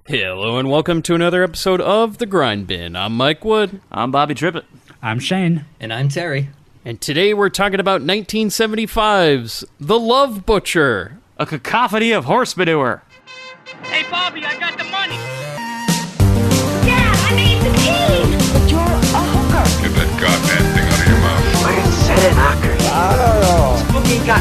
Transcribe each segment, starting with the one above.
Hello and welcome to another episode of The Grindbin. I'm Mike Wood. I'm Bobby Trippett. I'm Shane. And I'm Terry. And today we're talking about 1975's The Love Butcher. A cacophony of horse manure. Hey, Bobby, I got the money. Yeah, I made the team. But you're a hooker. Get that goddamn thing out of your mouth. Where is it, knocker? I don't know. Spooky got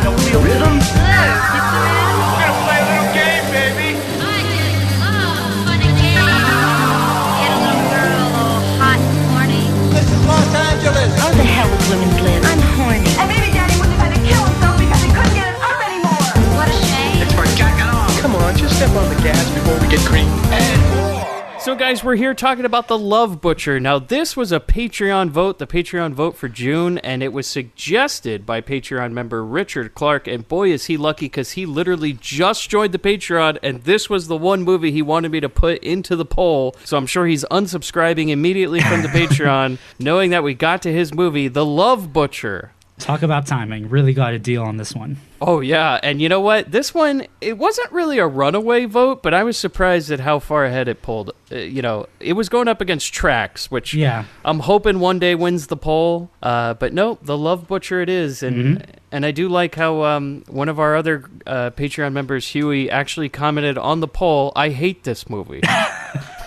no real rhythm. We're gonna play a little game, baby. I just love fun and games. Get a little girl all hot and horny. This is Los Angeles. How the hell would women live? I'm horny. And maybe Daddy wouldn't have had to kill himself because he couldn't get it up anymore. What a shame. It's for jacking off. Come on, just step on the gas before we get creamed. And more. So guys, we're here talking about The Love Butcher. Now this was a Patreon vote, the Patreon vote for June, and it was suggested by Patreon member Richard Clark, and boy is he lucky because he literally just joined the Patreon and this was the one movie he wanted me to put into the poll, so I'm sure he's unsubscribing immediately from the Patreon, knowing that we got to his movie, The Love Butcher. Talk about timing. Really got a deal on this one. Oh, yeah. And you know what? This one, it wasn't really a runaway vote, but I was surprised at how far ahead it pulled. It was going up against Tracks, which I'm hoping one day wins the poll. But no, The Love Butcher it is. And I do like how one of our other Patreon members, Huey, actually commented on the poll, "I hate this movie."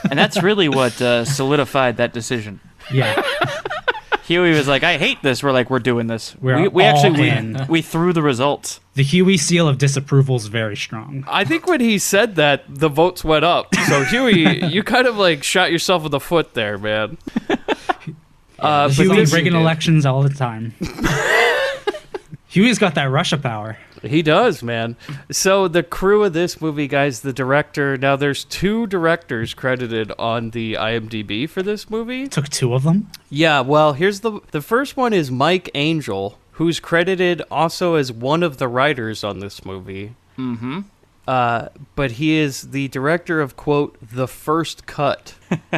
And that's really what solidified that decision. Yeah. Huey was like, "I hate this." We're like, "We're doing this." We're we all actually in. we threw the results. The Huey seal of disapproval is very strong. I think when he said that, the votes went up. So, Huey, you kind of like shot yourself in the foot there, man. Huey's rigging elections all the time. Huey's got that Russia power. He does, man. So the crew of this movie, guys, the director, now there's two directors credited on the IMDb for this movie. Took two of them? Yeah, well, here's the first one is Mike Angel, who's credited also as one of the writers on this movie. Mm-hmm. But he is the director of, quote, The First Cut.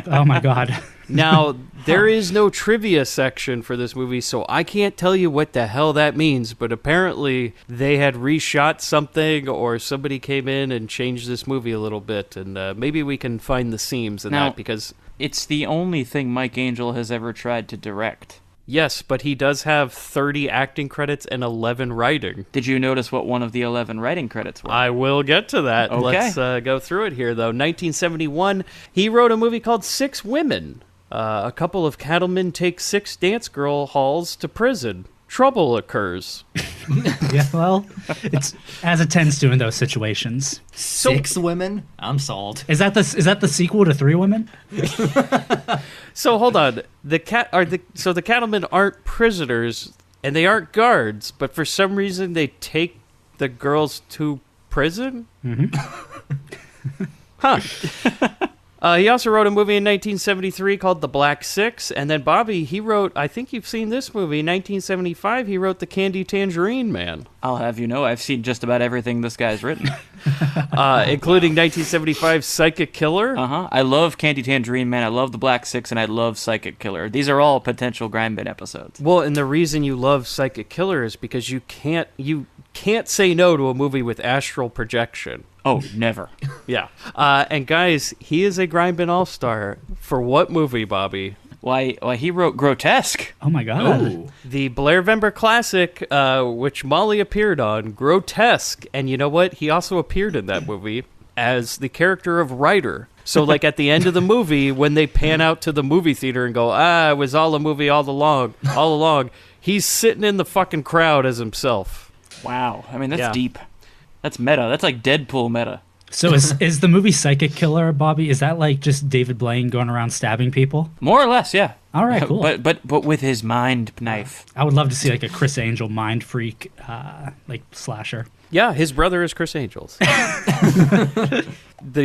Oh, my God. Now, there is no trivia section for this movie, so I can't tell you what the hell that means, but apparently they had reshot something or somebody came in and changed this movie a little bit, and maybe we can find the seams in that, because... It's the only thing Mike Angel has ever tried to direct. Yes, but he does have 30 acting credits and 11 writing. Did you notice what one of the 11 writing credits were? I will get to that. Okay. Let's go through it here, though. 1971, he wrote a movie called Six Women. A couple of cattlemen take 6 dance girl halls to prison. Trouble occurs. Yeah, well, it's as it tends to in those situations. 6 women? I'm sold. Is that the sequel to 3 Women? So hold on. The cattlemen aren't prisoners and they aren't guards, but for some reason they take the girls to prison? Mm-hmm. Huh. He also wrote a movie in 1973 called The Black Six, and then Bobby, he wrote, I think you've seen this movie, in 1975, he wrote The Candy Tangerine Man. I'll have you know, I've seen just about everything this guy's written. Including 1975's Psychic Killer. Uh-huh. I love Candy Tangerine Man, I love The Black Six, and I love Psychic Killer. These are all potential Grindbin episodes. Well, and the reason you love Psychic Killer is because you can't say no to a movie with astral projection. Oh, never. Yeah. And guys, he is a Grindbin All-Star. For what movie, Bobby? Why, he wrote Grotesque. Oh, my God. Ooh. The Blair Vember classic, which Molly appeared on, Grotesque. And you know what? He also appeared in that movie as the character of Ryder. So, like, at the end of the movie, when they pan out to the movie theater and go, it was all a movie all along, he's sitting in the fucking crowd as himself. Wow. I mean, that's deep. That's meta. That's like Deadpool meta. So is the movie Psychic Killer, Bobby, is that like just David Blaine going around stabbing people? More or less, yeah. All right, cool. But with his mind knife. I would love to see like a Chris Angel mind freak like slasher. Yeah, his brother is Chris Angels. The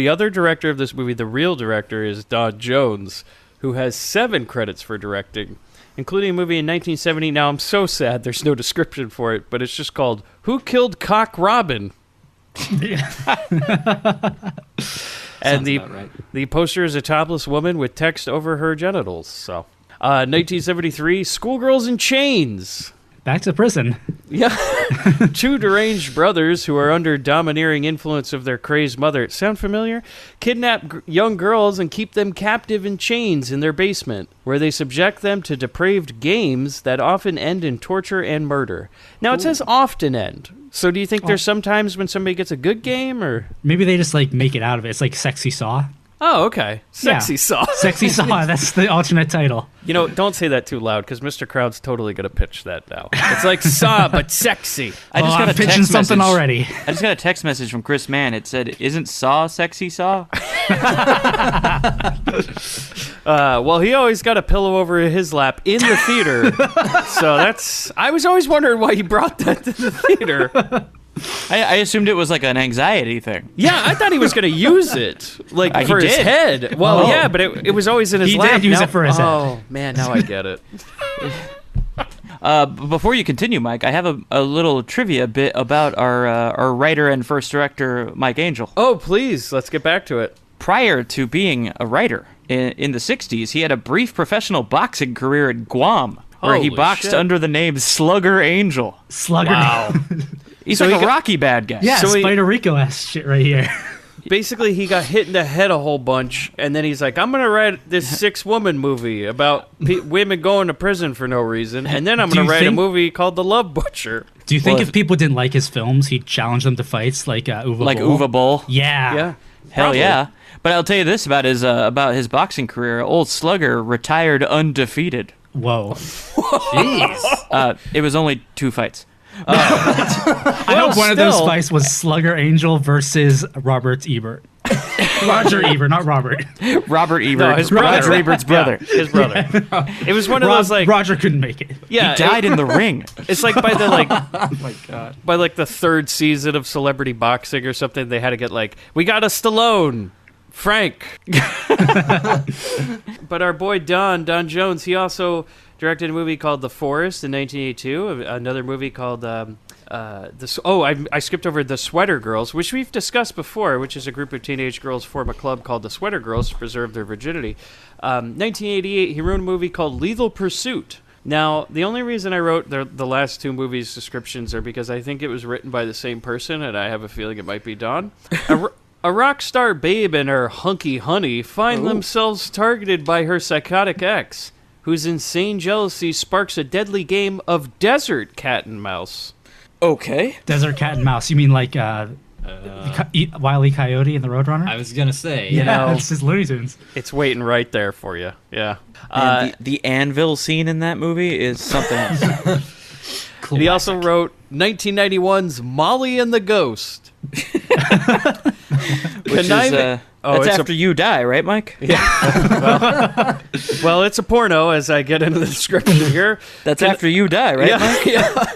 other director of this movie, the real director, is Don Jones, who has 7 credits for directing, including a movie in 1970. Now, I'm so sad there's no description for it, but it's just called Who Killed Cock Robin? And the poster is a topless woman with text over her genitals. So, 1973, Schoolgirls in Chains. Back to prison. Yeah. Two deranged brothers who are under domineering influence of their crazed mother. Sound familiar? Kidnap young girls and keep them captive in chains in their basement, where they subject them to depraved games that often end in torture and murder. Now, it says often end. So do you think there's some times when somebody gets a good game, or? Maybe they just like make it out of it. It's like Sexy Saw. Oh, okay. Sexy Yeah. Saw. Sexy Saw. That's the alternate title. You know, don't say that too loud, because Mr. Crowd's totally going to pitch that now. It's like Saw, but sexy. I'm pitching something already. I just got a text message from Chris Mann. It said, "Isn't Saw Sexy Saw?" Well, he always got a pillow over his lap in the theater. So that's... I was always wondering why he brought that to the theater. I assumed it was like an anxiety thing. Yeah, I thought he was going to use it, like, He for his did. head. Well, Oh. yeah, but it was always in his He lap. did use Now- it for his head. Oh, man, now I get it. Before you continue, Mike, I have a little trivia bit about our writer and first director, Mike Angel. Oh, please, let's get back to it. Prior to being a writer in the 60s, he had a brief professional boxing career in Guam, where he Holy boxed shit. under the name Slugger Angel. Slugger. Wow. He's So like he a got- Rocky bad guy. Yeah, So he- Spider Rico-esque shit right here. Basically, he got hit in the head a whole bunch, and then he's like, I'm going to write this 6-woman movie about women going to prison for no reason, and then I'm Do going you to write a think- movie called The Love Butcher. Do you think Well, if people didn't like his films, he'd challenge them to fights like Uwe Like Boll? Uwe Boll. Yeah. Yeah. Hell Probably. yeah. But I'll tell you this about his boxing career. Old Slugger retired undefeated. Whoa. Jeez. It was only 2 fights. I hope one of those still- fights was Slugger Angel versus Robert Ebert. Roger Ebert, not Robert. Robert Ebert. No, his brother. Roger Ebert's brother. Yeah, his brother. It was one of those, like... Roger couldn't make it. Yeah, He died in the ring. It's like by the by like the 3rd season of Celebrity Boxing or something, they had to get like, we got a Stallone, Frank. But our boy Don Jones, he also directed a movie called The Forest in 1982. Another movie called I skipped over The Sweater Girls, which we've discussed before, which is a group of teenage girls form a club called the Sweater Girls to preserve their virginity. 1988, he wrote a movie called Lethal Pursuit. Now, the only reason I wrote the last 2 movies' descriptions are because I think it was written by the same person, and I have a feeling it might be Don. A rock star babe and her hunky honey find themselves targeted by her psychotic ex, whose insane jealousy sparks a deadly game of desert cat and mouse. Okay. Desert Cat and Mouse. You mean like Wile E. Coyote and the Roadrunner? I was gonna say. yeah, know- it's just Looney Tunes. It's waiting right there for you. Yeah. And the anvil scene in that movie is something else. He also wrote 1991's Molly and the Ghost. Which is, that's it's after you die, right, Mike? Well, it's a porno, as I get into the description here. That's after you die, right, Mike? Yeah.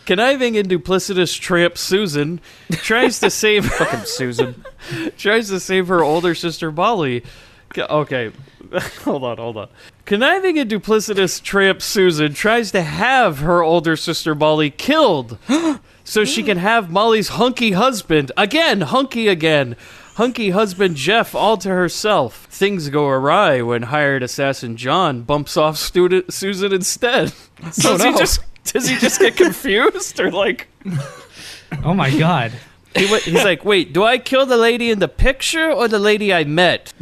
Conniving and duplicitous tramp Susan tries to save Susan. tries to save her older sister Molly. Okay, hold on. Conniving and duplicitous tramp Susan tries to have her older sister Molly killed so she can have Molly's hunky husband hunky husband Jeff all to herself. Things go awry when hired assassin John bumps off Susan instead. So does he just get confused, or like Oh my god. he's like, wait, do I kill the lady in the picture or the lady I met?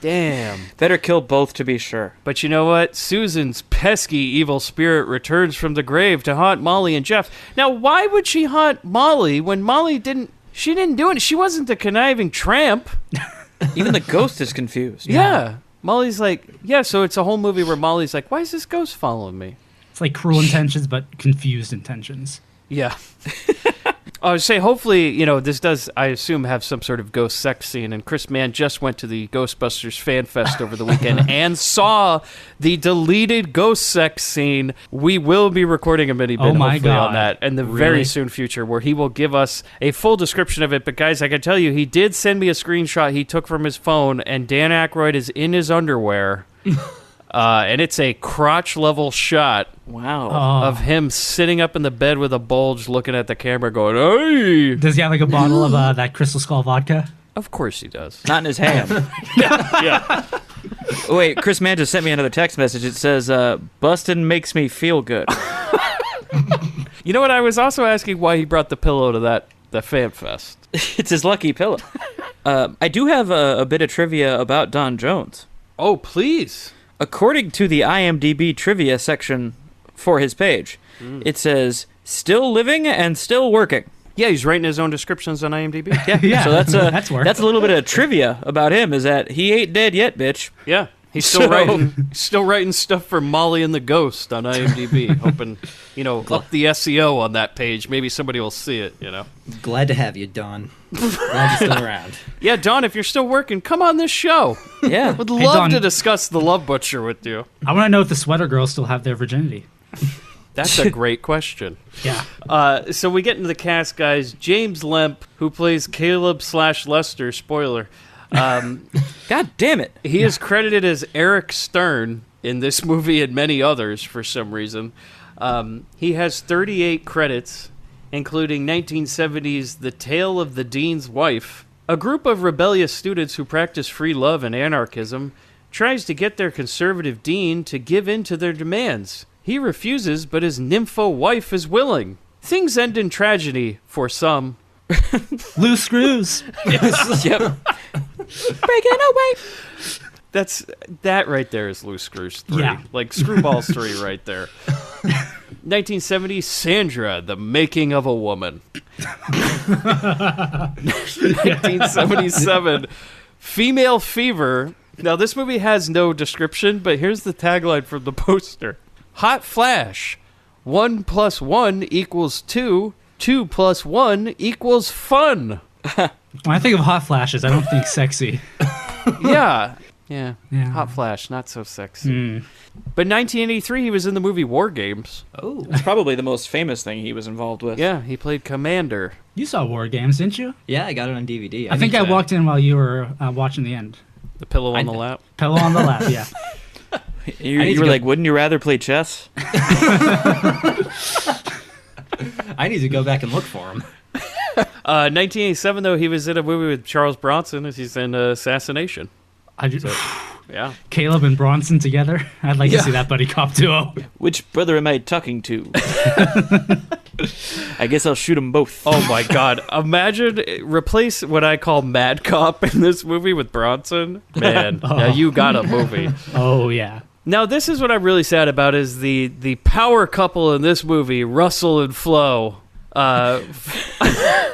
Damn. Better kill both to be sure. But you know what? Susan's pesky evil spirit returns from the grave to haunt Molly and Jeff. Now, why would she haunt Molly when Molly didn't do it? She wasn't the conniving tramp. Even the ghost is confused. Yeah. Molly's like, yeah, so it's a whole movie where Molly's like, why is this ghost following me? It's like cruel intentions, but confused intentions. Yeah. I would say, hopefully, this does, I assume, have some sort of ghost sex scene. And Chris Mann just went to the Ghostbusters Fan Fest over the weekend and saw the deleted ghost sex scene. We will be recording a mini bit hopefully God. on that in the Really? very soon future, where he will give us a full description of it. But guys, I can tell you, he did send me a screenshot he took from his phone, and Dan Aykroyd is in his underwear. And it's a crotch-level shot Wow. of him sitting up in the bed with a bulge looking at the camera going, hey! Does he have like a bottle of that Crystal Skull vodka? Of course he does. Not in his hand. Yeah. Wait, Chris Mann just sent me another text message. It says, Bustin' makes me feel good. You know what? I was also asking why he brought the pillow to the fan fest. It's his lucky pillow. I do have a bit of trivia about Don Jones. Oh, please. According to the IMDb trivia section for his page, it says, still living and still working. Yeah, he's writing his own descriptions on IMDb. Yeah, So that's work. that's a little bit of trivia about him, is that he ain't dead yet, bitch. Yeah, he's still writing stuff for Molly and the Ghost on IMDb, hoping, up the SEO on that page. Maybe somebody will see it, Glad to have you, Don. Glad you're still around. Yeah, Don, if you're still working, come on this show. Yeah. Would Hey, love Don. to discuss The Love Butcher with you. I want to know if the sweater girls still have their virginity. That's a great question. Yeah. So we get into the cast, guys. James Lemp, who plays Caleb/Lester, spoiler. God damn it. He is credited as Eric Stern in this movie and many others for some reason. He has 38 credits, including 1970's The Tale of the Dean's Wife. A group of rebellious students who practice free love and anarchism tries to get their conservative dean to give in to their demands. He refuses, but his nympho wife is willing. Things end in tragedy for some. Loose screws. Yep. Breaking away. That right there is Loose Screws 3. Yeah. Like Screwballs 3 right there. 1970, Sandra, The Making of a Woman. 1977, Female Fever. Now, this movie has no description, but here's the tagline from the poster. Hot Flash. 1 + 1 = 2. 2 + 1 = fun. When I think of hot flashes, I don't think sexy. Yeah. Yeah. Hot Flash, not so sexy. But 1983, he was in the movie War Games. Oh. It's probably the most famous thing he was involved with. Yeah, he played Commander. You saw War Games, didn't you? Yeah, I got it on DVD. I think I walked in while you were watching the end. The pillow on the lap. Pillow on the lap, yeah. You were like, wouldn't you rather play chess? I need to go back and look for him. 1987, though, he was in a movie with Charles Bronson. He's in Assassination. I just, Yeah. Caleb and Bronson together. I'd like to see that buddy cop duo. Which brother am I talking to? I guess I'll shoot them both. Oh my God! Imagine replace what I call Mad Cop in this movie with Bronson. Man, now you got a movie. Oh yeah. Now this is what I'm really sad about is the power couple in this movie, Russell and Flo. That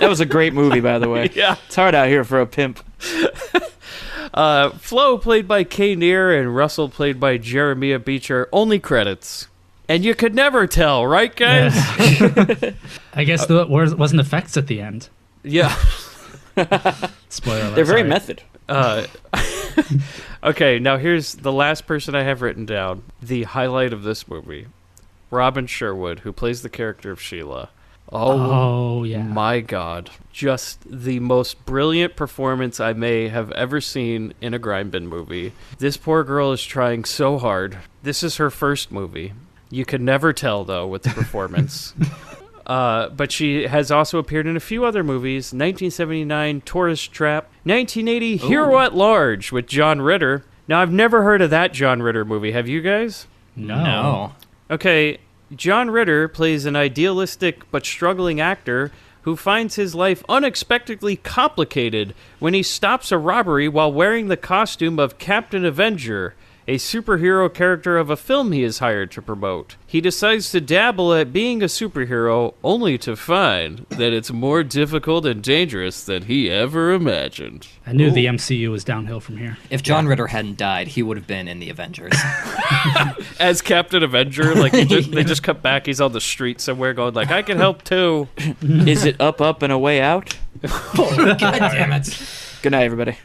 was a great movie, by the way. Yeah. It's hard out here for a pimp. Flo played by Kay Neer and Russell played by Jeremiah Beecher. Only credits. And you could never tell, right, guys? I guess there wasn't effects at the end. Yeah. Spoiler alert. They're very sorry. method. Okay, now here's the last person I have written down. The highlight of this movie. Robin Sherwood, who plays the character of Sheila. Oh yeah. My God. Just the most brilliant performance I may have ever seen in a Grindbin movie. This poor girl is trying so hard. This is her first movie. You can never tell, though, with the performance. But she has also appeared in a few other movies. 1979, Tourist Trap. 1980, Hero at Large with John Ritter. Now, I've never heard of that John Ritter movie. Have you guys? No. Okay, John Ritter plays an idealistic but struggling actor who finds his life unexpectedly complicated when he stops a robbery while wearing the costume of Captain Avenger, a superhero character of a film he is hired to promote. He decides to dabble at being a superhero, only to find that it's more difficult and dangerous than he ever imagined. I knew the MCU was downhill from here. If John Ritter hadn't died, he would have been in the Avengers. As Captain Avenger, like they just cut back, he's on the street somewhere going like, I can help too. Is it up, and a way out? God damn it. Good night, everybody.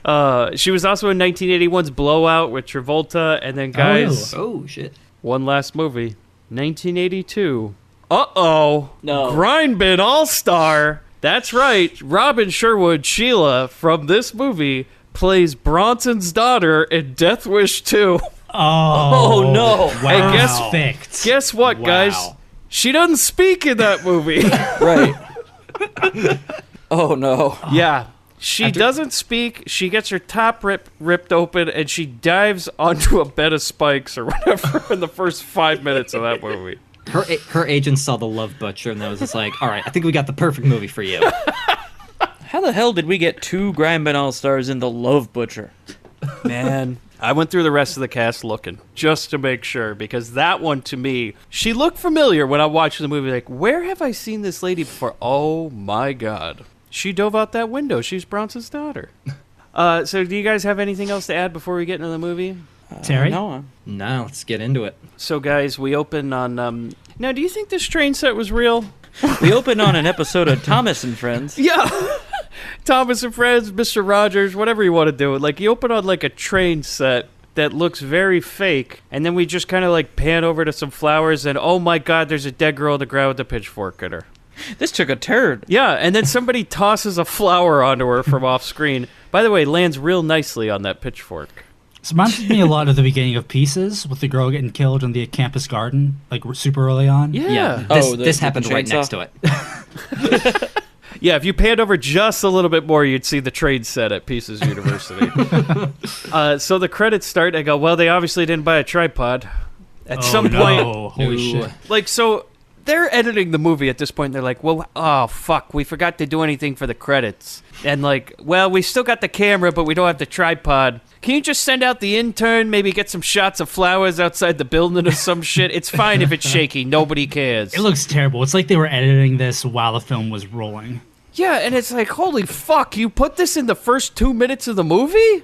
She was also in 1981's Blowout with Travolta, and then guys, Oh, shit. one last movie, 1982. Uh-oh. No. Grindbin All-Star. That's right. Robin Sherwood, Sheila, from this movie, plays Bronson's daughter in Death Wish 2. Oh, no. Wow. Hey, guess what, guys? She doesn't speak in that movie. Right. Oh, no. Yeah. She doesn't speak. She gets her top ripped open, and she dives onto a bed of spikes or whatever in the first 5 minutes of that movie. Her agent saw The Love Butcher and was just like, all right, I think we got the perfect movie for you. How the hell did we get 2 Grindbin All-Stars in The Love Butcher? Man, I went through the rest of the cast looking just to make sure, because that one to me, she looked familiar when I watched the movie. Like, where have I seen this lady before? Oh my God. She dove out that window. She's Bronson's daughter. So do you guys have anything else to add before we get into the movie? Terry? No. No, let's get into it. So guys, we open on, now do you think this train set was real? We open on an episode of Thomas and Friends. Yeah. Thomas and Friends, Mr. Rogers, whatever you want to do. Like, you open on, like, a train set that looks very fake, and then we just kind of, like, pan over to some flowers, and, oh, my God, there's a dead girl on the ground with a pitchfork at her. This took a turd. Yeah, and then somebody tosses a flower onto her from off-screen. By the way, lands real nicely on that pitchfork. This reminds me a lot of the beginning of Pieces, with the girl getting killed in the campus garden, like super early on. Yeah. This happened right next to it. Yeah, if you panned over just a little bit more, you'd see the train set at Pieces University. So the credits start. I go, well, they obviously didn't buy a tripod. At some point, Holy shit. like, so they're editing the movie at this point. And they're like, well, oh, fuck, we forgot to do anything for the credits. And like, well, we still got the camera, but we don't have the tripod. Can you just send out the intern, maybe get some shots of flowers outside the building or some shit? It's fine if it's shaky. Nobody cares. It looks terrible. It's like they were editing this while the film was rolling. Yeah, and it's like, holy fuck, you put this in the first 2 minutes of the movie?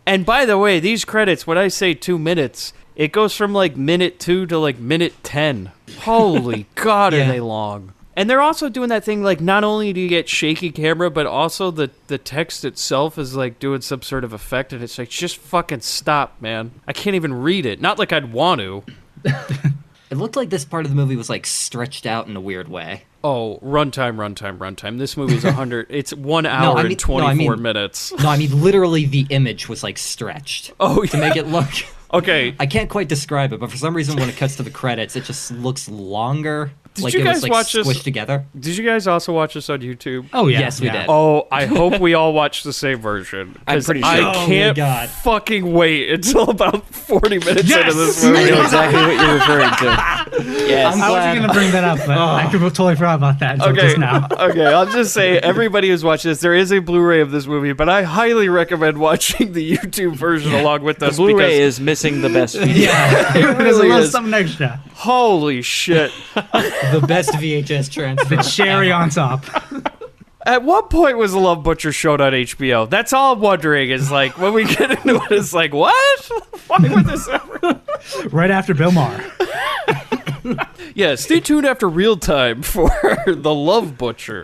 And by the way, these credits, when I say 2 minutes, it goes from like minute 2 to like minute 10. Holy God, Yeah. are they long. And they're also doing that thing, like, not only do you get shaky camera, but also the text itself is, like, doing some sort of effect, and it's like, just fucking stop, man. I can't even read it. Not like I'd want to. It looked like this part of the movie was like stretched out in a weird way. Oh, runtime. This movie's 100. It's 1 hour and 24 minutes. No, I mean literally the image was like stretched. Oh, to make it look. Okay. I can't quite describe it, but for some reason when it cuts to the credits, it just looks longer. Did like you it guys was like watch this? squished together. Did you guys also watch this on YouTube? Oh, yeah. Yes, we yeah. did. Oh, I hope we all watch the same version. 'Cause I'm pretty sure. I Oh my can't God. fucking wait until about 40 minutes Yes! into this I movie. know exactly what you're referring to. Yes. I wasn't going to bring that up, but I totally forgot about that until Okay, just now. okay, I'll just say, everybody who's watching this, there is a Blu-ray of this movie, but I highly recommend watching the YouTube version along with The us. Blu-ray because is missing the best feature. Yeah, it there's a really little is. something extra. Holy shit. The best VHS transfer. The cherry on top. At what point was The Love Butcher showed on HBO? That's all I'm wondering, is like, when we get into it, it's like, what? Why would this ever... Right after Bill Maher. Yeah, stay tuned after Real Time for The Love Butcher.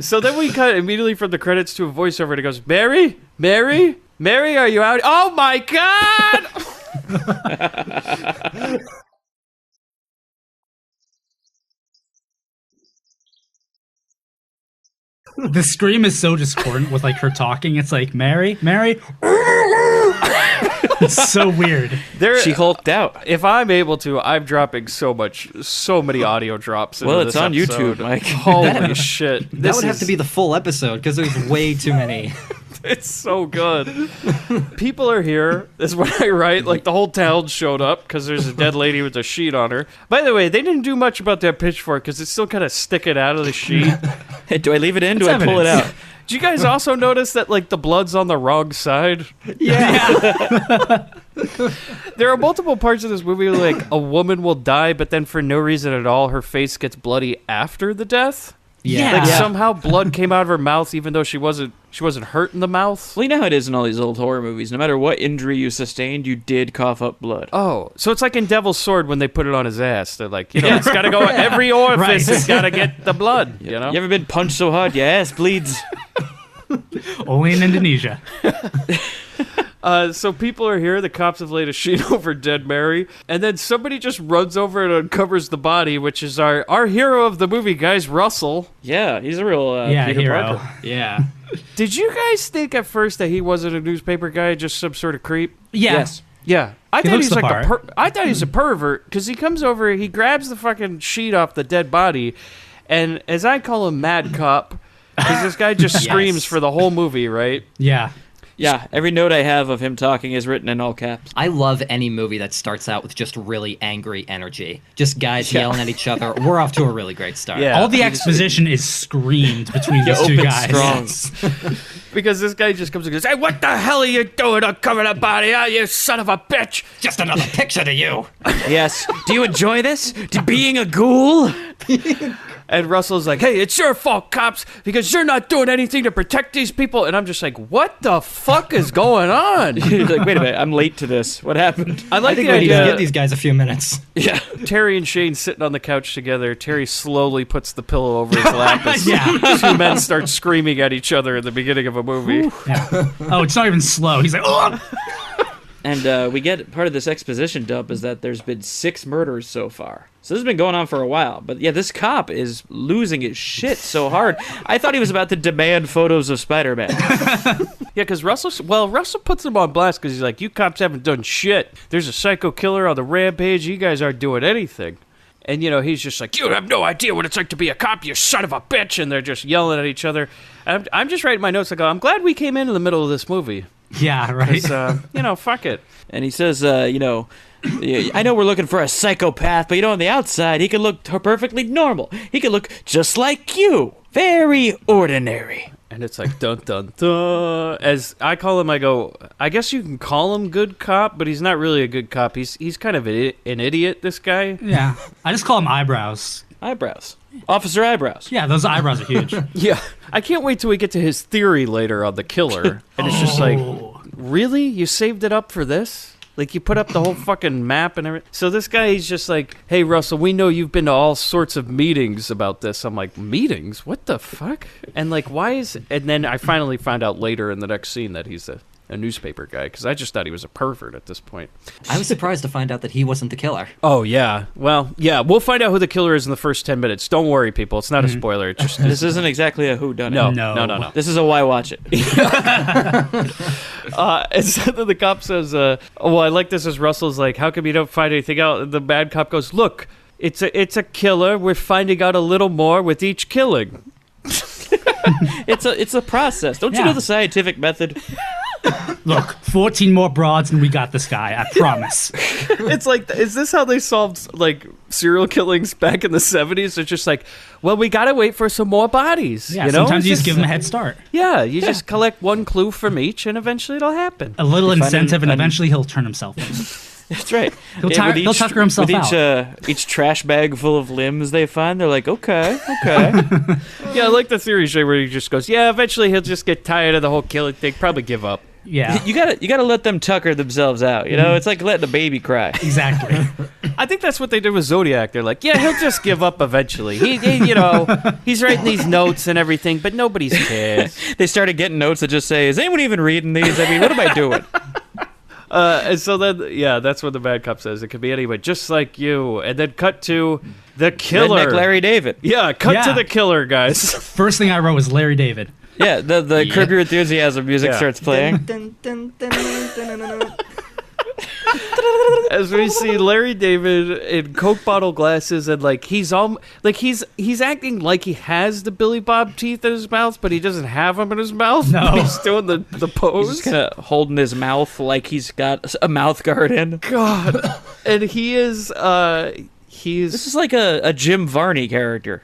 So then we cut immediately from the credits to a voiceover, and it goes, Mary? Mary? Mary, are you out? Oh my God! The scream is so discordant with like her talking. It's like, Mary? It's so weird. She hulked out. If I'm able to, I'm dropping so many audio drops. Into Well, this it's on episode. YouTube, Mike. Holy shit! That would have to be the full episode because there's way too many. It's so good. People are here. That's what I write. Like, the whole town showed up because there's a dead lady with a sheet on her. By the way, they didn't do much about that pitchfork because it's still kind of sticking out of the sheet. Hey, do I leave it in? Do It's I pull it evidence. out? Did you guys also notice that, like, the blood's on the wrong side? Yeah. There are multiple parts of this movie where, like, a woman will die, but then for no reason at all, her face gets bloody after the death. Yeah. Like, somehow blood came out of her mouth even though she wasn't hurt in the mouth. Well, you know how it is in all these old horror movies. No matter what injury you sustained, you did cough up blood. Oh, so it's like in Devil's Sword when they put it on his ass. They're like, it's got to go every orifice. Right. It's got to get the blood, you know? You ever been punched so hard your ass bleeds? Only in Indonesia. So people are here. The cops have laid a sheet over dead Mary. And then somebody just runs over and uncovers the body, which is our hero of the movie, guys, Russell. Yeah, he's a real Peter hero. Parker. Yeah. Did you guys think at first that he wasn't a newspaper guy, just some sort of creep? Yeah. Yes. Yeah. I He thought looks he's the like part. I thought he's a pervert because he comes over, he grabs the fucking sheet off the dead body, and as I call him, Mad Cop, because this guy just screams for the whole movie, right? Yeah. Yeah, every note I have of him talking is written in all caps. I love any movie that starts out with just really angry energy. Just guys yelling at each other. We're off to a really great start. Yeah. All the exposition is screamed between these two Open guys. strong. Because this guy just comes and goes, "Hey, what the hell are you doing uncovering a body? Ah, you son of a bitch!" Just another picture to you. Yes. Do you enjoy this? Being a ghoul? And Russell's like, "Hey, it's your fault, cops, because you're not doing anything to protect these people." And I'm just like, "What the fuck is going on?" He's like, wait a minute, I'm late to this. What happened? I I like think the we need to idea. give these guys a few minutes. Yeah. Terry and Shane sitting on the couch together. Terry slowly puts the pillow over his lap as Yeah. two men start screaming at each other in the beginning of a movie. Yeah. Oh, it's not even slow. He's like, oh! And we get part of this exposition dump is that there's been 6 murders so far. So this has been going on for a while. But yeah, this cop is losing his shit so hard. I thought he was about to demand photos of Spider-Man. Yeah, because Russell puts him on blast because he's like, "You cops haven't done shit. There's a psycho killer on the rampage. You guys aren't doing anything." And, he's just like, "You have no idea what it's like to be a cop, you son of a bitch." And they're just yelling at each other. I'm just writing my notes. I go, I'm glad we came in the middle of this movie. Yeah, right. 'Cause, fuck it. And he says, I know we're looking for a psychopath, but on the outside, he could look perfectly normal. He could look just like you. Very ordinary. And it's like, dun, dun, dun. As I call him, I go, I guess you can call him good cop, but he's not really a good cop. He's kind of an idiot, this guy. Yeah. I just call him eyebrows. Eyebrows. Officer Eyebrows. Yeah, those eyebrows are huge. Yeah. I can't wait till we get to his theory later on the killer. And it's just like, really? You saved it up for this? Like, you put up the whole fucking map and everything. So this guy, he's just like, "Hey, Russell, we know you've been to all sorts of meetings about this." I'm like, "Meetings? What the fuck?" And like, why is... And then I finally found out later in the next scene that he's a newspaper guy, because I just thought he was a pervert at this point. I was surprised to find out that he wasn't the killer. Oh, yeah. Well, yeah, we'll find out who the killer is in the first 10 minutes. Don't worry, people. It's not a spoiler. It's just... This isn't exactly a whodunit. No. This is a why watch it. And so then the cop says, I like this as Russell's like, "How come you don't find anything out?" And the bad cop goes, "Look, it's a killer. We're finding out a little more with each killing." It's a process. Don't you Yeah. know the scientific method? Look, 14 more broads and we got this guy. I promise. It's like, is this how they solved, like, serial killings back in the 70s? It's just like, well, we gotta wait for some more bodies. Yeah, you know? sometimes you It's just give him a head start. Yeah, you just collect one clue from each, and eventually it'll happen. A little find incentive, and an- eventually he'll turn himself in. That's right. He'll tucker himself with out. Each trash bag full of limbs they find, they're like, okay. Yeah, I like the theory, Jay, where he just goes, yeah, eventually he'll just get tired of the whole killing thing, probably give up. Yeah, You gotta let them tucker themselves out. It's like letting a baby cry. exactly. I think that's what they did with Zodiac. They're like, yeah, he'll just give up eventually. He's writing these notes and everything, but nobody's cares. They started getting notes that just say, "Is anyone even reading these? I mean, what am I doing?" And so then, yeah, that's what the bad cop says. It could be anybody, just like you. And then cut to the killer. Redneck Larry David. Yeah, cut to Yeah. the killer, guys. First thing I wrote was Larry David. Yeah, the Curb Your Enthusiasm music Yeah. starts playing. As we see Larry David in Coke bottle glasses, and like he's acting like he has the Billy Bob teeth in his mouth, but he doesn't have them in his mouth. No. He's doing the pose. He's just kind of holding his mouth like he's got a mouth guard in. God, and he is This is like a Jim Varney character.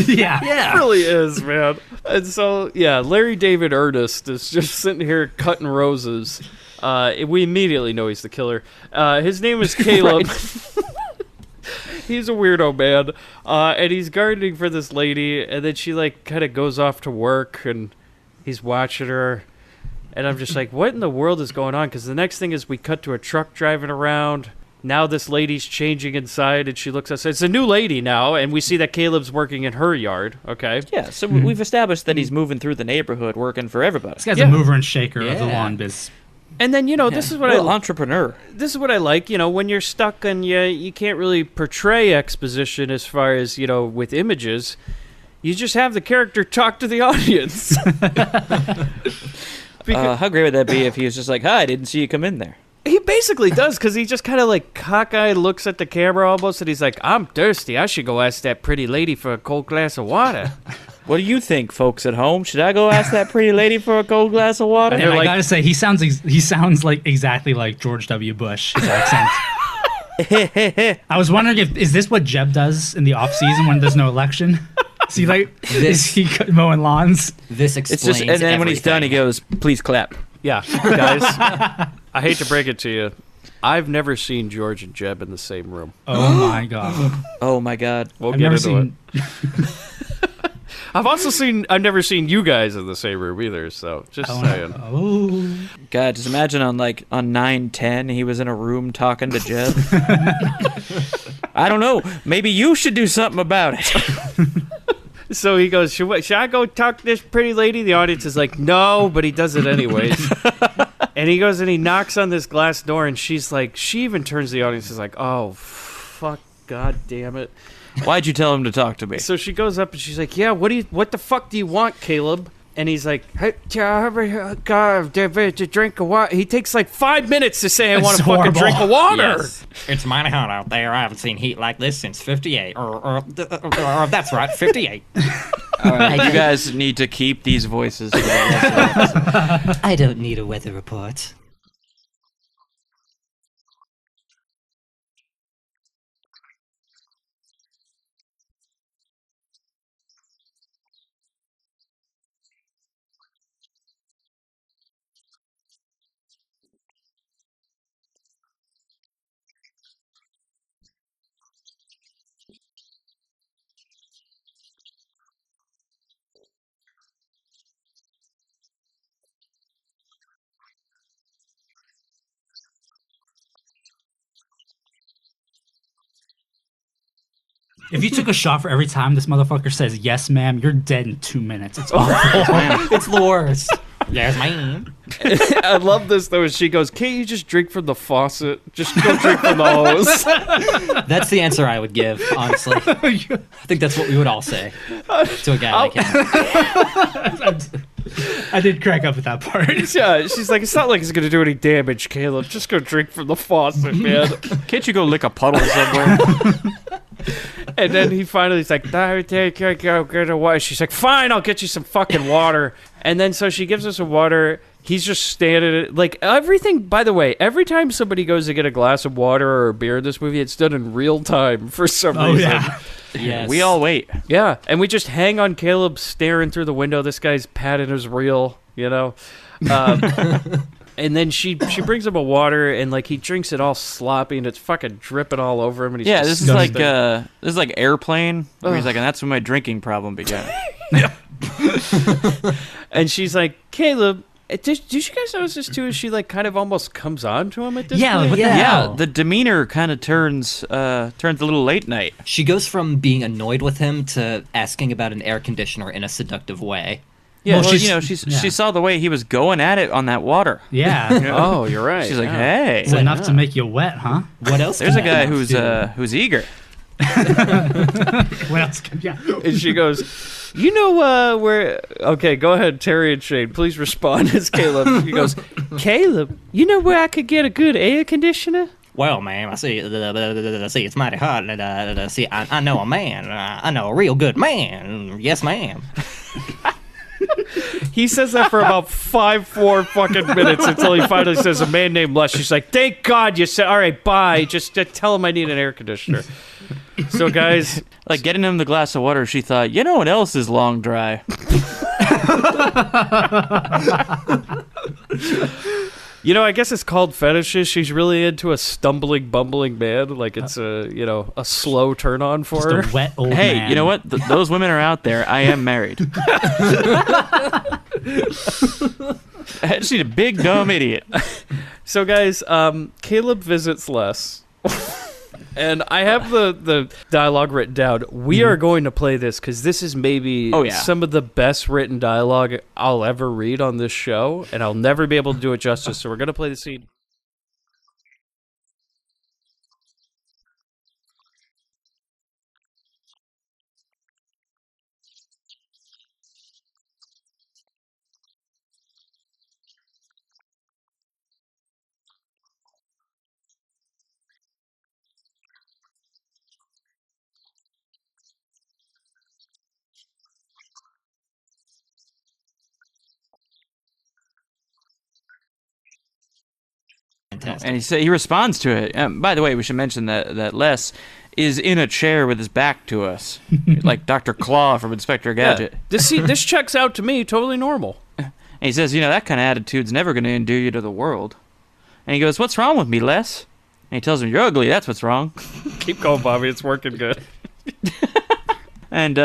Yeah. It really is, man. And so, yeah, Larry David Ernest is just sitting here cutting roses. We immediately know he's the killer. His name is Caleb. He's a weirdo, man. And he's gardening for this lady, and then she, like, kind of goes off to work, and he's watching her. And I'm just like, what in the world is going on? Because the next thing is we cut to a truck driving around. Now this lady's changing inside, and she looks at us. It's a new lady now, and we see that Caleb's working in her yard. Okay. Yeah, so we've established that he's moving through the neighborhood working for everybody. This guy's Yeah. a mover and shaker of the Yeah. lawn biz. And then, this is what Little entrepreneur. this is what I like, when you're stuck and you can't really portray exposition as far as, with images, you just have the character talk to the audience. How great would that be if he was just like, "Hi, I didn't see you come in there." He basically does, because he just kind of like cockeyed looks at the camera almost, and he's like, I'm thirsty. I should go ask that pretty lady for a cold glass of water. What do you think, folks at home? Should I go ask that pretty lady for a cold glass of water? And I gotta say, he sounds like exactly like George W. Bush. His accent. I was wondering is this what Jeb does in the off season when there's no election? Is he mowing lawns? This It's explains just, and then when he's done, he goes, "Please clap." Yeah, guys, I hate to break it to you. I've never seen George and Jeb in the same room. Oh my god. Oh my God. We'll I've get never into seen. it. I've never seen you guys in the same room either, so just saying. Oh. God, just imagine on 9/10, he was in a room talking to Jeb. I don't know. Maybe you should do something about it. So he goes, should I go talk to this pretty lady? The audience is like, no, but he does it anyways. And he goes and he knocks on this glass door, and she even turns to the audience and is like, oh, fuck, god damn it. Why'd you tell him to talk to me? So she goes up and she's like, yeah, what the fuck do you want, Caleb? And he's like, hey, to drink of water. He takes 5 minutes to say, I want a fucking drink of water. Yes. It's mighty hot out there. I haven't seen heat like this since 58. Or that's right, 58. All right, you guys need to keep these voices. I don't need a weather report. If you took a shot for every time this motherfucker says yes, ma'am, you're dead in 2 minutes. It's awful. It's the worst. Yes, ma'am. I love this, though, as she goes, can't you just drink from the faucet? Just go drink from the hose. That's the answer I would give, honestly. I think that's what we would all say to a guy like him. I did crack up at that part. Yeah, she's like, it's not like it's going to do any damage, Caleb. Just go drink from the faucet, man. Can't you go lick a puddle somewhere? And then he's like, get a water. She's like, fine, I'll get you some fucking water. And then so she gives us some water. He's just standing, everything, by the way, every time somebody goes to get a glass of water or a beer in this movie, it's done in real time for some reason. Yeah. Yes. We all wait. Yeah, and we just hang on Caleb staring through the window. This guy's patting his reel, you know? And then she brings him a water, and he drinks it all sloppy, and it's fucking dripping all over him. And he's This is disgusting. like Airplane. Where he's like, and that's when my drinking problem began. And she's like, Caleb, did you guys notice this too? Is she kind of almost comes on to him at this point? What the Yeah, hell? the demeanor kind of turns a little late night. She goes from being annoyed with him to asking about an air conditioner in a seductive way. Yeah, Well, she saw the way he was going at it on that water. Yeah. Oh, you're right. She's like, yeah. hey, It's enough to make you wet, huh? What else? there's a can guy that who's eager. What else? Yeah. And she goes, you know where... Okay, go ahead, Terry and Shane. Please respond as Caleb. He goes, Caleb, you know where I could get a good air conditioner? Well, ma'am, I see. See, it's mighty hot. See, I know a man. I know a real good man. Yes, ma'am. He says that for about 4 fucking minutes until he finally says a man named Les. She's like, thank God you said, all right, bye. Just tell him I need an air conditioner. So, guys... Getting him the glass of water, she thought, you know what else is long dry? You know, I guess it's called fetishes. She's really into a stumbling, bumbling man. It's a slow turn on for her. Just a wet old Hey, man. you know what? Those women are out there. I am married. She's a big dumb idiot. So, guys, Caleb visits Les. And I have the dialogue written down. We are going to play this because this is maybe some of the best written dialogue I'll ever read on this show, and I'll never be able to do it justice. So we're going to play the scene. Fantastic. And he responds to it. By the way, we should mention that Les is in a chair with his back to us, like Dr. Claw from Inspector Gadget. Yeah. This checks out to me. Totally normal. And he says, that kind of attitude's never going to endear you to the world. And he goes, what's wrong with me, Les? And he tells him, you're ugly, that's what's wrong. Keep going, Bobby. It's working good. And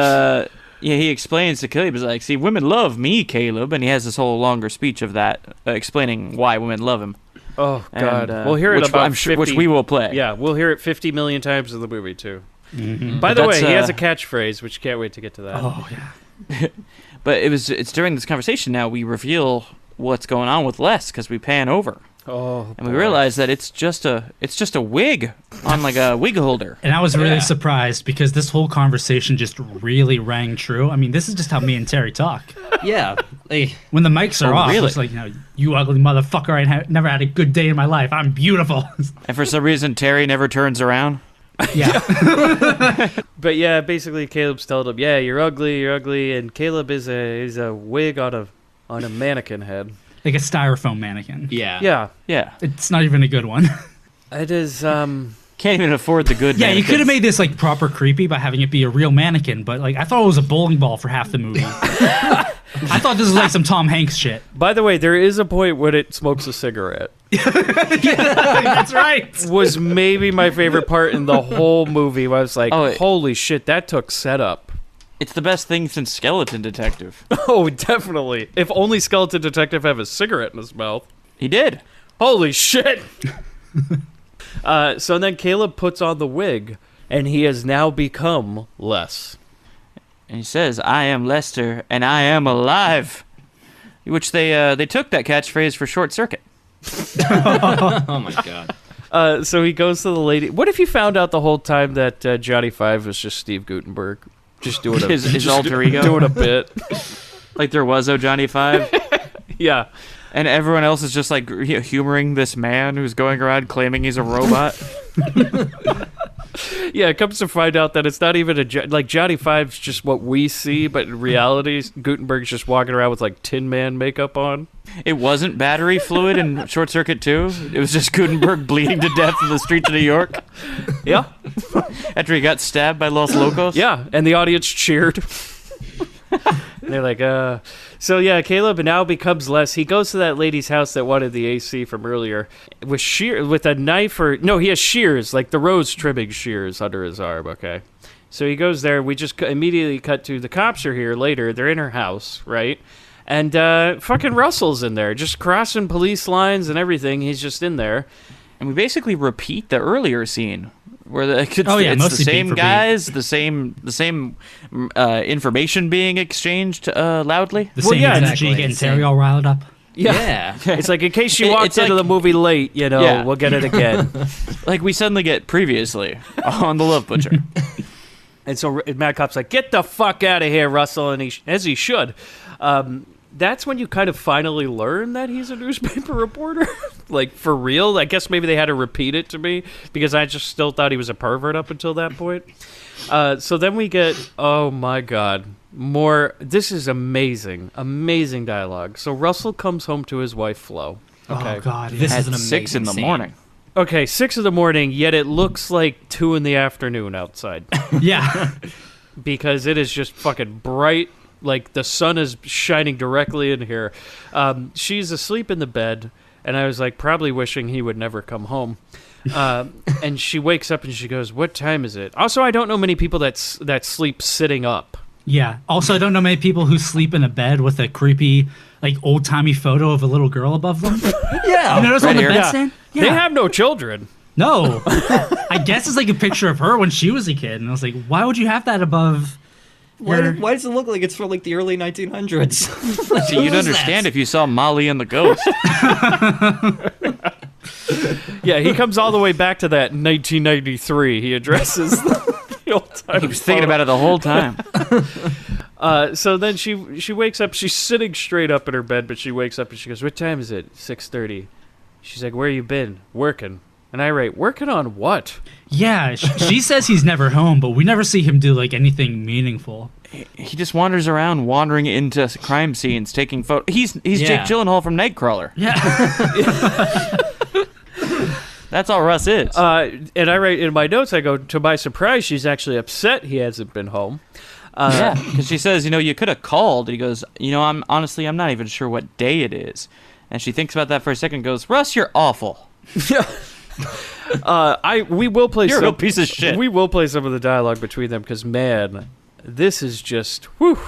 he explains to Caleb, he's like, see, women love me, Caleb. And he has this whole longer speech of that, explaining why women love him. Oh, God. And, we'll hear it about 50, which we will play. Yeah, we'll hear it 50 million times in the movie, too. Mm-hmm. By the way, he has a catchphase, which can't wait to get to that. Oh, yeah. But it's during this conversation now we reveal what's going on with Les, because we pan over. Oh, and we realize that it's just a wig on like a wig holder. And I was really surprised because this whole conversation just really rang true. I mean, this is just how me and Terry talk. Yeah. When the mics are off, really? it's like, you ugly motherfucker, never had a good day in my life. I'm beautiful. And for some reason, Terry never turns around. Yeah. But yeah, basically Caleb's telling him, yeah, you're ugly, and Caleb is a wig on a mannequin head. Like a styrofoam mannequin. Yeah. Yeah. It's not even a good one. It is, Can't even afford the good Yeah, mannequins. you could have made this like proper creepy by having it be a real mannequin, but like I thought it was a bowling ball for half the movie. I thought this was like some Tom Hanks shit. By the way, there is a point when it smokes a cigarette. That's right. Was maybe my favorite part in the whole movie. Where I was like, holy shit, that took setup. It's the best thing since Skeleton Detective. Oh, definitely. If only Skeleton Detective have a cigarette in his mouth. He did. Holy shit. So then Caleb puts on the wig, and he has now become Les. And he says, I am Lester, and I am alive. Which they took that catchphrase for Short Circuit. Oh, my God. So he goes to the lady. What if you found out the whole time that Johnny Five was just Steve Guttenberg? Just doing his alter ego? Doing a bit. Like there was Johnny Five? Yeah. And everyone else is just like humoring this man who's going around claiming he's a robot. Yeah, it comes to find out that it's not even like Johnny Five's just what we see, but in reality, Gutenberg's just walking around with like Tin Man makeup on. It wasn't battery fluid in Short Circuit 2. It was just Gutenberg bleeding to death in the streets of New York. Yeah. After he got stabbed by Los Locos. Yeah, and the audience cheered. And they're like, So yeah, Caleb now becomes Les. He goes to that lady's house that wanted the AC from earlier with a knife he has shears, like the rose trimming shears under his arm, okay? So he goes there. We just immediately cut to the cops are here later. They're in her house, right? And fucking Russell's in there, just crossing police lines and everything. He's just in there. And we basically repeat the earlier scene where it's the same guys, the same information being exchanged loudly. The same energy, getting Terry all riled up. Yeah. It's like in case you walked into the movie late, we'll get it again. Like we suddenly get previously on The Love Butcher. And so Mad Cop's like, get the fuck out of here, Russell, and as he should. That's when you kind of finally learn that he's a newspaper reporter. Like, for real. I guess maybe they had to repeat it to me because I just still thought he was a pervert up until that point. So then we get, oh my God, more. This is amazing. Amazing dialogue. So Russell comes home to his wife, Flo. Okay. Oh, God. This At is an amazing 6 in the scene. morning. Okay, 6 in the morning, yet it looks like 2 in the afternoon outside. Yeah. Because it is just fucking bright. Like, the sun is shining directly in here. She's asleep in the bed, and I was, like, probably wishing he would never come home. And she wakes up and she goes, what time is it? Also, I don't know many people that sleep sitting up. Yeah. Also, I don't know many people who sleep in a bed with a creepy, like, old-timey photo of a little girl above them. Yeah. You notice Right on the here. bedstand? Yeah. They have no children. No. I guess it's like a picture of her when she was a kid. And I was like, why would you have that above... Why does it look like it's from like the early 1900s? See, you'd understand if you saw Molly and the Ghost. Yeah, he comes all the way back to that 1993. He addresses the old time. He was thinking about it the whole time. So then she wakes up. She's sitting straight up in her bed, but she wakes up and she goes, what time is it? 6:30. She's like, where you been? Working. And I write, working on what? Yeah, she says he's never home, but we never see him do, like, anything meaningful. He just wanders around, wandering into crime scenes, taking photos. He's Jake Gyllenhaal from Nightcrawler. Yeah. That's all Russ is. And I write in my notes, I go, to my surprise, she's actually upset he hasn't been home. Yeah, because she says, you could have called. And he goes, I'm not even sure what day it is. And she thinks about that for a second and goes, Russ, you're awful. We will play You're a real piece of shit. We will play some of the dialogue between them because, man, this is just, whew.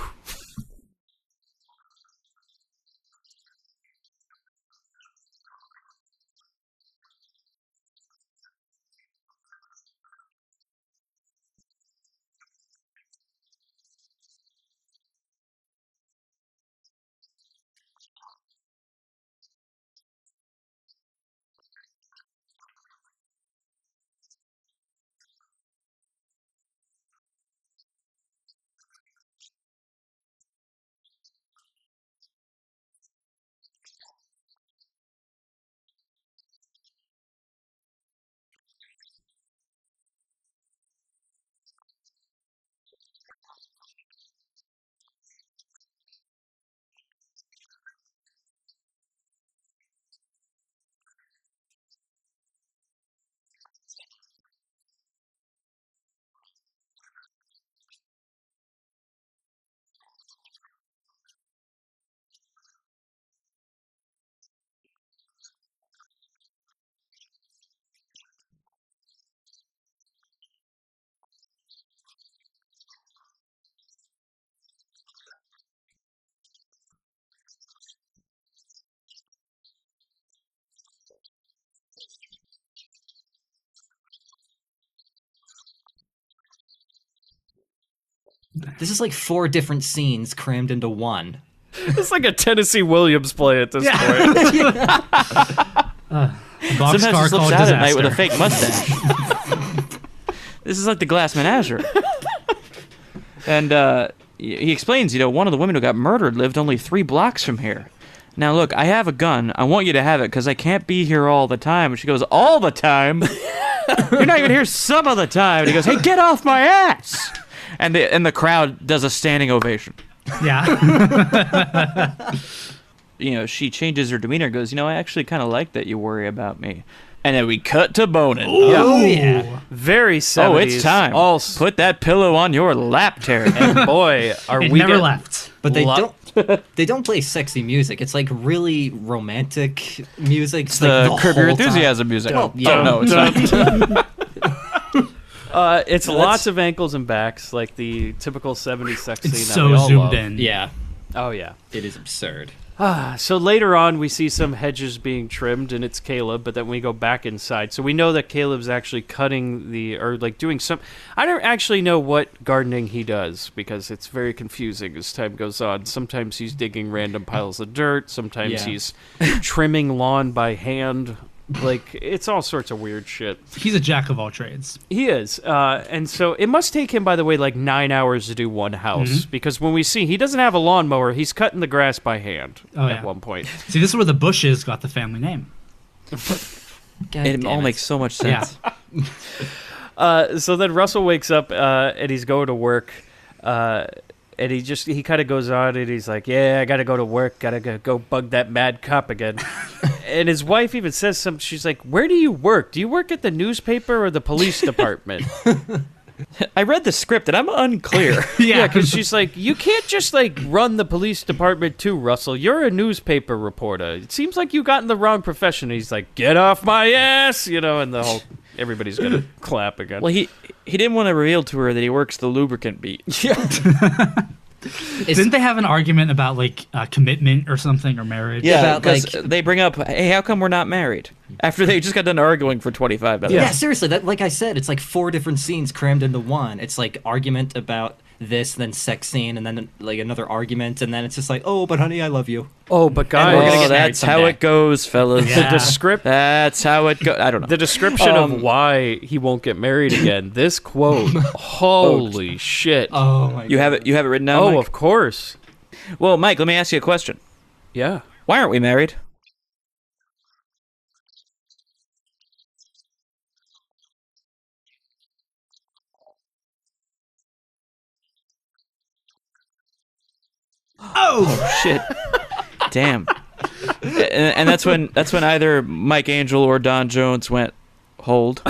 This is like 4 different scenes crammed into one. It's like a Tennessee Williams play at this point. Boxcar Sometimes he slips called out disaster. at night with a fake mustache. This is like the Glass Menagerie. And he explains, one of the women who got murdered lived only 3 blocks from here. Now, look, I have a gun. I want you to have it because I can't be here all the time. And she goes, all the time? You're not even here some of the time. And he goes, hey, get off my ass. And the crowd does a standing ovation. Yeah. She changes her demeanor and goes, I actually kind of like that you worry about me. And then we cut to boning. Oh, yeah. Very 70s. Oh, it's time. Put that pillow on your lap, Terry. And boy, are It we never get- left. But they don't play sexy music. It's like really romantic music. It's the like Curb Your whole time. Enthusiasm music. Well, yeah. Oh, no, it's not. It's lots of ankles and backs, like the typical 70s sex scene. It's that so we all zoomed love. in. Yeah, Oh, yeah. it is absurd. So later on, we see some hedges being trimmed, and it's Caleb, but then we go back inside. So we know that Caleb's actually cutting doing some... I don't actually know what gardening he does, because it's very confusing as time goes on. Sometimes he's digging random piles of dirt. Sometimes he's trimming lawn by hand. Like, it's all sorts of weird shit. He's a jack of all trades. He is. And so it must take him, by the way, like 9 hours to do one house. Because when we see, he doesn't have a lawnmower. He's cutting the grass by hand at one point. See, this is where the Bushes got the family name. It all makes so much sense. So then Russell wakes up and he's going to work. And he kind of goes on and he's like, yeah, I got to go to work. Got to go bug that mad cop again. And his wife even says something. She's like, where do you work? Do you work at the newspaper or the police department? I read the script and I'm unclear. Yeah, because she's like, you can't just run the police department too, Russell. You're a newspaper reporter. It seems like you got in the wrong profession. And he's like, get off my ass, and the whole everybody's gonna clap again. Well, he didn't want to reveal to her that he works the lubricant beat. Didn't they have an argument about commitment or something or marriage? Yeah, About, because they bring up, hey, how come we're not married? After they just got done arguing for 25 minutes. Yeah, seriously. That, like I said, it's like 4 different scenes crammed into one. It's like argument about this, then sex scene, and then another argument, and then it's just like, oh, but honey, I love you. Oh, but And we're gonna guys, get married that's how someday. it goes, fellas. Yeah. That's how it goes. I don't know. the description of why he won't get married again. This quote, holy shit! Oh my You have it written down, Oh, Mike? of course. Well, Mike, let me ask you a question. Yeah. Why aren't we married? Oh shit! Damn. And that's when either Mike Angel or Don Jones went, Hold.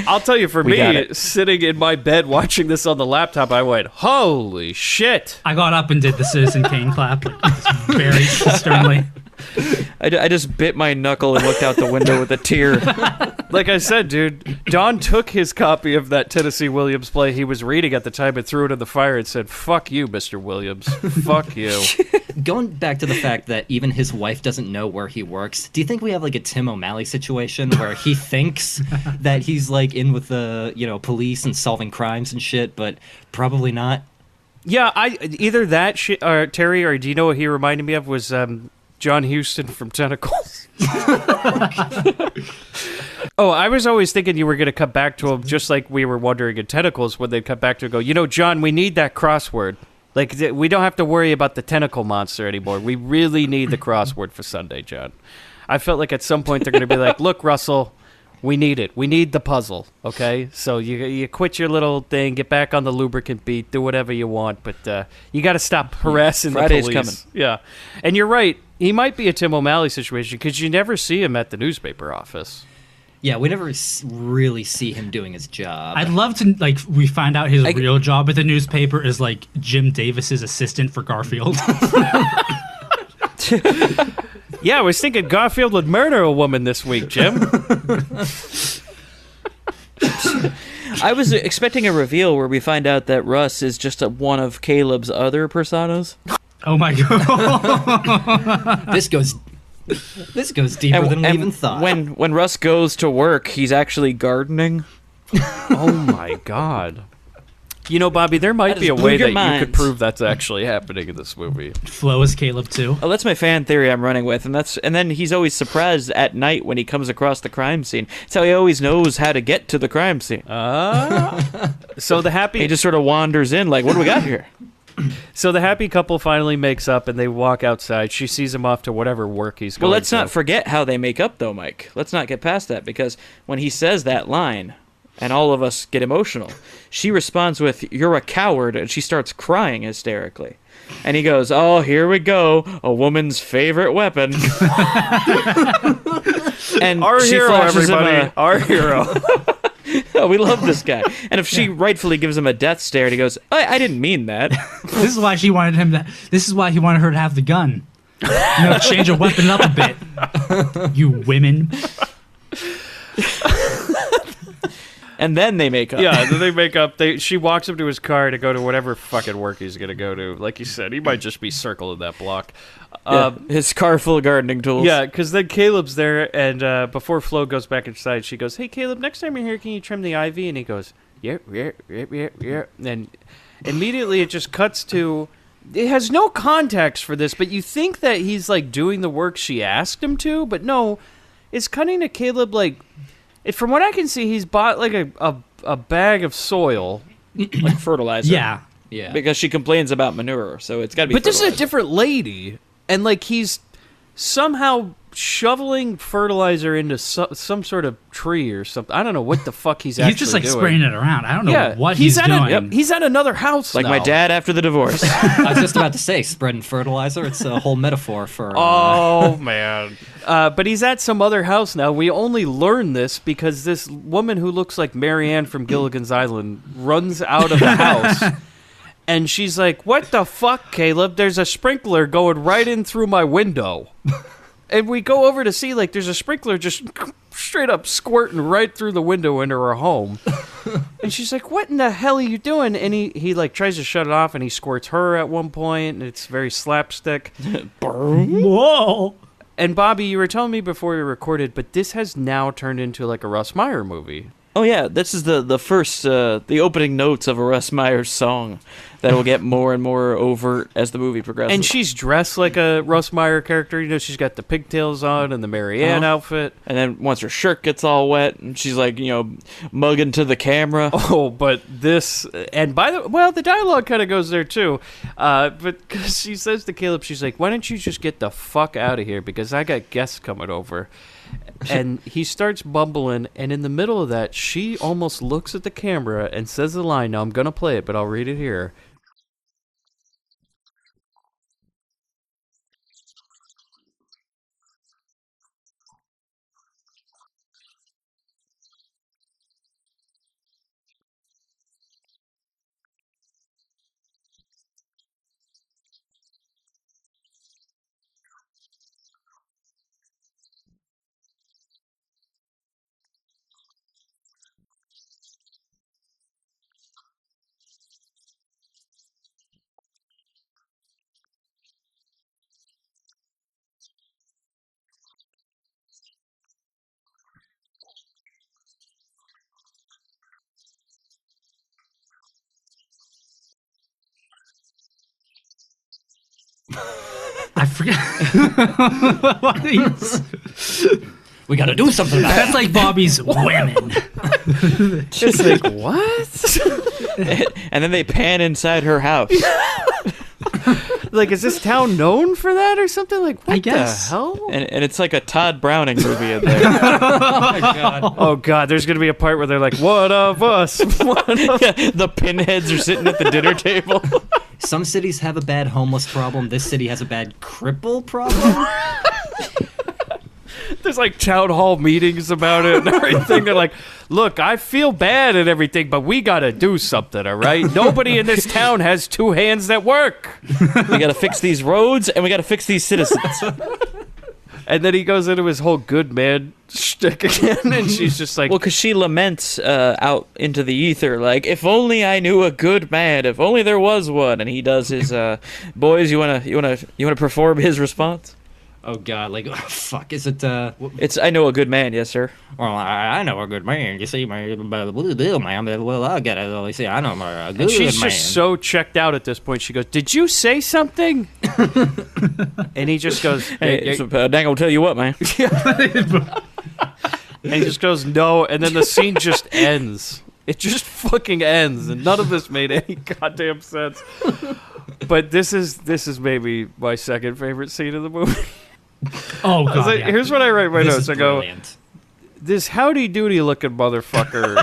I'll tell you, for We got me, it. sitting in my bed watching this on the laptop, I went, holy shit. I got up and did the Citizen Kane clap, very sternly. I just bit my knuckle and looked out the window with a tear. Like I said, dude, Don took his copy of that Tennessee Williams play he was reading at the time and threw it in the fire and said, fuck you, Mr. Williams. Fuck you. Going back to the fact that even his wife doesn't know where he works, do you think we have like a Tim O'Malley situation where he thinks that he's like in with the, police and solving crimes and shit, but probably not? Yeah, either that shit, or Terry, or do you know what he reminded me of was John Huston from Tentacles. Oh, I was always thinking you were going to cut back to him just like we were wondering in Tentacles when they'd cut back to him and go, John, we need that crossword. Like, we don't have to worry about the tentacle monster anymore. We really need the crossword for Sunday, John. I felt like at some point they're going to be like, look, Russell, we need it. We need the puzzle, okay? So you quit your little thing, get back on the lubricant beat, do whatever you want, but you got to stop harassing Friday's the police. coming. Yeah. And you're right. He might be a Tim O'Malley situation because you never see him at the newspaper office. Yeah, we never really see him doing his job. I'd love to, we find out his real job at the newspaper is, Jim Davis's assistant for Garfield. Yeah, I was thinking Garfield would murder a woman this week, Jim. I was expecting a reveal where we find out that Russ is just one of Caleb's other personas. Oh my god. This goes deeper than we even thought. When Russ goes to work, he's actually gardening. Oh my god. Bobby, there might That be just a blew way your that you mind. could prove that's actually happening in this movie. Flo is Caleb too. Oh, that's my fan theory I'm running with, and then he's always surprised at night when he comes across the crime scene. That's how he always knows how to get to the crime scene. So the happy He just sort of wanders in like, what do we got here? So the happy couple finally makes up and they walk outside. She sees him off to whatever work he's going Well, let's to. not forget how they make up, though, Mike. Let's not get past that, because when he says that line, and all of us get emotional, she responds with, "You're a coward," and she starts crying hysterically. And he goes, "Oh, here we go, a woman's favorite weapon." And Our she hero, flashes him everybody. Our hero. Oh, we love this guy. And if she rightfully gives him a death stare, and he goes, I didn't mean that. This is why she wanted him to. This is why he wanted her to have the gun. Change your weapon up a bit. You women. And then they make up. Yeah, then they make up. She walks him to his car to go to whatever fucking work he's going to go to. Like you said, he might just be circling that block. Yeah, his car full of gardening tools. Yeah, because then Caleb's there, and before Flo goes back inside, she goes, "Hey, Caleb, next time you're here, can you trim the ivy?" And he goes, "Yep." And immediately it just cuts to... It has no context for this, but you think that he's, doing the work she asked him to, but no, it's cutting to Caleb, from what I can see, he's bought, a bag of soil. Like fertilizer. Yeah. Yeah. Because she complains about manure, so it's got to be But this is a fertilizer. different lady, and he's somehow shoveling fertilizer into some sort of tree or something. I don't know what the fuck he's actually He's just doing. spraying it around. I don't know what he's at doing. He's at another house Like now. my dad after the divorce. I was just about to say, spreading fertilizer. It's a whole metaphor for... Oh, man. But he's at some other house now. We only learn this because this woman who looks like Marianne from Gilligan's Island runs out of the house. And she's like, "What the fuck, Caleb? There's a sprinkler going right in through my window." And we go over to see, there's a sprinkler just straight up squirting right through the window into her home. And she's like, "What in the hell are you doing?" And he tries to shut it off, and he squirts her at one point, and it's very slapstick. Whoa. And Bobby, you were telling me before we recorded, but this has now turned into a Russ Meyer movie. Oh yeah, this is the first, the opening notes of a Russ Myers song that will get more and more overt as the movie progresses. And she's dressed like a Russ Meyer character. She's got the pigtails on and the Marianne outfit. And then once her shirt gets all wet, and she's mugging to the camera. Oh, but this... And the dialogue kind of goes there, too. But 'cause she says to Caleb, she's like, "Why don't you just get the fuck out of here? Because I got guests coming over." And he starts bumbling, and in the middle of that, she almost looks at the camera and says the line. Now, I'm going to play it, but I'll read it here. I forget. What is- We got to do something about That's like Bobby's women. Just like, what? And then they pan inside her house. Like, is this town known for that or something? Like, what I guess. the hell? And it's like a Todd Browning movie in there. Oh, God, there's going to be a part where they're like, one of us. The pinheads are sitting at the dinner table. Some cities have a bad homeless problem. This city has a bad cripple problem. There's like town hall meetings about it and everything. They're like, look, I feel bad and everything, but we got to do something, all right? Nobody in this town has two hands that work. We got to fix these roads, and we got to fix these citizens. And then he goes into his whole good man shtick again, and she's just like, Well, because she laments out into the ether, like, if only I knew a good man, if only there was one. And he does his, boys, you wanna perform his response? Oh God! Like, fuck! Is it? It's, I know a good man, yes, sir. Well, I know a good man. You see, man. Well, I get it. You see, I know a good and she's man. just so checked out at this point. She goes, did you say something? And he just goes, Hey, so, dang, I'll tell you what, man. and he just goes, no, and then the scene just ends. It just fucking ends, and none of this made any goddamn sense. But this is maybe my second favorite scene of the movie. Oh God! Like, yeah. here's what I write in my This notes. is I go, brilliant. this howdy doody looking motherfucker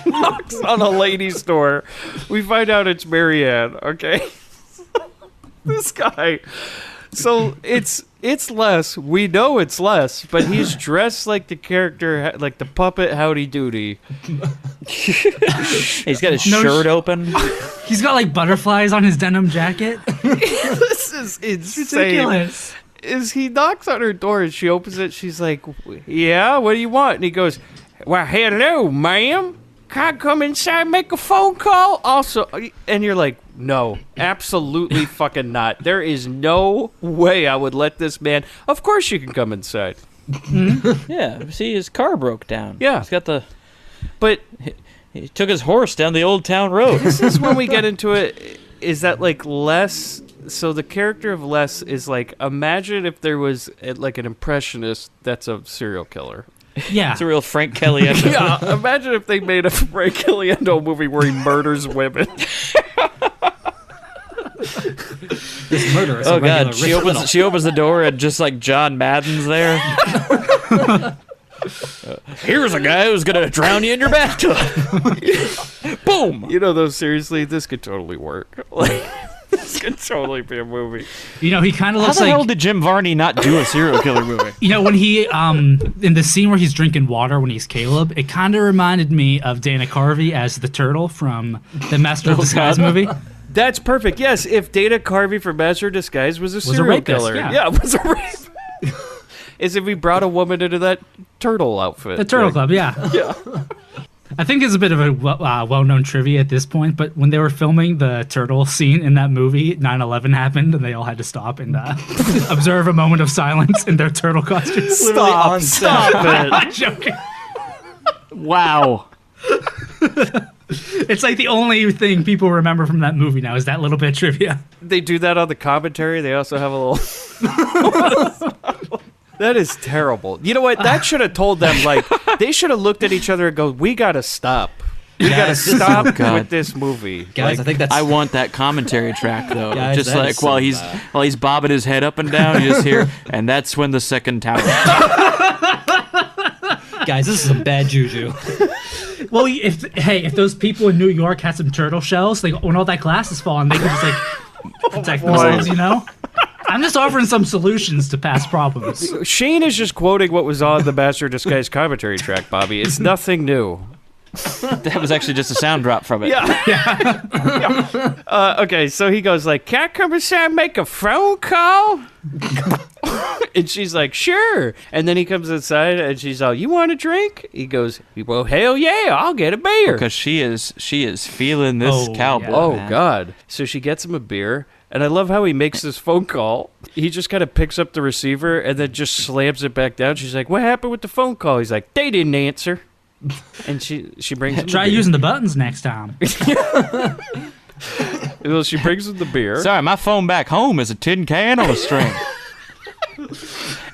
knocks on a lady's door. We find out it's Marianne. Okay, this guy. So it's Les. We know it's Les, but he's dressed like the character, like the puppet Howdy Doody. He's got his No shirt open. He's got like butterflies on his denim jacket. This is insane. Ridiculous. Is he knocks on her door and she opens it. She's like, "Yeah, what do you want?" And he goes, "Well, hello, ma'am. Can I come inside and make a phone call?" Also, and you're like, "No, absolutely fucking not. There is no way I would let this man. Of course you can come inside." Yeah, see, his car broke down. Yeah. He's got the... But He took his horse down the old town road. this is when we get into it. Is that like Les? So the character of Les is like, imagine if there was like an impressionist that's a serial killer. Yeah. It's a real Frank Kelly. Yeah, imagine if they made a Frank Caliendo movie where he murders women. This murder is Oh a regular God! She opens the door and just like John Madden's there. Here's a guy who's gonna drown you in your bathtub. Boom! You know, though, seriously, this could totally work. Like, this could totally be a movie. You know, he kind of How looks the like hell did Jim Varney not do a serial killer movie? you know when he in the scene where he's drinking water when he's Caleb. It kind of reminded me of Dana Carvey as the turtle from the Master of Disguise movie. That's perfect. Yes, if Dana Carvey from Master of Disguise was a serial rapist, killer. yeah. Was a rapist. Is if we brought a woman into that turtle outfit. The Turtle Like, Club, yeah. Yeah. I think it's a bit of a well-known trivia at this point, but when they were filming the turtle scene in that movie, 9/11 happened, and they all had to stop and observe a moment of silence in their turtle costumes. Stop it. I'm joking. Wow. It's like the only thing people remember from that movie now is that little bit of trivia. They do that on the commentary. They also have a little... That is terrible. You know what? That should have told them, like, they should have looked at each other and go, we got to stop. We got to Guys, this is- stop God. with this movie. Guys, I think that's. I want that commentary track though. Guys, just that like is while some, he's bobbing his head up and down, you just hear, and that's when the second tower. Guys, this is some bad juju. Well, if those people in New York had some turtle shells, like when all that glass is falling, they could just like protect themselves, you know? I'm just offering some solutions to past problems. Shane is just quoting what was on the Master of Disguise commentary track, Bobby. It's nothing new. That was actually just a sound drop from it. Yeah. Okay, so he goes like, "Can I come inside and make a phone call?" And she's like, "Sure." And then he comes inside and she's all, "You want a drink?" He goes, "Well, hell yeah, I'll get a beer." Because she is feeling this Oh, cowboy. yeah. Oh, man. God. So she gets him a beer, and I love how he makes this phone call. He just kind of picks up the receiver and then just slams it back down. She's like, "What happened with the phone call?" He's like, "They didn't answer." And she brings him Try the beer. using the buttons next time. Well, she brings him the beer. Sorry, my phone back home is a tin can on a string.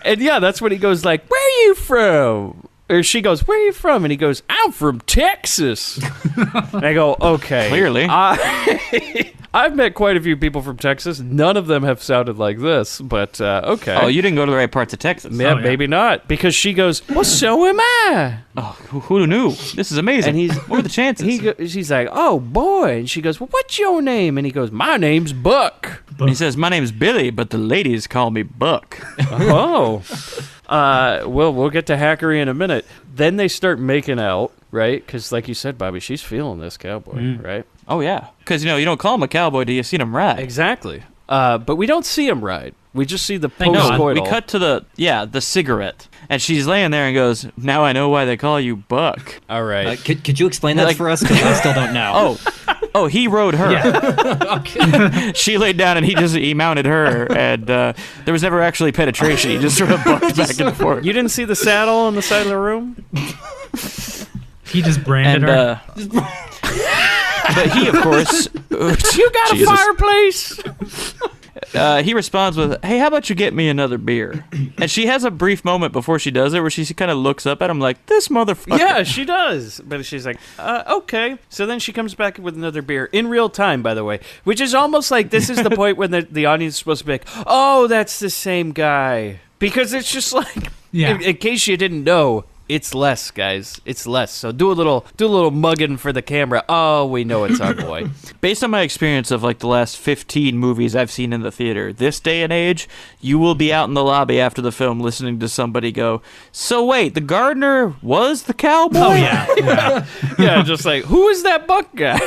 And yeah, that's when he goes like, "Where are you from?" Or she goes, "Where are you from?" And he goes, "I'm from Texas." And I go, "Okay." Clearly. I've met quite a few people from Texas. None of them have sounded like this, but okay. Oh, you didn't go to the right parts of Texas. Yeah, maybe not. Because she goes, "Well, so am I." Oh, who knew? This is amazing. And what are the chances? She's like, "Oh, boy." And she goes, "Well, what's your name?" And he goes, "My name's Buck." And he says, "My name's Billy, but the ladies call me Buck." Oh. Well, we'll get to hackery in a minute. Then they start making out, right? Because like you said, Bobby, she's feeling this cowboy, right? Oh, yeah. Because, you don't call him a cowboy till you seen him ride. Exactly. But we don't see him ride. We just see the Thank God. post-coital. We cut to the cigarette. And she's laying there and goes, "Now I know why they call you Buck." All right. Could you explain that for us? Because I still don't know. Oh, he rode her. Okay. She laid down and he mounted her. And there was never actually penetration. He just sort of bucked back and forth. You didn't see the saddle on the side of the room? He just branded her. But he, of course... You got a fireplace? He responds with, "Hey, how about you get me another beer?" And she has a brief moment before she does it where she kind of looks up at him like, "This motherfucker." Yeah, she does. But she's like, okay. So then she comes back with another beer in real time, by the way, which is almost like this is the point when the audience is supposed to be like, "Oh, that's the same guy." Because it's just like, in case you didn't know, it's less, guys. It's less. So do a little mugging for the camera. Oh, we know it's our boy. Based on my experience of like the last 15 movies I've seen in the theater, this day and age, you will be out in the lobby after the film listening to somebody go, "So wait, the gardener was the cowboy?" Oh, yeah. Yeah, just like, who is that Buck guy?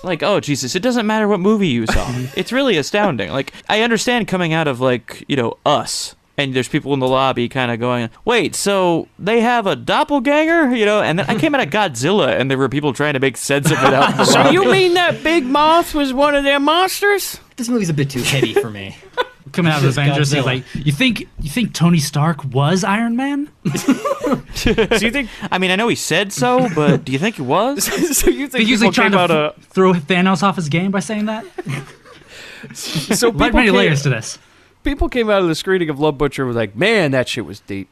Like, oh, Jesus, it doesn't matter what movie you saw. It's really astounding. Like, I understand coming out of, like, Us. And there's people in the lobby kind of going, "Wait, so they have a doppelganger?" And then I came out of Godzilla, and there were people trying to make sense of it out in the So lobby. you mean that big moth was one of their monsters? This movie's a bit too heavy for me. Coming out of Avengers, he's Godzilla. like, you think Tony Stark was Iron Man? So you think? I mean, I know he said so, but do you think he was? So you think He's people like trying came to out of? throw Thanos off his game by saying that? So Many people layers to this. People came out of the screening of Love Butcher and was like, "Man, that shit was deep."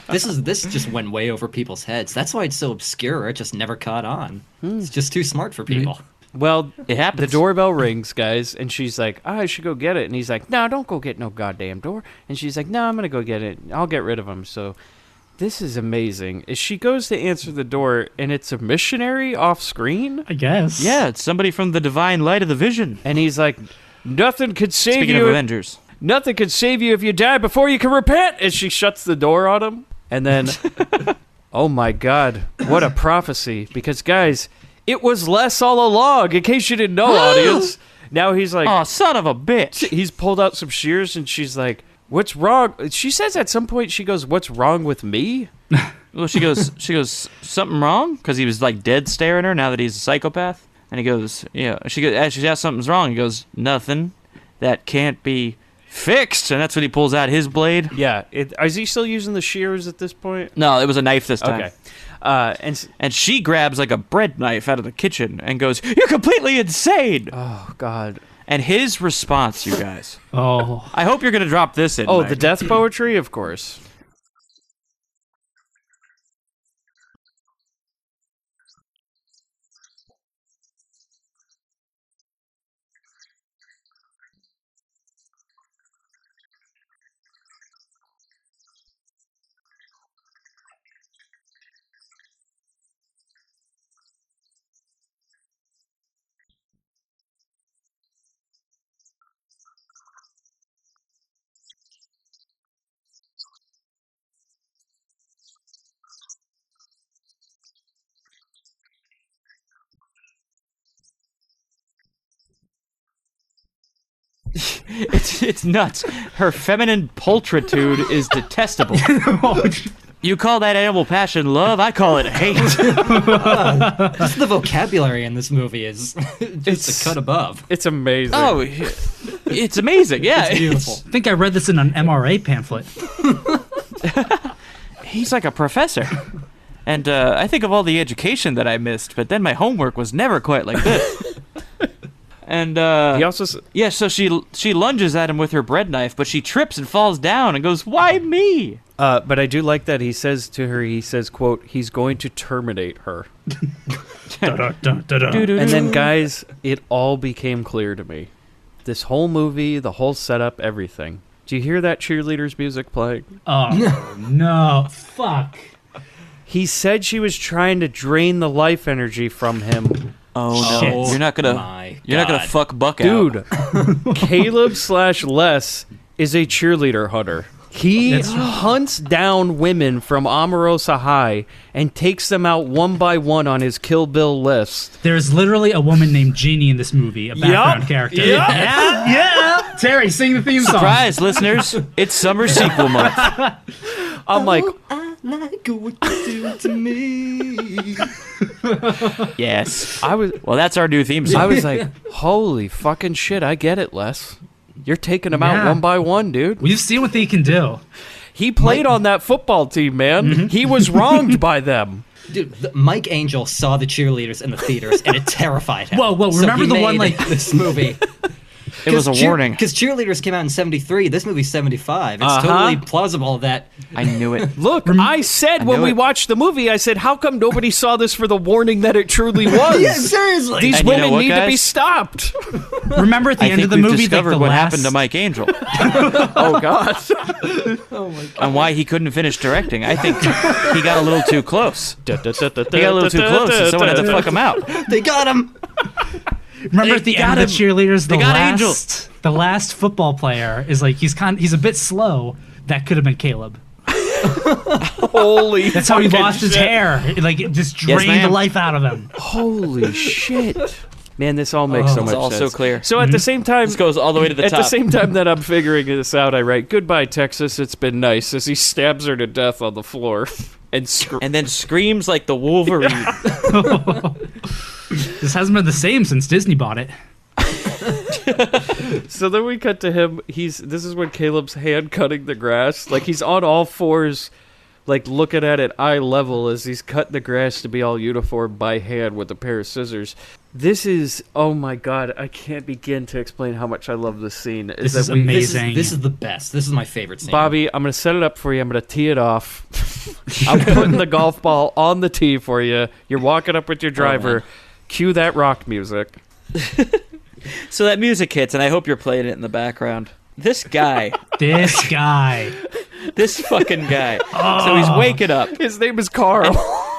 This just went way over people's heads. That's why it's so obscure. It just never caught on. It's just too smart for people. Well, It happens. the doorbell rings, guys, and she's like, "I should go get it." And he's like, "No, don't go get no goddamn door." And she's like, "No, I'm gonna go get it. I'll get rid of him." So this is amazing. Is she goes to answer the door, and it's a missionary off screen, I guess. Yeah, it's somebody from the divine light of the vision. and he's like, "Nothing could save Speaking of you. Avengers. Nothing could save you if you die before you can repent." And she shuts the door on him, and then, oh my God, what a prophecy! Because guys, it was Les all along. In case you didn't know, audience. Now he's like, Oh, son of a bitch. he's pulled out some shears, and she's like, "What's wrong?" She says at some point, she goes, "What's wrong with me?" Well, she goes, "Something wrong?" Because he was like dead staring at her now that he's a psychopath. And he goes, "Yeah." She asks, "Something's wrong." He goes, "Nothing. That can't be fixed." And that's when he pulls out his blade. Yeah. Is he still using the shears at this point? No, it was a knife this time. Okay. And she grabs like a bread knife out of the kitchen and goes, "You're completely insane." Oh God. And his response, you guys. Oh. I hope you're going to drop this in. Oh, Mike. the death poetry, of course. It's nuts. Her feminine pulchritude is detestable. You call that animal passion love? I call it hate. Just the vocabulary in this movie is just a cut above. It's amazing. Oh, it's amazing. Yeah, It's beautiful. I think I read this in an MRA pamphlet. He's like a professor. And I think of all the education that I missed, but then my homework was never quite like this. And He also so she lunges at him with her bread knife, but she trips and falls down and goes, "Why me?" but I do like that he says to her, he says, quote, he's going to terminate her. And then, guys, it all became clear to me. This whole movie, the whole setup, everything. Do you hear that cheerleader's music playing? Oh, no. Fuck. He said she was trying to drain the life energy from him. Oh no! Shit. You're not gonna fuck Buck out, dude. Caleb/Les is a cheerleader hunter. He hunts down women from Omarosa High and takes them out one by one on his Kill Bill list. There's literally a woman named Jeannie in this movie, a background character. Yep. Yeah. Terry, sing the theme song. Surprise, listeners! It's summer sequel month. I'm like, I like what you do to me. Yes. well, that's our new theme song. I was like, holy fucking shit, I get it, Les. You're taking them out one by one, dude. We've seen what they can do. He played on that football team, man. He was wronged by them. Dude, Mike Angel saw the cheerleaders in the theaters, and it terrified him. Whoa, remember the one, like... this movie. It was a warning. Because Cheerleaders came out in 73. This movie's 75. It's totally plausible that... I knew it. Look, I said when we watched the movie, I said, how come nobody saw this for the warning that it truly was? Yeah, seriously. These And you know women what, need to be guys? stopped. Remember at the end of the we've movie, discovered like, what last... happened to Mike Angel Oh, God. and why he couldn't finish directing. I think he got a little too close. He got a little too close, and someone had to fuck him out. They got him. Remember at the end of the Cheerleaders, Angel. The last football player is like, he's a bit slow. That could have been Caleb. Holy That's how he fucking lost his shit. hair. Like, it just drained the ma'am. life out of him. Holy shit. Man, this all makes so much It's all sense. so clear. So at the same time... This goes all the way to the At top. the same time that I'm figuring this out, I write, "Goodbye, Texas. It's been nice," as he stabs her to death on the floor, and then screams like the Wolverine. This hasn't been the same since Disney bought it. So then we cut to him. This is when Caleb's hand cutting the grass. Like, he's on all fours, like looking at it eye level as he's cutting the grass to be all uniform by hand with a pair of scissors. This is, oh my God, I can't begin to explain how much I love this scene. This is amazing. This is the best. This is my favorite scene. Bobby, I'm going to set it up for you. I'm going to tee it off. I'm putting the golf ball on the tee for you. You're walking up with your driver. Cue that rock music. So that music hits, and I hope you're playing it in the background. This guy. This fucking guy. So he's waking up. His name is Carl.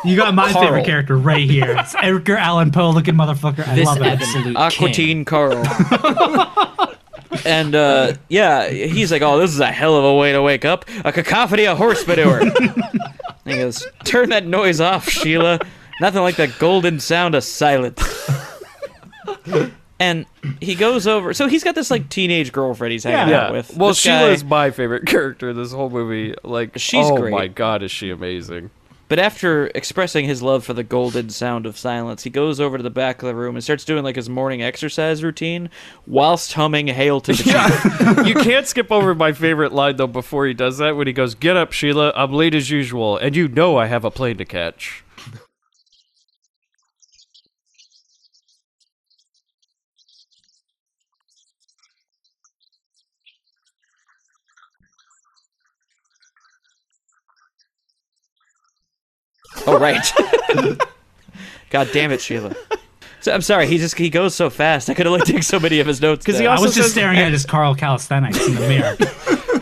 You got my Carl. favorite character right here. It's Edgar Allan Poe looking motherfucker. I This love it. absolute Aqua king. Teen Carl. And, he's like, "Oh, this is a hell of a way to wake up. A cacophony of horse manure." And he goes, "Turn that noise off, Sheila. Nothing like the golden sound of silence." And he goes over. So he's got this like teenage girlfriend he's hanging out with. Well, This Sheila guy- is my favorite character in this whole movie. Like, She's oh great. my God, is she amazing? But after expressing his love for the golden sound of silence, he goes over to the back of the room and starts doing like his morning exercise routine whilst humming "Hail to the Chief." You can't skip over my favorite line though before he does that, when he goes, "Get up, Sheila. I'm late as usual, and you know I have a plane to catch." Oh, right. God damn it, Sheila. So, I'm sorry, he goes so fast. I could only take so many of his notes. 'Cause he down. I also was just says- staring at his Carl Calisthenics in the mirror.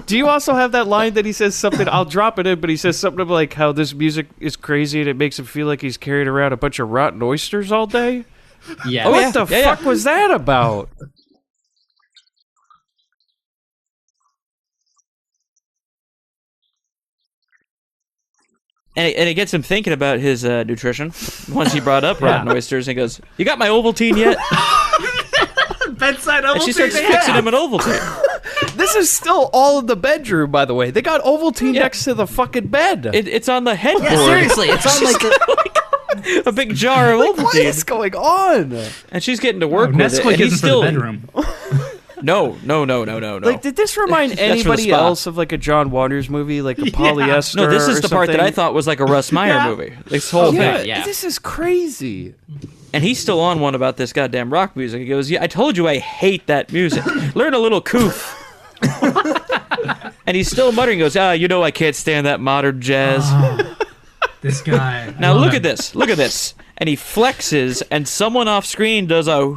Do you also have that line that he says something? I'll drop it in, but he says something like how this music is crazy and it makes him feel like he's carrying around a bunch of rotten oysters all day. Yeah. Oh, What yeah. the Yeah, fuck was that about? And it gets him thinking about his nutrition. Once he brought up rotten oysters, and he goes, "You got my Ovaltine yet?" Bedside And she starts fixing him an Ovaltine. This is still all in the bedroom, by the way. They got Ovaltine next to the fucking bed. It's on the headboard. Yeah, seriously, it's on like the... A big jar of What Ovaltine. is going on? And she's getting to work with it. Nesquik And he's isn't for still the bedroom. No. Like, did this remind That's for the anybody spa. else of like a John Waters movie, like a polyester? No, this is or the part that I something? thought was like a Russ Meyer movie. This whole Yeah, thing. Yeah. this is crazy. And he's still on one about this goddamn rock music. He goes, "Yeah, I told you I hate that music. Learn a little coof." And he's still muttering. He goes, I can't stand that modern jazz. This guy. Now look at this. Look at this. And he flexes, and someone off screen does a.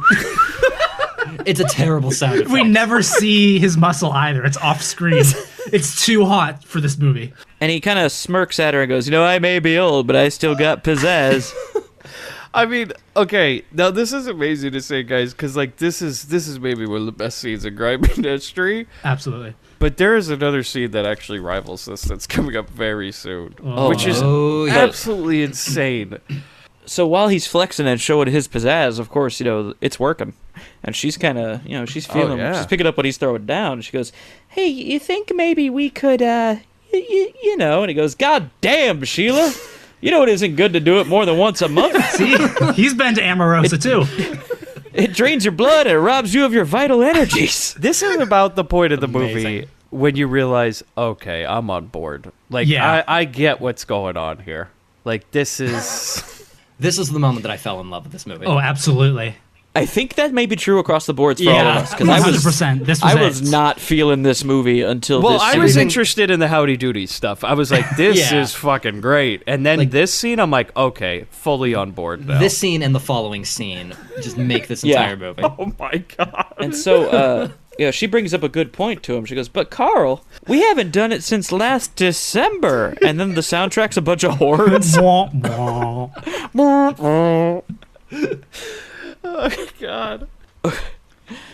It's a terrible sound effect. We never see his muscle either. It's off screen. It's too hot for this movie. And he kind of smirks at her and goes, I may be old, but I still got pizzazz. I mean, okay, now this is amazing to say, guys, because like this is maybe one of the best scenes in Grindbin history. Absolutely. But there is another scene that actually rivals this that's coming up very soon, Oh. which is Oh, yeah. absolutely insane. So while he's flexing and showing his pizzazz, of course, it's working. And she's kind of, she's feeling, yeah. she's picking up what he's throwing down. She goes, "Hey, you think maybe we could, and he goes, "God damn, Sheila. You know it isn't good to do it more than once a month. See, he's been to Amorosa too. It drains your blood and it robs you of your vital energies." This is about the point of the Amazing. movie when you realize, okay, I'm on board. Like, Yeah. I get what's going on here. Like, this is... This is the moment that I fell in love with this movie. Oh, absolutely. I think that may be true across the boards for all of Yeah, us. Because I was 100%. This was I was it. not feeling this movie until Well, this I scene. was interested in the Howdy Doody stuff. I was like, this Yeah. is fucking great. And then Like- this scene, I'm like, okay, fully on board now. This scene and the following scene just make this Yeah. entire movie. Oh my god. And so, she brings up a good point to him. She goes, "But Carl, we haven't done it since last December." And then the soundtrack's a bunch of horns. Wah, wah. Oh god.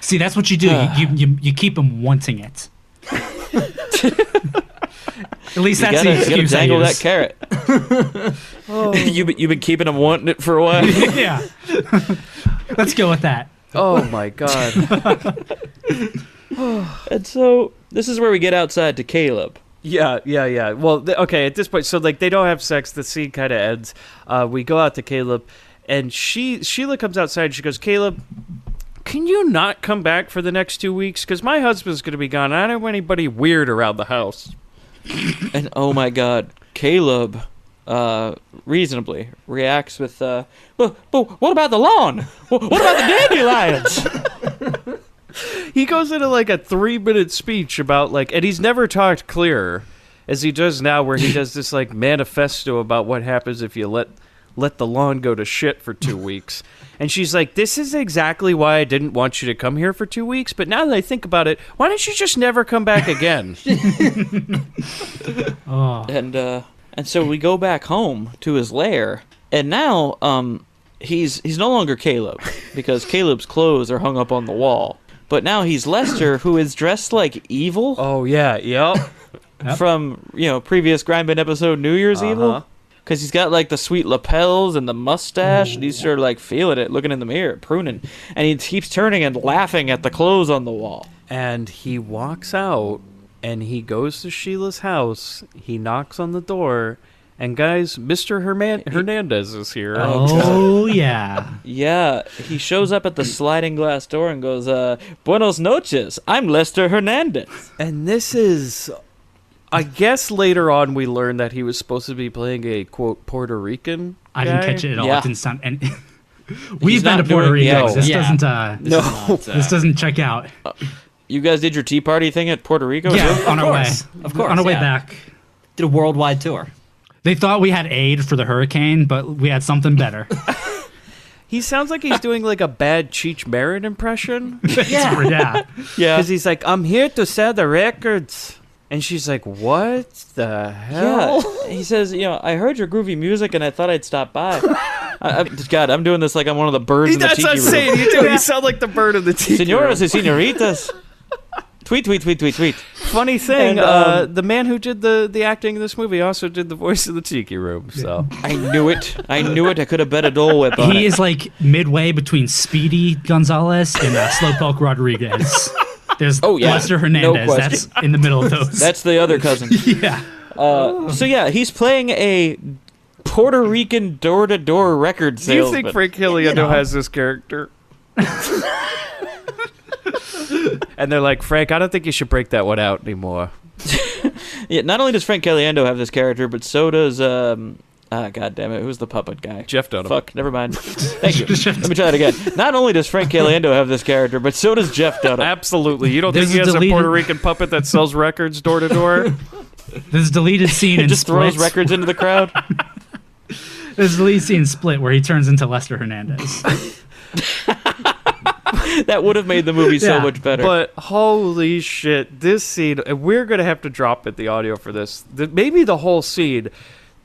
See, that's what you do. You keep him wanting it. At least that's the You gotta excuse I dangle that use. carrot. You've been keeping him wanting it for a while. Yeah. Let's go with that. Oh my god. And so this is where we get outside to Caleb. Yeah. Well, okay, at this point, so like they don't have sex. The scene kind of ends. We go out to Caleb, and Sheila comes outside. And she goes, "Caleb, can you not come back for the next 2 weeks? Because my husband's going to be gone. I don't want anybody weird around the house." And oh my god, Caleb reasonably reacts with, but what about the lawn? What about the dandelions? He goes into like a 3-minute speech about like, and he's never talked clearer as he does now, where he does this like manifesto about what happens if you let the lawn go to shit for 2 weeks. And she's like, "This is exactly why I didn't want you to come here for 2 weeks. But now that I think about it, why don't you just never come back again?" Oh. And so we go back home to his lair, and now he's no longer Caleb because Caleb's clothes are hung up on the wall. But now he's Lester, who is dressed like evil Oh yeah, yep. from previous Grindbin episode New Year's Evil. Because he's got like the sweet lapels and the mustache, and he's sort of like feeling it, looking in the mirror, pruning, and he keeps turning and laughing at the clothes on the wall. And he walks out, and he goes to Sheila's house. He knocks on the door, and guys, Mr. Hernandez is here. Oh, yeah. Yeah, he shows up at the sliding glass door and goes, "Buenos noches, I'm Lester Hernandez." And this is, I guess later on we learned that he was supposed to be playing a, quote, Puerto Rican I didn't guy. catch it at all. Yeah. It didn't sound... And we've been not to Puerto doing the Rico. accent. This Yeah. doesn't... No. This doesn't check out. You guys did your tea party thing at Puerto Rico? Yeah, too? on our way. Of course, On our way yeah. back. Did a worldwide tour. They thought we had aid for the hurricane, but we had something better. He sounds like he's doing like a bad Cheech Marin impression. Yeah. Yeah. Because he's like, "I'm here to sell the records." And she's like, "What the hell?" Yeah, he says, I heard your groovy music and I thought I'd stop by. God, I'm doing this like I'm one of the birds in the That's tiki what I'm room. saying. You do. You sound like the bird of the tiki Senoras room. and senoritas. Tweet, tweet, tweet, tweet, tweet. Funny thing, And, the man who did the acting in this movie also did the voice of the tiki room. So I knew it. I could have bet a Dole Whip on He it. is like midway between Speedy Gonzalez and Slowpoke Rodriguez. There's Oh, yeah. Lester No Hernandez. question. That's in the middle of those. That's the other cousin. yeah. So yeah, he's playing a Puerto Rican door-to-door record do you salesman. think Frank Hilliano has this character? And they're like, Frank, I don't think you should break that one out anymore. Yeah, not only does Frank Caliendo have this character, but so does God damn it, who's the puppet guy? Jeff Dunham. Fuck, never mind. Thank you. Let me try that again. Not only does Frank Caliendo have this character, but so does Jeff Dunham. Absolutely. You don't There's think he a has a deleted- Puerto Rican puppet that sells records door to door? There's a deleted scene in Just Split. throws records into the crowd. There's a deleted scene in Split where he turns into Lester Hernandez. That would have made the movie so Yeah, much better. But holy shit, this scene, and we're going to have to drop it, the audio for this. Maybe the whole scene,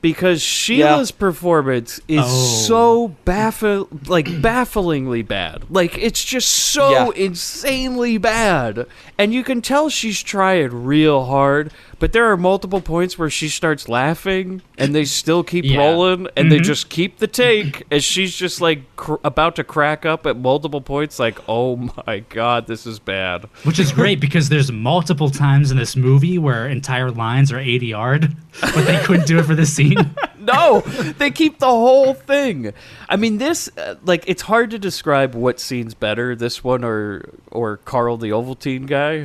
because Sheila's performance is so bafflingly bad. Like, it's just so insanely bad. And you can tell she's trying real hard, but there are multiple points where she starts laughing, and they still keep rolling, and they just keep the take, as she's just, like, about to crack up at multiple points, like, oh my god, this is bad. Which is great because there's multiple times in this movie where entire lines are ADR'd, but they couldn't do it for this scene. No, they keep the whole thing. I mean, this, it's hard to describe what scene's better, this one or Carl the Ovaltine guy.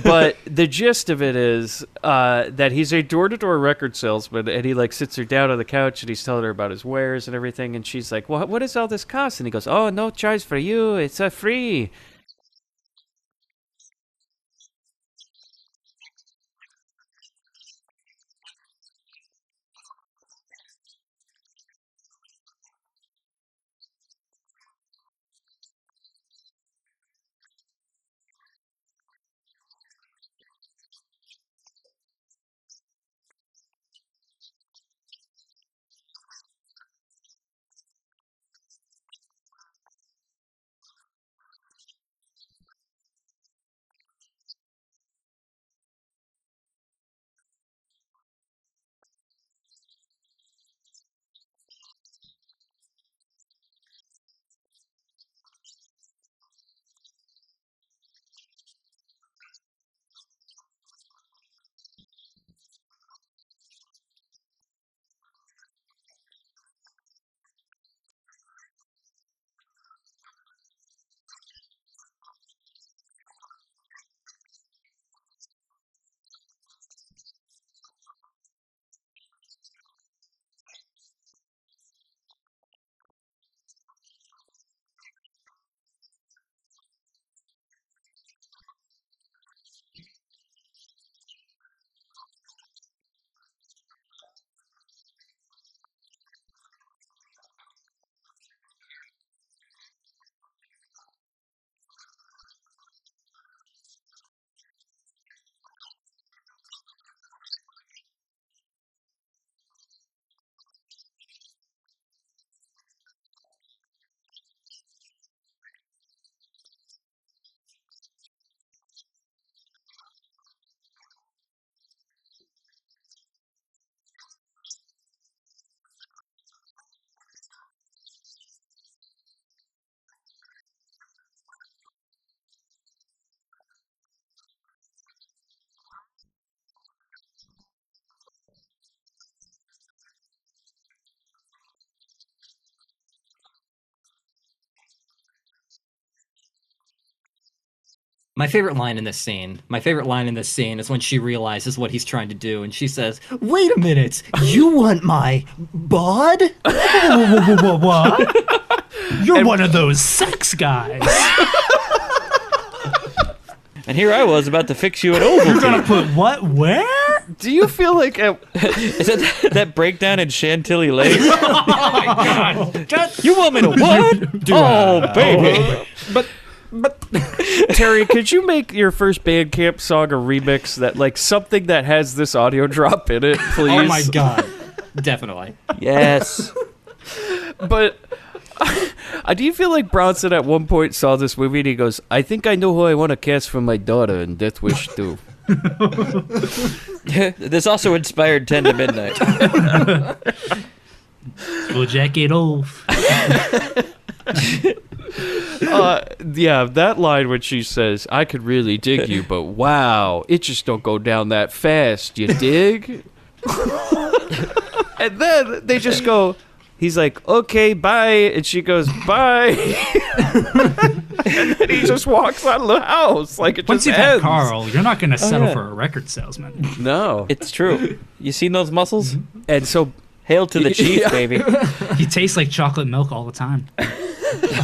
But the gist of it is that he's a door-to-door record salesman, and he, sits her down on the couch, and he's telling her about his wares and everything, and she's like, well, what does all this cost? And he goes, oh, no charge for you, it's free. My favorite line in this scene is when she realizes what he's trying to do, and she says, "Wait a minute, you want my bod? What? You're one of those sex guys. And here I was about to fix you at Ovaltine. You're gonna put what? Where? Do you feel like... Is that breakdown in Chantilly Lace? Oh my god. You want me to what? Oh, baby. But Terry, could you make your first Bandcamp song a remix that something that has this audio drop in it, please? Oh my god. Definitely. Yes. But do you feel like Bronson at one point saw this movie and he goes, I think I know who I want to cast for my daughter in Death Wish 2. This also inspired 10 to Midnight. We'll jack it off. Yeah, that line when she says, I could really dig you, but wow, it just don't go down that fast, you dig? And then they just go, he's like, okay, bye. And she goes, bye. And then he just walks out of the house. Like, it Once just you've had ends. Carl, you're not going to settle yeah. for a record salesman. No. It's true. You seen those muscles? And so, Hail to the chief, baby. He tastes like chocolate milk all the time.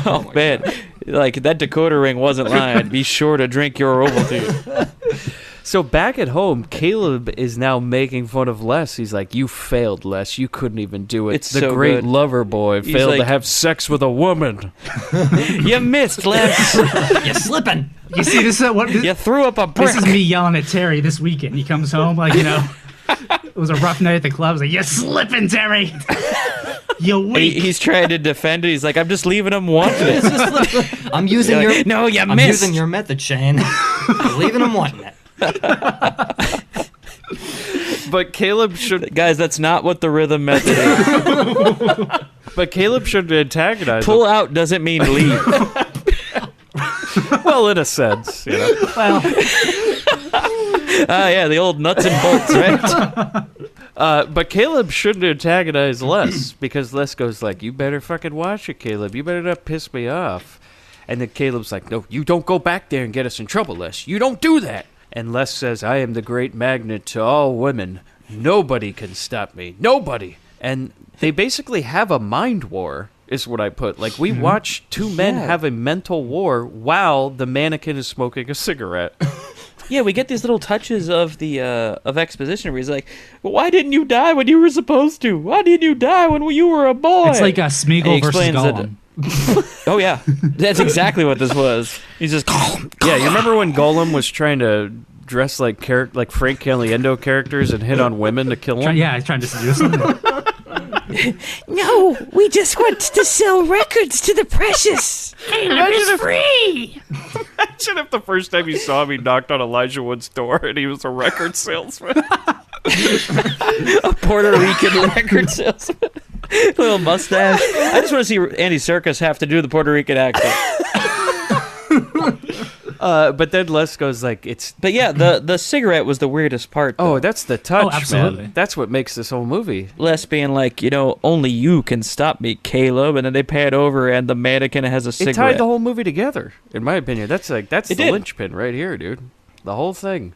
Oh, man. Like, that decoder ring wasn't lying. Be sure to drink your Ovaltine. so back at home, Caleb is now making fun of Les. He's like, you failed, Les. You couldn't even do it. It's the so great good. lover boy He's failed to like- have sex with a woman. You missed, Les. You're slipping. You see, this is what You threw up a brick. this is me yelling at Terry this weekend. He comes home like, it was a rough night at the club. I was like, you're slipping, Terry. You weak. He's trying to defend it. He's like, I'm just leaving him wanting it. I'm using You're your like, no, you I'm missed. using your method, Shane. Leaving him wanting it. But Caleb should. Guys, that's not what the rhythm method is. But Caleb should antagonize Pull out doesn't mean leave. him. Well, in a sense, Well, Yeah, the old nuts and bolts, right? But Caleb shouldn't antagonize Les because Les goes like, "You better fucking watch it, Caleb. You better not piss me off." And then Caleb's like, "No, you don't go back there and get us in trouble, Les. You don't do that." And Les says, "I am the great magnet to all women. Nobody can stop me. Nobody." And they basically have a mind war, is what I put. Like, we watch two men have a mental war while the mannequin is smoking a cigarette. Yeah, we get these little touches of the of exposition where he's like, well, "Why didn't you die when you were supposed to? Why didn't you die when you were a boy?" it's like a And Smeagol he versus explains that- Gollum. Oh yeah, that's exactly what this was. He's just Yeah, you remember when Golem was trying to dress like Frank Caliendo characters and hit on women to kill them? He's trying to seduce him. No, we just want to sell records to the precious. Imagine free. Imagine if the first time you saw him, he knocked on Elijah Wood's door and he was a record salesman. a Puerto Rican record salesman. Little mustache. I just want to see Andy Serkis have to do the Puerto Rican accent. But then Les goes like, "It's." But yeah, the cigarette was the weirdest part. Though. Oh, that's the touch, absolutely. man. That's what makes this whole movie. Les being like, only you can stop me, Caleb. And then they pan over and the mannequin has a It cigarette. tied the whole movie together, in my opinion. That's the did. linchpin right here, dude. The whole thing.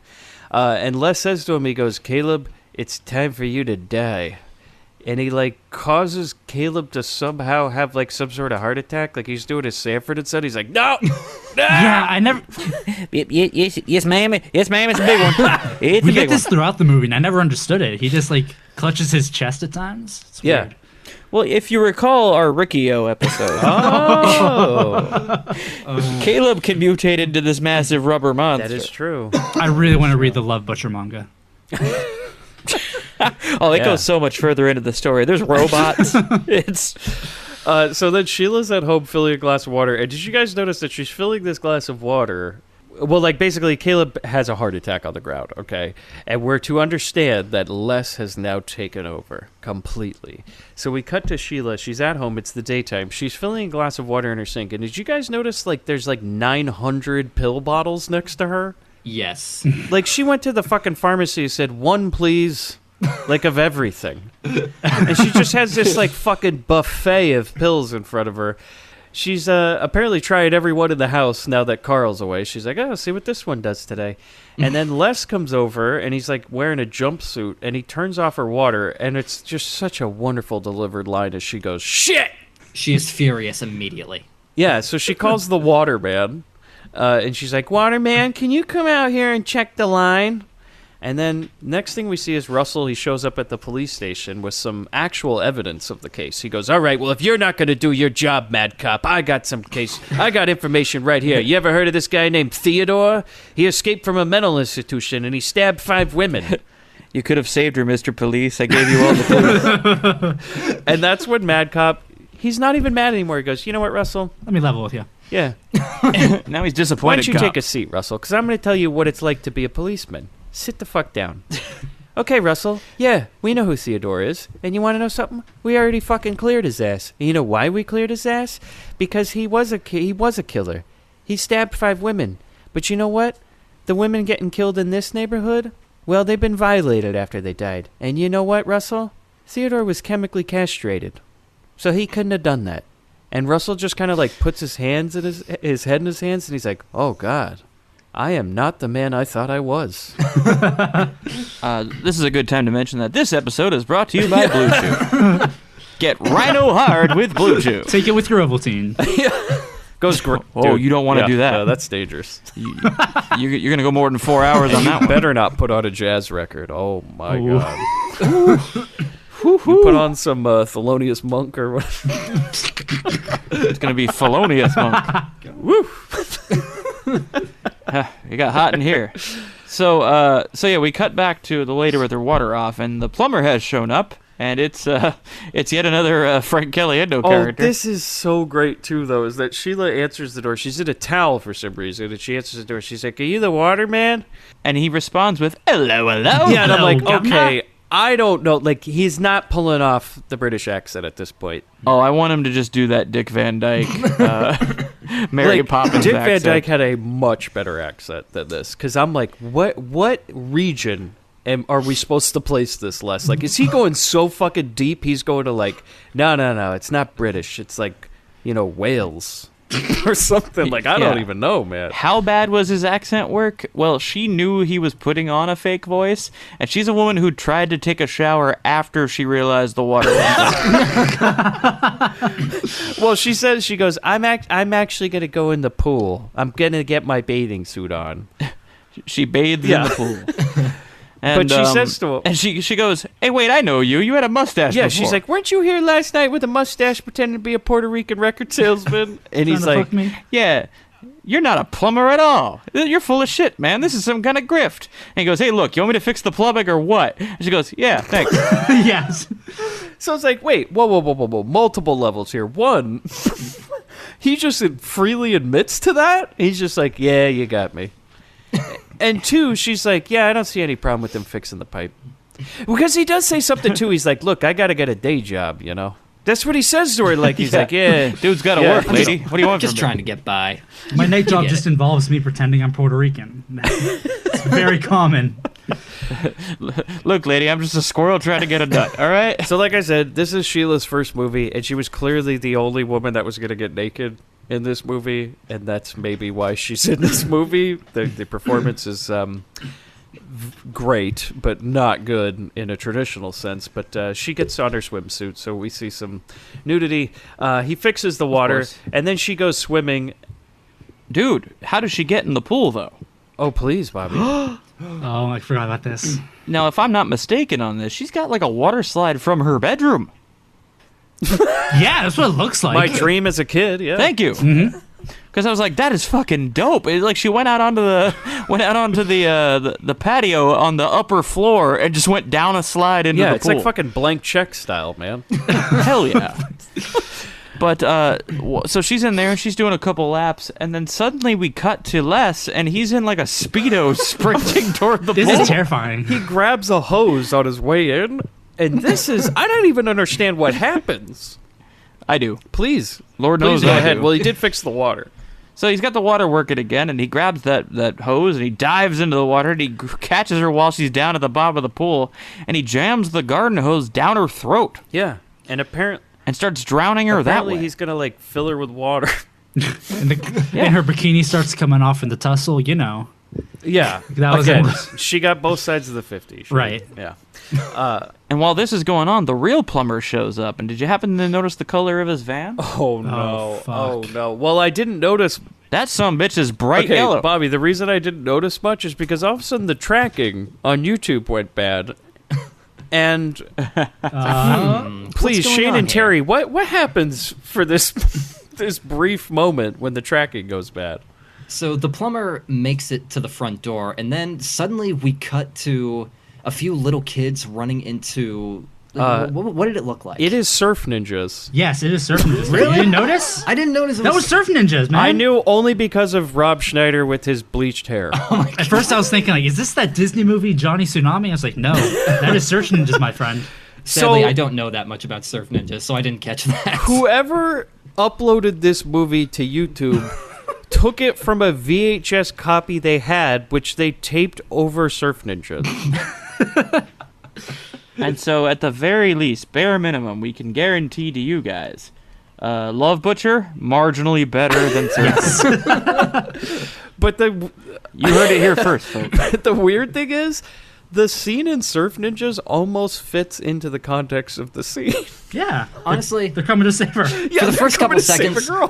And Les says to him, he goes, "Caleb, it's time for you to die." And he causes Caleb to somehow have some sort of heart attack, like he's doing his Sanford and Son. He's like, "No, no!" Yeah, I never. Yes, ma'am. Yes, ma'am. It's a big one. It's We a get big this one. throughout the movie, and I never understood it. He just clutches his chest at times. It's Yeah. weird. Well, if you recall our Riccio episode, Caleb can mutate into this massive rubber monster. That is true. I really want to read the Love Butcher manga. Oh, it Yeah. goes so much further into the story. There's robots. It's So then Sheila's at home filling a glass of water. And did you guys notice that she's filling this glass of water? Well, basically, Caleb has a heart attack on the ground, okay? And we're to understand that Les has now taken over completely. So we cut to Sheila. She's at home. It's the daytime. She's filling a glass of water in her sink. And did you guys notice, there's 900 pill bottles next to her? Yes. She went to the fucking pharmacy and said, "One, please." Of everything. And she just has this fucking buffet of pills in front of her. She's apparently tried every one in the house now that Carl's away. She's like, "Oh, see what this one does today." And then Les comes over and he's wearing a jumpsuit and he turns off her water, and it's just such a wonderful delivered line as she goes, "Shit!" She is furious immediately. Yeah, so she calls the waterman. And she's like, "Waterman, can you come out here and check the line?" And then next thing we see is Russell. He shows up at the police station with some actual evidence of the case. He goes, "All right, well, if you're not going to do your job, Mad Cop, I got information right here. You ever heard of this guy named Theodore? He escaped from a mental institution and he stabbed 5 women." You could have saved her, Mr. Police. I gave you all the clues. And that's when Mad Cop, he's not even mad anymore. He goes, "You know what, Russell? Let me level with you. Yeah. Now he's Why disappointed. don't you Cop. take a seat, Russell? Because I'm going to tell you what it's like to be a policeman. Sit the fuck down." "Okay, Russell. Yeah, we know who Theodore is. And you want to know something? We already fucking cleared his ass. And you know why we cleared his ass? Because he was a killer. He stabbed 5 women. But you know what? The women getting killed in this neighborhood, well, they've been violated after they died. And you know what, Russell? Theodore was chemically castrated. So he couldn't have done that. And Russell just kind of like puts his hands in his head in his hands, and he's like, "Oh God, I am not the man I thought I was." This is a good time to mention that this episode is brought to you by Blue Chew. Get rhino hard with Blue Chew. Take it with your Ovaltine. Goes great. Oh, you don't want to do that. No, that's dangerous. You're going to go more than 4 hours on that one. Better not put on a jazz record. Oh my God. You put on some Thelonious Monk or what? It's going to be felonious, Monk. Woo! It got hot in here. So yeah, we cut back to the lady with her water off, and the plumber has shown up, and it's yet another Frank Caliendo character. Oh, this is so great too, though. Is that Sheila answers the door? She's in a towel for some reason, and she answers the door. She's like, "Are you the waterman?" And he responds with, "Hello, hello." Yeah, and I'm like, Governor. okay. I don't know. Like, he's not pulling off the British accent at this point. Oh, I want him to just do that Dick Van Dyke, Mary Poppins Dick accent. Van Dyke had a much better accent than this. Because I'm like, what region are we supposed to place this, Les? Like, is he going so fucking deep? He's going to like, no, it's not British. It's like, Wales. Or something. Like, I don't even know, man. How bad was his accent work? Well, she knew he was putting on a fake voice, and she's a woman who tried to take a shower after she realized the water was on. Well, she goes, I'm actually going to go in the pool. I'm going to get my bathing suit on. She bathed in the pool. And, but she says to him... And she goes, "Hey, wait, I know you. You had a mustache Yeah, before." she's like, "Weren't you here last night with a mustache pretending to be a Puerto Rican record salesman?" And he's like, Fuck me. "Yeah, you're not a plumber at all. You're full of shit, man. This is some kind of grift." And he goes, "Hey, look, you want me to fix the plumbing or what?" And she goes, "Yeah, thanks." Yes. So it's like, wait, whoa. Multiple levels here. One, he just freely admits to that. He's just like, "Yeah, you got me." And two, she's like, "Yeah, I don't see any problem with him fixing the pipe." Because he does say something, too. He's like, "Look, I got to get a day job, That's what he says to her. Like, he's like, "Yeah. Dude's got to work, lady. What do you want Just from trying me?" to get by. My night job just involves me pretending I'm Puerto Rican. It's very common. Look, lady, I'm just a squirrel trying to get a nut, all right? So like I said, this is Sheila's first movie, and she was clearly the only woman that was going to get naked in this movie, and that's maybe why she's in this movie. The performance is great, but not good in a traditional sense. But she gets on her swimsuit, so we see some nudity. He fixes the water, and then she goes swimming. Dude, how does she get in the pool, though? Oh, please, Bobby. Oh, I forgot about this. Now, if I'm not mistaken on this, she's got like a water slide from her bedroom. Yeah, that's what it looks like. My dream as a kid, yeah. Thank you. Because I was like, that is fucking dope. It's like she went out onto the patio on the upper floor and just went down a slide into the pool. Yeah, it's like fucking blank check style, man. Hell yeah. But so she's in there and she's doing a couple laps, and then suddenly we cut to Les, and he's in like a Speedo sprinting toward the This pool. is terrifying. He grabs a hose on his way in, and this is... I don't even understand what happens. I do. Please. Lord Please knows go I ahead. do. Well, he did fix the water. So he's got the water working again, and he grabs that hose, and he dives into the water, and he catches her while she's down at the bottom of the pool, and he jams the garden hose down her throat. Yeah, and apparently... And starts drowning her that way. he's going to, like, fill her with water. And her bikini starts coming off in the tussle, Yeah. That was Again, it. she got both sides of the 50. Right. Yeah. And while this is going on, the real plumber shows up. And did you happen to notice the color of his van? Oh, no. fuck. Oh, no. Well, I didn't notice... That sumbitch is bright Okay, yellow. Bobby, the reason I didn't notice much is because all of a sudden the tracking on YouTube went bad. And please, going Shane on and here? Terry, what happens for this this brief moment when the tracking goes bad? So the plumber makes it to the front door, and then suddenly we cut to a few little kids running into... what did it look like? It is Surf Ninjas. Yes, it is Surf Ninjas. Really? You didn't notice? I didn't notice it That was Surf Ninjas, man. I knew only because of Rob Schneider with his bleached hair. At first I was thinking, like, is this that Disney movie, Johnny Tsunami? I was like, no, that is Surf Ninjas, my friend. Sadly, So- I don't know that much about Surf Ninjas, so I didn't catch that. Whoever uploaded this movie to YouTube took it from a VHS copy they had, which they taped over Surf Ninjas. And so, at the very least, bare minimum, we can guarantee to you guys, Love Butcher, marginally better than Surf. But You heard it here first, folks. the weird thing is, the scene in Surf Ninjas almost fits into the context of the scene. Yeah. Honestly, They're coming to save her. Yeah, for the first couple seconds, girl.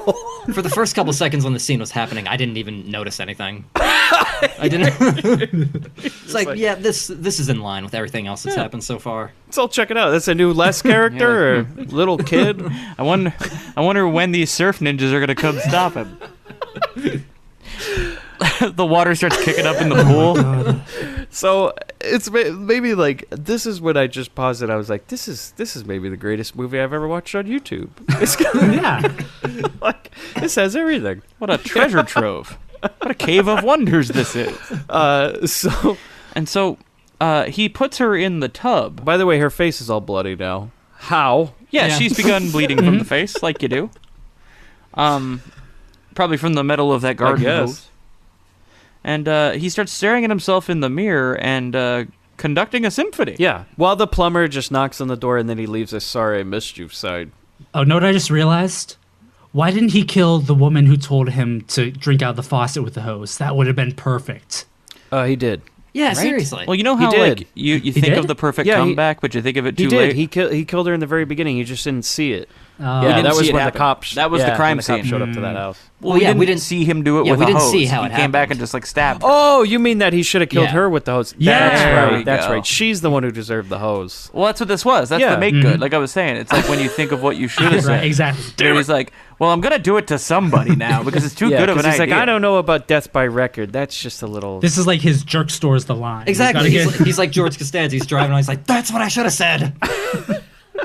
for the first couple seconds when the scene was happening, I didn't even notice anything. I didn't. It's like, yeah, this is in line with everything else that's happened so far. So I'll check it out. That's a new Les character or little kid. I wonder when these surf ninjas are gonna come stop him. The water starts kicking up in the pool. So it's maybe like this is when I just paused it. I was like, this is maybe the greatest movie I've ever watched on YouTube. It's Yeah. like this has everything. What a treasure trove! What a cave of wonders this is. So he puts her in the tub. By the way, her face is all bloody now. How? Yeah, she's begun bleeding from the face, like you do. Probably from the metal of that garden hose. And he starts staring at himself in the mirror and conducting a symphony. Yeah. While the plumber just knocks on the door and then he leaves a "sorry I missed you" sign. Oh, know what I just realized? Why didn't he kill the woman who told him to drink out of the faucet with the hose? That would have been perfect. He did. Yeah, Right? seriously. Well, you know how did. like you think did? of the perfect Yeah, comeback, but you think of it too He did. late. He killed her in the very beginning. You just didn't see it. Oh. Yeah, didn't that was see it when the happen. cops. That was the yeah, crime when the cops scene. showed up to that house. Well, yeah, we we didn't see him do it yeah, with we a didn't hose. see how he it came back happened. and just like stabbed her. Oh, you mean that he should have killed Yeah. her with the hose? Yeah. That's There we right. That's go. right. She's the one who deserved the hose. Well, that's what this was. That's Yeah. the make good. Like I was saying, it's like when you think of what you should have said. Right, exactly. Dude, he's like, well, I'm gonna do it to somebody now because it's too Yeah, good of 'cause an he's idea. like, I don't know about death by record. That's just a little. This is like his jerk stores the line. Exactly. He's gotta He's like George Costanza. He's driving on. He's like, that's what I should have said.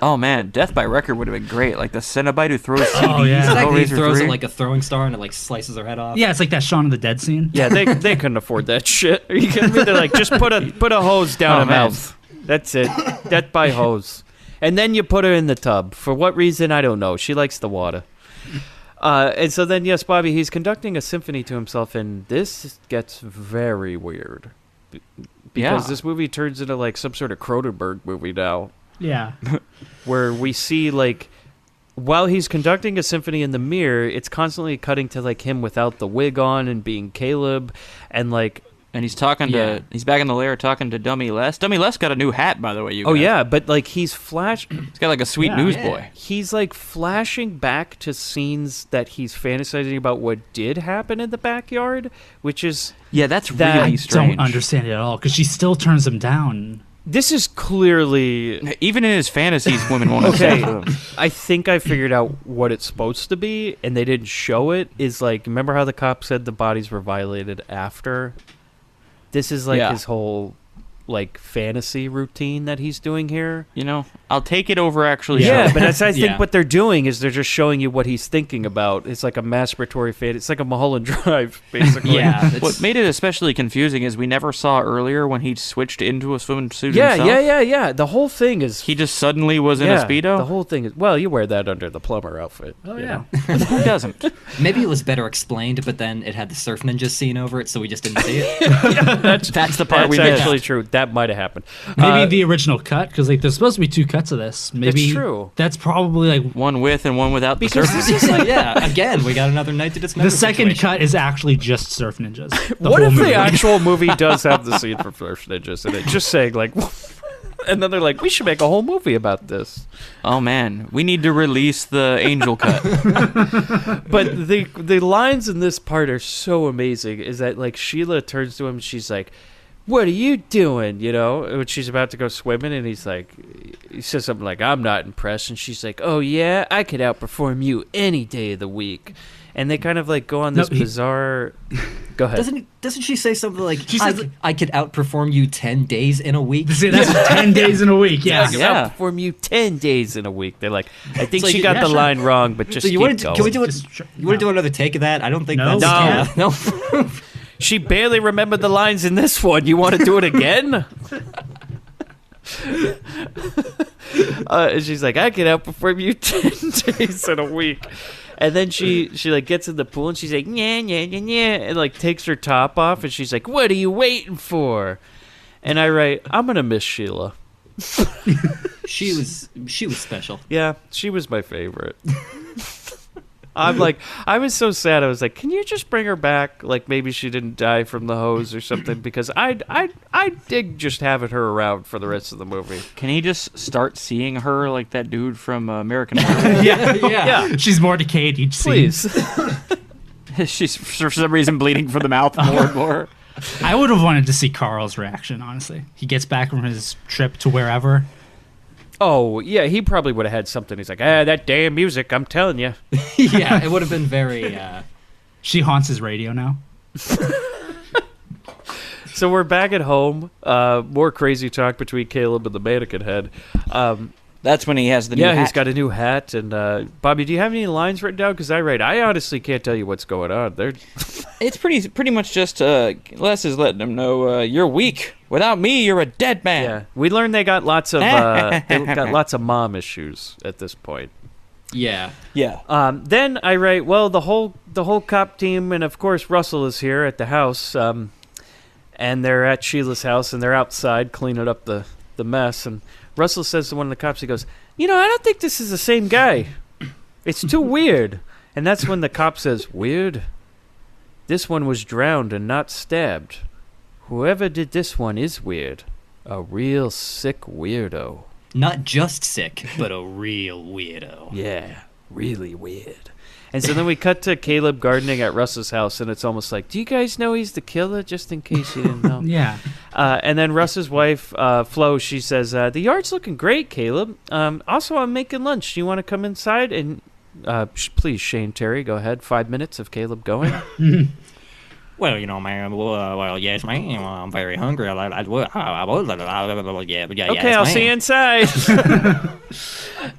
Oh man, death by record would have been great. Like the Cenobite who throws CDs. Oh, yeah. at Exactly. He Hellraiser throws 3. it like a throwing star and it like slices her head off. Yeah, it's like that Shaun of the Dead scene. Yeah, they couldn't afford that shit. Are you kidding me? They're like, just put a hose down Oh, her man. mouth. That's it. Death by hose. And then you put her in the tub. For what reason? I don't know. She likes the water. And so then, yes, Bobby, he's conducting a symphony to himself, and this gets very weird. Because Yeah. this movie turns into like some sort of Cronenberg movie now. Yeah. Where we see like while he's conducting a symphony in the mirror, it's constantly cutting to like him without the wig on and being Caleb, and like And he's talking Yeah. to. He's back in the lair talking to Dummy Les. Dummy Les got a new hat, by the way. You oh guys. yeah, but like he's He's got like a sweet Yeah. newsboy. he's like flashing back to scenes that he's fantasizing about what did happen in the backyard, which is Yeah, that's That- really I strange. don't understand it at all because she still turns him down. this is clearly. Even in his fantasies, women won't Okay, accept him. I think I figured out what it's supposed to be, and they didn't show it. Is like, remember how the cop said the bodies were violated after? This is like Yeah. his whole like fantasy routine that he's doing here. You know, I'll take it over actually. Yeah, showing. but that's I think Yeah. what they're doing is they're just showing you what he's thinking about. It's like a masturbatory fan. It's like a Mulholland Drive, basically. Yeah. What made it especially confusing is we never saw earlier when he switched into a swimming suit Yeah, himself. yeah. The whole thing is He just suddenly was in a speedo. The whole thing is you wear that under the plumber outfit. Oh, you yeah. know? Who doesn't? Maybe it was better explained, but then it had the surf ninja scene over it, so we just didn't see it. That's the part That's we missed. actually true. That might have happened. Maybe the original cut because like there's supposed to be 2 cuts of this. Maybe true. That's probably like One with and one without the Because surface. this is like Yeah, again, we got another night to dismember. the second situation. cut is actually just Surf Ninjas. The what whole if movie. the actual movie does have the scene for Surf Ninjas in it? Just saying, like, and then they're like, we should make a whole movie about this. Oh man, we need to release the angel cut. But the lines in this part are so amazing. Is that like Sheila turns to him, and she's like, "What are you doing?" You know, when she's about to go swimming, and he says something like, "I'm not impressed," and she's like, "Oh yeah, I could outperform you any day of the week." And they kind of like go on this bizarre. Go ahead. Doesn't she say something like, She says- I could outperform you 10 days in a week? See, that's 10 days in a week. Yeah. I can Yeah. outperform you 10 days in a week. They're like, I think like, she got yeah, the sure. line wrong, but just So you keep want to? going. Can we do it? Just You want to do another take of that? I don't think No. that's No. no. She barely remembered the lines in this one. You want to do it again? And she's like, I can outperform you 10 days in a week. And then she like gets in the pool and she's like, yeah, yeah, yeah, yeah, and like takes her top off and she's like, what are you waiting for? And I write, I'm gonna miss Sheila. She was special. Yeah, she was my favorite. I'm like, I was so sad. I was like, can you just bring her back? Like maybe she didn't die from the hose or something, because I dig just having her around for the rest of the movie. Can he just start seeing her like that dude from American Horror? Yeah. She's more decayed each scene. Please. She's for some reason bleeding from the mouth more and more. I would have wanted to see Carl's reaction, honestly. He gets back from his trip to wherever. Oh, yeah, he probably would have had something. He's like, that damn music, I'm telling you. Yeah, it would have been very. She haunts his radio now. So we're back at home. More crazy talk between Caleb and the mannequin head. That's when he has the new hat. He's got a new hat. And Bobby, do you have any lines written down? Because I honestly can't tell you what's going on. It's pretty much just Les is letting him know you're weak. Without me, you're a dead man. Yeah, we learned they got lots of mom issues at this point. Yeah. Then I write, well, the whole cop team, and of course Russell is here at the house, and they're at Sheila's house, and they're outside cleaning up the mess, and Russell says to one of the cops, he goes, I don't think this is the same guy. It's too weird. And that's when the cop says, weird? This one was drowned and not stabbed. Whoever did this one is weird. A real sick weirdo. Not just sick, but a real weirdo. Yeah, really weird. And so then we cut to Caleb gardening at Russ's house, and it's almost like, do you guys know he's the killer, just in case you didn't know? Yeah. And then Russ's wife, Flo, she says, the yard's looking great, Caleb. Also, I'm making lunch. Do you want to come inside? And please, Shane Terry, go ahead. 5 minutes of Caleb going. Well, man. Well, yes, man. I'm very hungry. Yeah. Okay, I'll see you inside.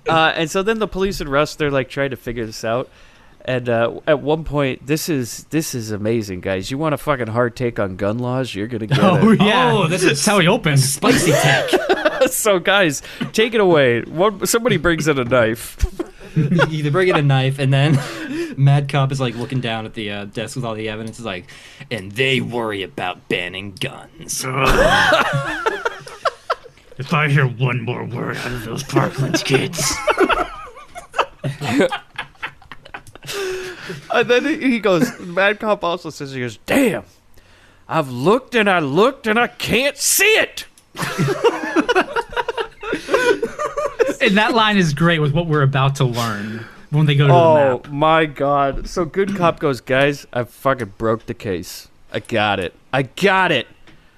And so then the police and Russ, they're like trying to figure this out. And at one point, this is amazing, guys. You want a fucking hard take on gun laws? You're gonna get it. Yeah. Oh, this is how he opens. Spicy take. So, guys, take it away. Somebody brings in a knife. You bring in a knife, and then Mad Cop is like looking down at the desk with all the evidence. Is like, and they worry about banning guns. If I hear one more word out of those Parklands kids. And then he goes, Mad Cop also says, he goes, damn, I've looked and I looked and I can't see it. And that line is great with what we're about to learn when they go to the map. Oh, my God. So Good Cop goes, guys, I fucking broke the case. I got it.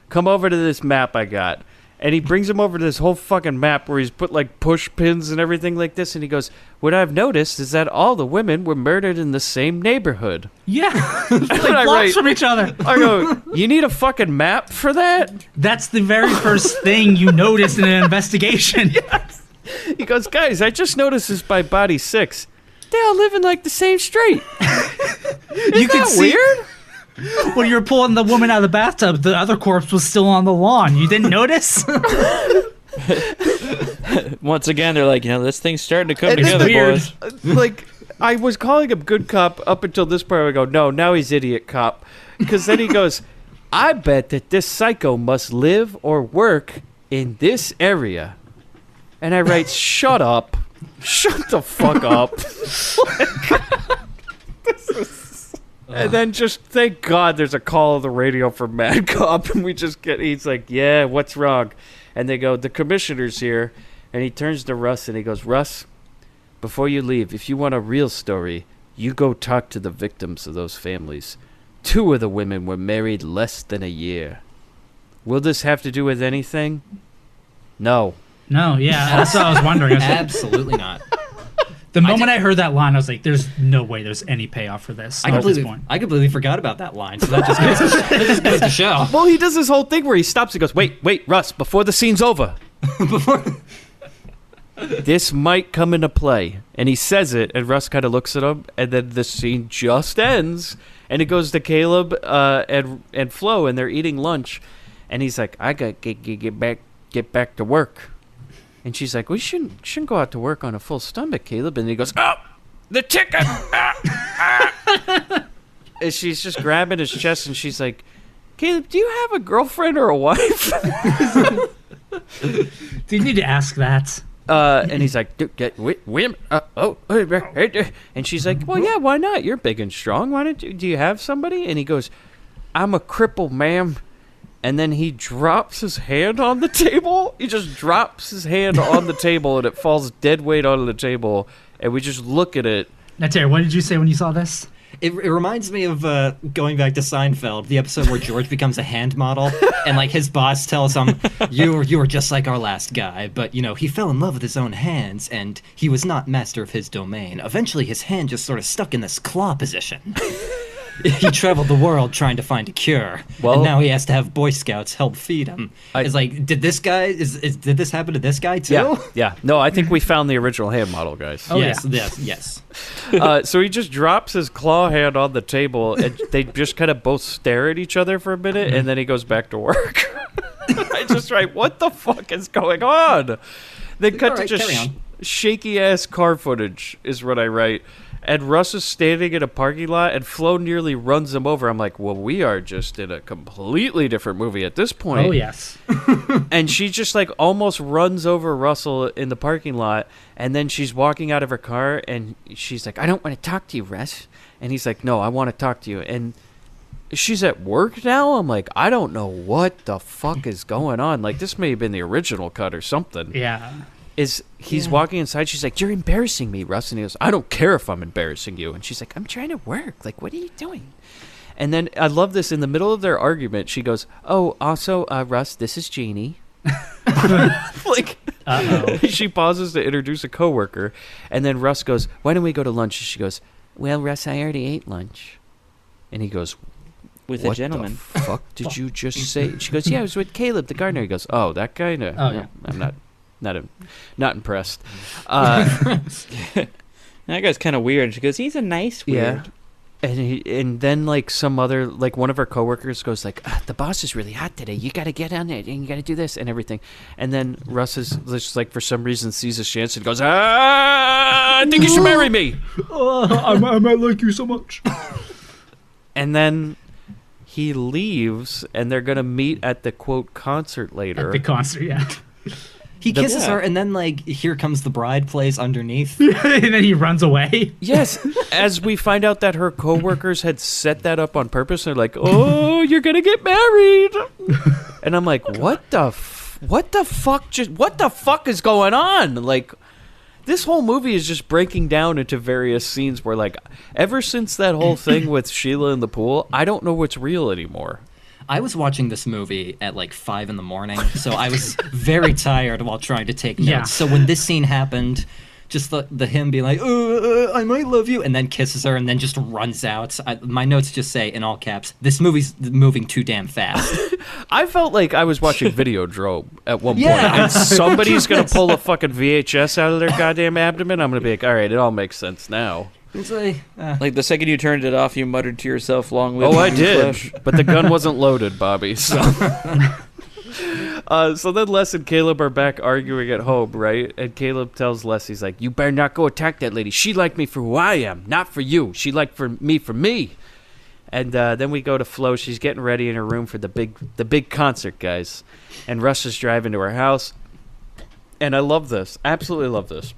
Come over to this map I got. And he brings him over to this whole fucking map where he's put like push pins and everything like this. And he goes, what I've noticed is that all the women were murdered in the same neighborhood. Yeah. And Like I blocks write- from each other. I go, you need a fucking map for that? That's the very first thing you notice in an investigation. He goes, guys, I just noticed this by body 6. They all live in like the same street. You can see weird? when you're pulling the woman out of the bathtub, the other corpse was still on the lawn. You didn't notice? Once again, they're like, this thing's starting to come And it's together, weird. boys. Like, I was calling him Good Cop up until this part. I go, no, now he's Idiot Cop. Because then he goes, I bet that this psycho must live or work in this area. And I write, shut up. Shut the fuck up. And then just thank God there's a call on the radio from Mad Cop, and he's like, yeah, what's wrong? And they go, the commissioner's here. And he turns to Russ and he goes, Russ, before you leave, if you want a real story, you go talk to the victims of those families. 2 of the women were married less than a year. Will this have to do with anything? No. No, yeah. That's what I was wondering. I was like, Absolutely not. the moment I heard that line, I was like, there's no way there's any payoff for this I at this completely, point. I completely forgot about that line. So that just goes to show. Well, he does this whole thing where he stops and goes, wait, Russ, before the scene's over. This might come into play. And he says it, and Russ kind of looks at him, and then the scene just ends, and it goes to Caleb and Flo, and they're eating lunch, and he's like, I got to get back to work. And she's like, we shouldn't go out to work on a full stomach, Caleb. And he goes, oh, the ticket. And she's just grabbing his chest, and she's like, Caleb, do you have a girlfriend or a wife? Do you need to ask that? And he's like, and she's like, well, yeah, why not? You're big and strong. Why don't you? Do you have somebody? And he goes, I'm a cripple, ma'am. And then he drops his hand on the table. He just drops his hand on the table, and it falls dead weight onto the table. And we just look at it. Now, Terry, what did you say when you saw this? It reminds me of going back to Seinfeld, the episode where George becomes a hand model, and like his boss tells him, "You were just like our last guy, but you know he fell in love with his own hands, and he was not master of his domain. Eventually, his hand just sort of stuck in this claw position." He traveled the world trying to find a cure, and now he has to have Boy Scouts help feed him. It's like, did this happen to this guy too? Yeah. No, I think we found the original hand model, guys. Oh, yes. So he just drops his claw hand on the table, and they just kind of both stare at each other for a minute, and then he goes back to work. I just write, what the fuck is going on? Then cut to just shaky-ass car footage is what I write. And Russ is standing in a parking lot, and Flo nearly runs him over. I'm like, well, we are just in a completely different movie at this point. Oh, yes. And she just, like, almost runs over Russell in the parking lot, and then she's walking out of her car, and she's like, I don't want to talk to you, Russ. And he's like, no, I want to talk to you. And she's at work now? I'm like, I don't know what the fuck is going on. Like, this may have been the original cut or something. Yeah. He's walking inside. She's like, you're embarrassing me, Russ. And he goes, I don't care if I'm embarrassing you. And she's like, I'm trying to work. Like, what are you doing? And then I love this. In the middle of their argument, she goes, oh, also, Russ, this is Jeannie. Like, she pauses to introduce a coworker. And then Russ goes, why don't we go to lunch? And she goes, well, Russ, I already ate lunch. And he goes, with a gentleman. What the fuck did you just say? She goes, yeah, I was with Caleb, the gardener. He goes, oh, that guy? No, I'm not impressed. That guy's kind of weird. She goes, he's a nice weird. Yeah. And then like some other, like one of her coworkers goes like, the boss is really hot today. You got to get on it and you got to do this and everything. And then Russ is just like, for some reason sees his chance and goes, I think you should marry me. I might like you so much. And then he leaves, and they're gonna meet at the quote concert later. At the concert, yeah. He kisses her, and then, like, Here Comes the Bride plays underneath. And then he runs away. Yes, as we find out that her coworkers had set that up on purpose. They're like, oh, you're going to get married. And I'm like, what the fuck is going on? Like, this whole movie is just breaking down into various scenes where, like, ever since that whole thing with Sheila in the pool, I don't know what's real anymore. I was watching this movie at like 5 a.m, so I was very tired while trying to take notes. Yeah. So when this scene happened, just the him being like, I might love you, and then kisses her and then just runs out. My notes just say, in all caps, this movie's moving too damn fast. I felt like I was watching Videodrome at one point, and somebody's going to pull a fucking VHS out of their goddamn abdomen. I'm going to be like, all right, it all makes sense now. It's like the second you turned it off, you muttered to yourself, long live I the did, flesh. but the gun wasn't loaded, Bobby. So. So then Les and Caleb are back arguing at home, right? And Caleb tells Les, he's like, you better not go attack that lady. She liked me for who I am, not for you. She liked for me. And then we go to Flo. She's getting ready in her room for the big concert, guys. And Russ is driving to her house. And I love this. Absolutely love this.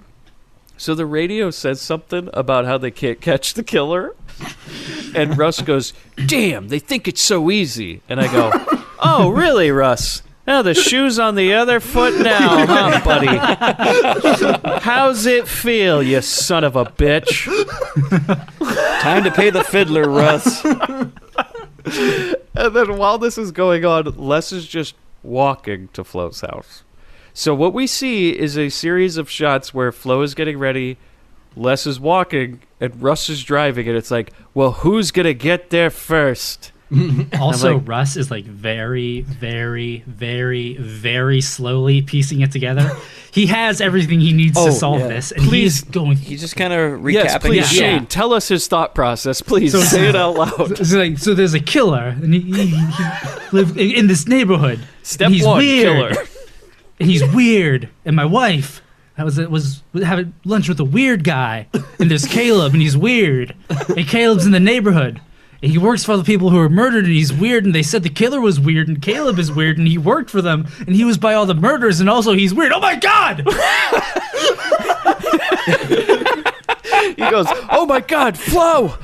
So the radio says something about how they can't catch the killer. And Russ goes, damn, they think it's so easy. And I go, oh, really, Russ? Now the shoe's on the other foot now, huh, buddy? How's it feel, you son of a bitch? Time to pay the fiddler, Russ. And then while this is going on, Les is just walking to Flo's house. So what we see is a series of shots where Flo is getting ready, Les is walking, and Russ is driving, and it's like, well, who's going to get there first? Also, like, Russ is like very, very, very, very slowly piecing it together. He has everything he needs to solve this, and he's going. He's just kind of recapping. Yes, please, it. Shane, tell us his thought process. Please say it out loud. So there's a killer, and he lived in this neighborhood. Step he's one, weird, killer. And he's weird. And my wife was having lunch with a weird guy, and there's Caleb, and he's weird, and Caleb's in the neighborhood. He works for the people who were murdered, and he's weird, and they said the killer was weird, and Caleb is weird, and he worked for them, and he was by all the murders, and also he's weird. Oh my God! He goes, oh my God, Flo!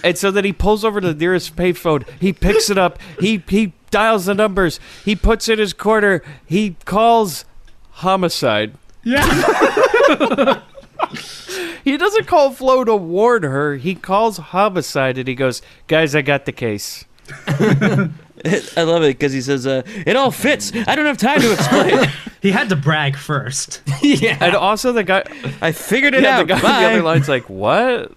And so then he pulls over to the nearest payphone. He picks it up. He dials the numbers. He puts in his quarter. He calls homicide. Yeah. He doesn't call Flo to warn her. He calls homicide, and he goes, guys, I got the case. I love it because he says, it all fits. I don't have time to explain. He had to brag first. Yeah. And also the guy... I figured it out. The guy on Bye. the other line's like, what?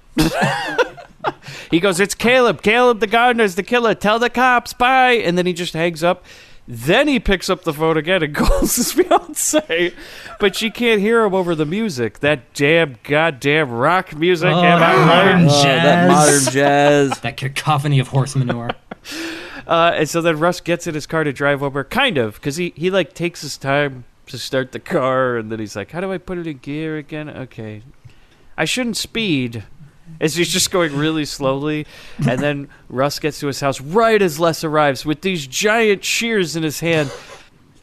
He goes, it's Caleb. Caleb the gardener's the killer. Tell the cops. Bye. And then he just hangs up. Then he picks up the phone again and calls his fiancée. But she can't hear him over the music. That damn goddamn rock music. Am I right? That modern jazz. That cacophony of horse manure. And so then Russ gets in his car to drive over, kind of, because he like takes his time to start the car, and then he's like, how do I put it in gear again? Okay. I shouldn't speed. As he's just going really slowly, and then Russ gets to his house right as Les arrives with these giant shears in his hand.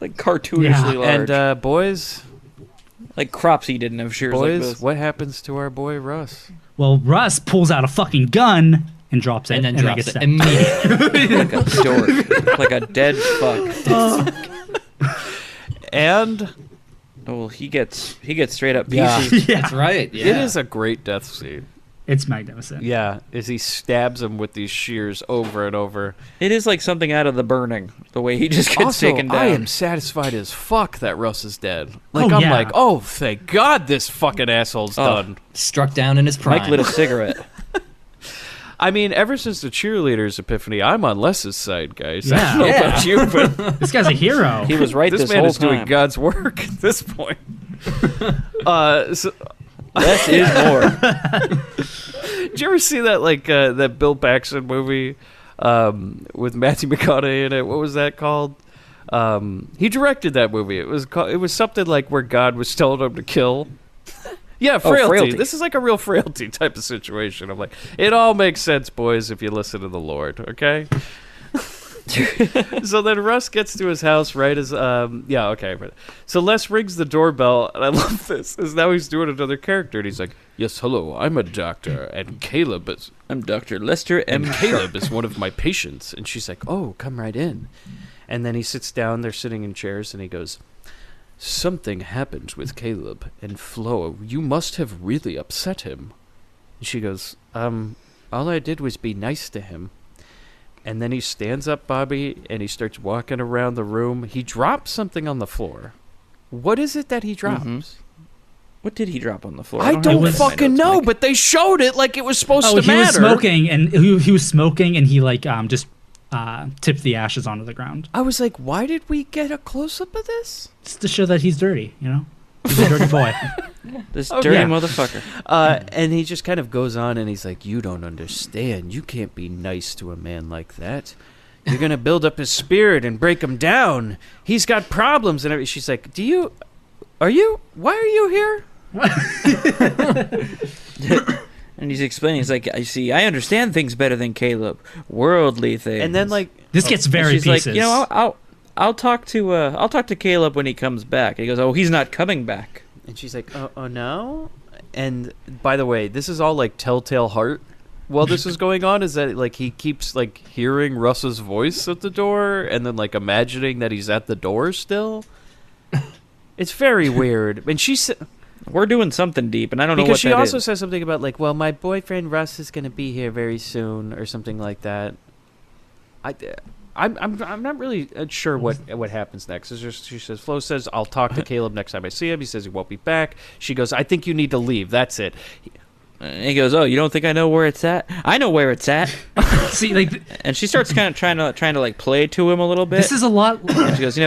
Like cartoonishly large. And boys, like Cropsy didn't have shears like boys, this. what happens to our boy Russ? Well, Russ pulls out a fucking gun and drops it. And then they drops get it stabbed. immediately. Like a dork. Like a dead fuck. And Oh, well, he gets straight up pieces. Yeah. That's right. Yeah. it is a great death scene. It's magnificent. Yeah, as he stabs him with these shears over and over. It is like something out of The Burning, the way he just gets Also, taken down. I am satisfied as fuck that Russ is dead. Like, Oh, I'm yeah. like, oh, thank God this fucking asshole's done. Struck down in his prime. Mike lit a cigarette. I mean, ever since the cheerleaders episphany, I'm on Les's side, guys. I Yeah. don't know about you, but This guy's a hero. He was right this this man whole is doing time. God's work at this point. So, Less is more. did you ever see that that Bill Paxton movie with Matthew McConaughey in it? What was that called? He directed that movie. It was something like where God was telling him to kill. Yeah, frailty. Frailty. This is like a real frailty type of situation. I'm like, it all makes sense, boys, if you listen to the Lord, okay? So then Russ gets to his house right as okay. So Les rings the doorbell, and I love this. Is now he's doing another character, and he's like, "Yes, hello, I'm a doctor, and Caleb is I'm Dr. Lester M. Caleb is one of my patients." And she's like, "Oh, come right in." And then he sits down. They're sitting in chairs, and he goes, "Something happened with Caleb and Flo. You must have really upset him." And she goes, all I did was be nice to him." And then he stands up, Bobby, and he starts walking around the room. He drops something on the floor. What is it that he drops? Mhm. What did he drop on the floor? I have don't it in my fucking notes, know, Mike. but they showed it like it was supposed to he matter. was smoking, and he was smoking, and he like just tipped the ashes onto the ground, I was like, why did we get a close-up of this? just to show that he's dirty. You know, he's a dirty boy. This Okay. dirty Yeah. motherfucker. And he just kind of goes on, and he's like, you don't understand. You can't be nice to a man like that. You're going to build up his spirit and break him down. He's got problems. And she's like, why are you here? And he's explaining, he's like, I understand things better than Caleb. Worldly things. And then, like, This gets And very she's pieces. like, I'll talk to Caleb when he comes back. And he goes, oh, he's not coming back. and she's like, oh, no? And by the way, this is all like Telltale Heart. While this is going on, is that like he keeps like hearing Russ's voice at the door and then like imagining that he's at the door still. It's very weird. And she said, We're doing something deep, and I don't know what because she that also is. says something about like, well, my boyfriend Russ is going to be here very soon or something like that. I'm not really sure what happens next. It's just, she says, Flo says, I'll talk to Caleb next time I see him. He says he won't be back. She goes, I think you need to leave. That's it. And he goes, oh, you don't think I know where it's at? I know where it's at. See, like And she starts kind of trying to like play to him a little bit. this is a lot. And she goes,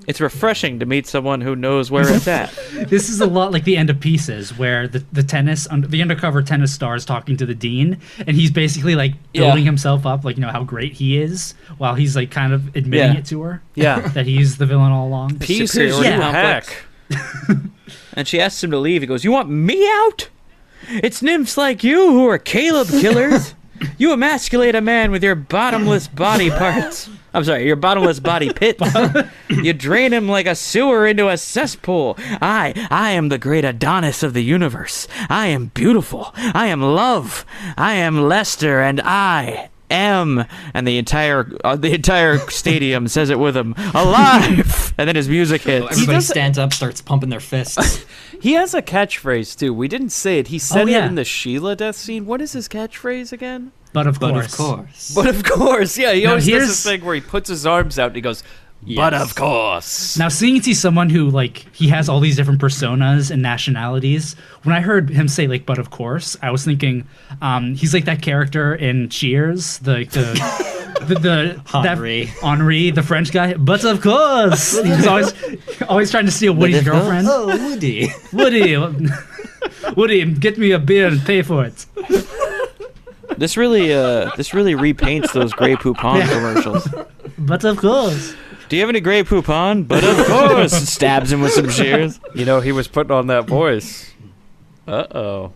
it's refreshing to meet someone who knows where it's at. This is a lot like the end of Pieces, where the undercover tennis star is talking to the dean, and he's basically like building himself up, like, you know, how great he is, while he's like kind of admitting it to her. Yeah. That he's the villain all along. Pieces, superiority hack. And she asks him to leave. He goes, you want me out? It's nymphs like you who are Caleb killers. You emasculate a man with your bottomless body parts. I'm sorry, your bottomless body pits. You drain him like a sewer into a cesspool. I am the great Adonis of the universe. I am beautiful. I am love. I am Lester, and I am, and the entire stadium says it with him, alive. And then his music hits. Everybody stands up, starts pumping their fists. He has a catchphrase too. We didn't say it. He said it in the Sheila death scene. What is his catchphrase again? But of But course. of course. But of course, yeah. He Now, always does here's- this thing where he puts his arms out and he goes, "But of course." Now, seeing as he's someone who, like, he has all these different personas and nationalities, when I heard him say, like, but of course, I was thinking, he's like that character in Cheers, the Henri, the French guy, but of course. He's always trying to steal Woody's girlfriend. Oh, Woody. Woody, get me a beer and pay for it. This really repaints those Grey Poupon commercials. But of course. Do you have any Grey Poupon? But of course. Stabs him with some shears. You know, he was putting on that voice. Uh-oh.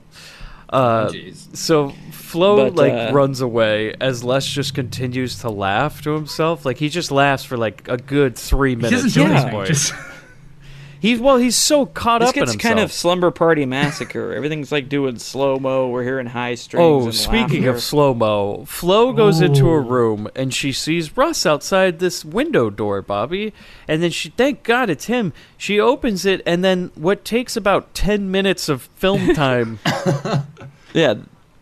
Jeez. So Flo But, runs away as Les just continues to laugh to himself. Like he just laughs for like a good 3 He minutes. doesn't do at this anything. point. Just, He's so caught This up in gets himself. kind of slumber party massacre. Everything's like doing slow mo. We're hearing high strings. Oh, and speaking laughter. of slow mo, Flo goes into a Oh. room and she sees Russ outside this window door, Bobby. And then thank God it's him. She opens it, and then what takes about 10 minutes of film time. Yeah,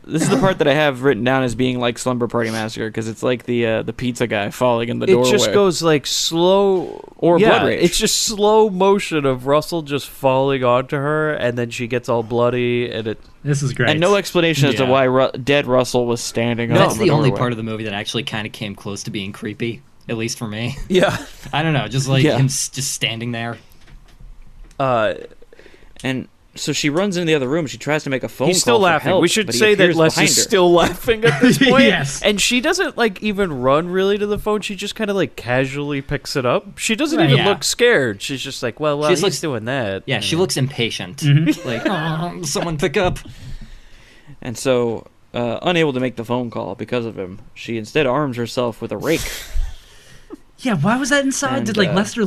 this is the part that I have written down as being like slumber party massacre because it's like the pizza guy falling in the It doorway. just goes like slow Or blood rage. It's just slow motion of Russell just falling onto her, and then she gets all bloody, and it. this is great. and no explanation as to Yeah. why dead Russell was standing up. That's in the only doorway. part of the movie that actually kind of came close to being creepy, at least for me. Yeah. I don't know, just like Yeah. him just standing there. And so she runs into the other room. She tries to make a phone He's still call for laughing. help, We should but he say that appears Les behind is her. still laughing at this point. Yes. And she doesn't like even run really to the phone. She just kind of like casually picks it up. She doesn't even Yeah. look scared. She's just like, well, She just he's looks- doing that. Yeah, she looks impatient. Like, oh, someone pick up. And so, unable to make the phone call because of him, she instead arms herself with a rake. Yeah, why was that inside? And, Did Lester?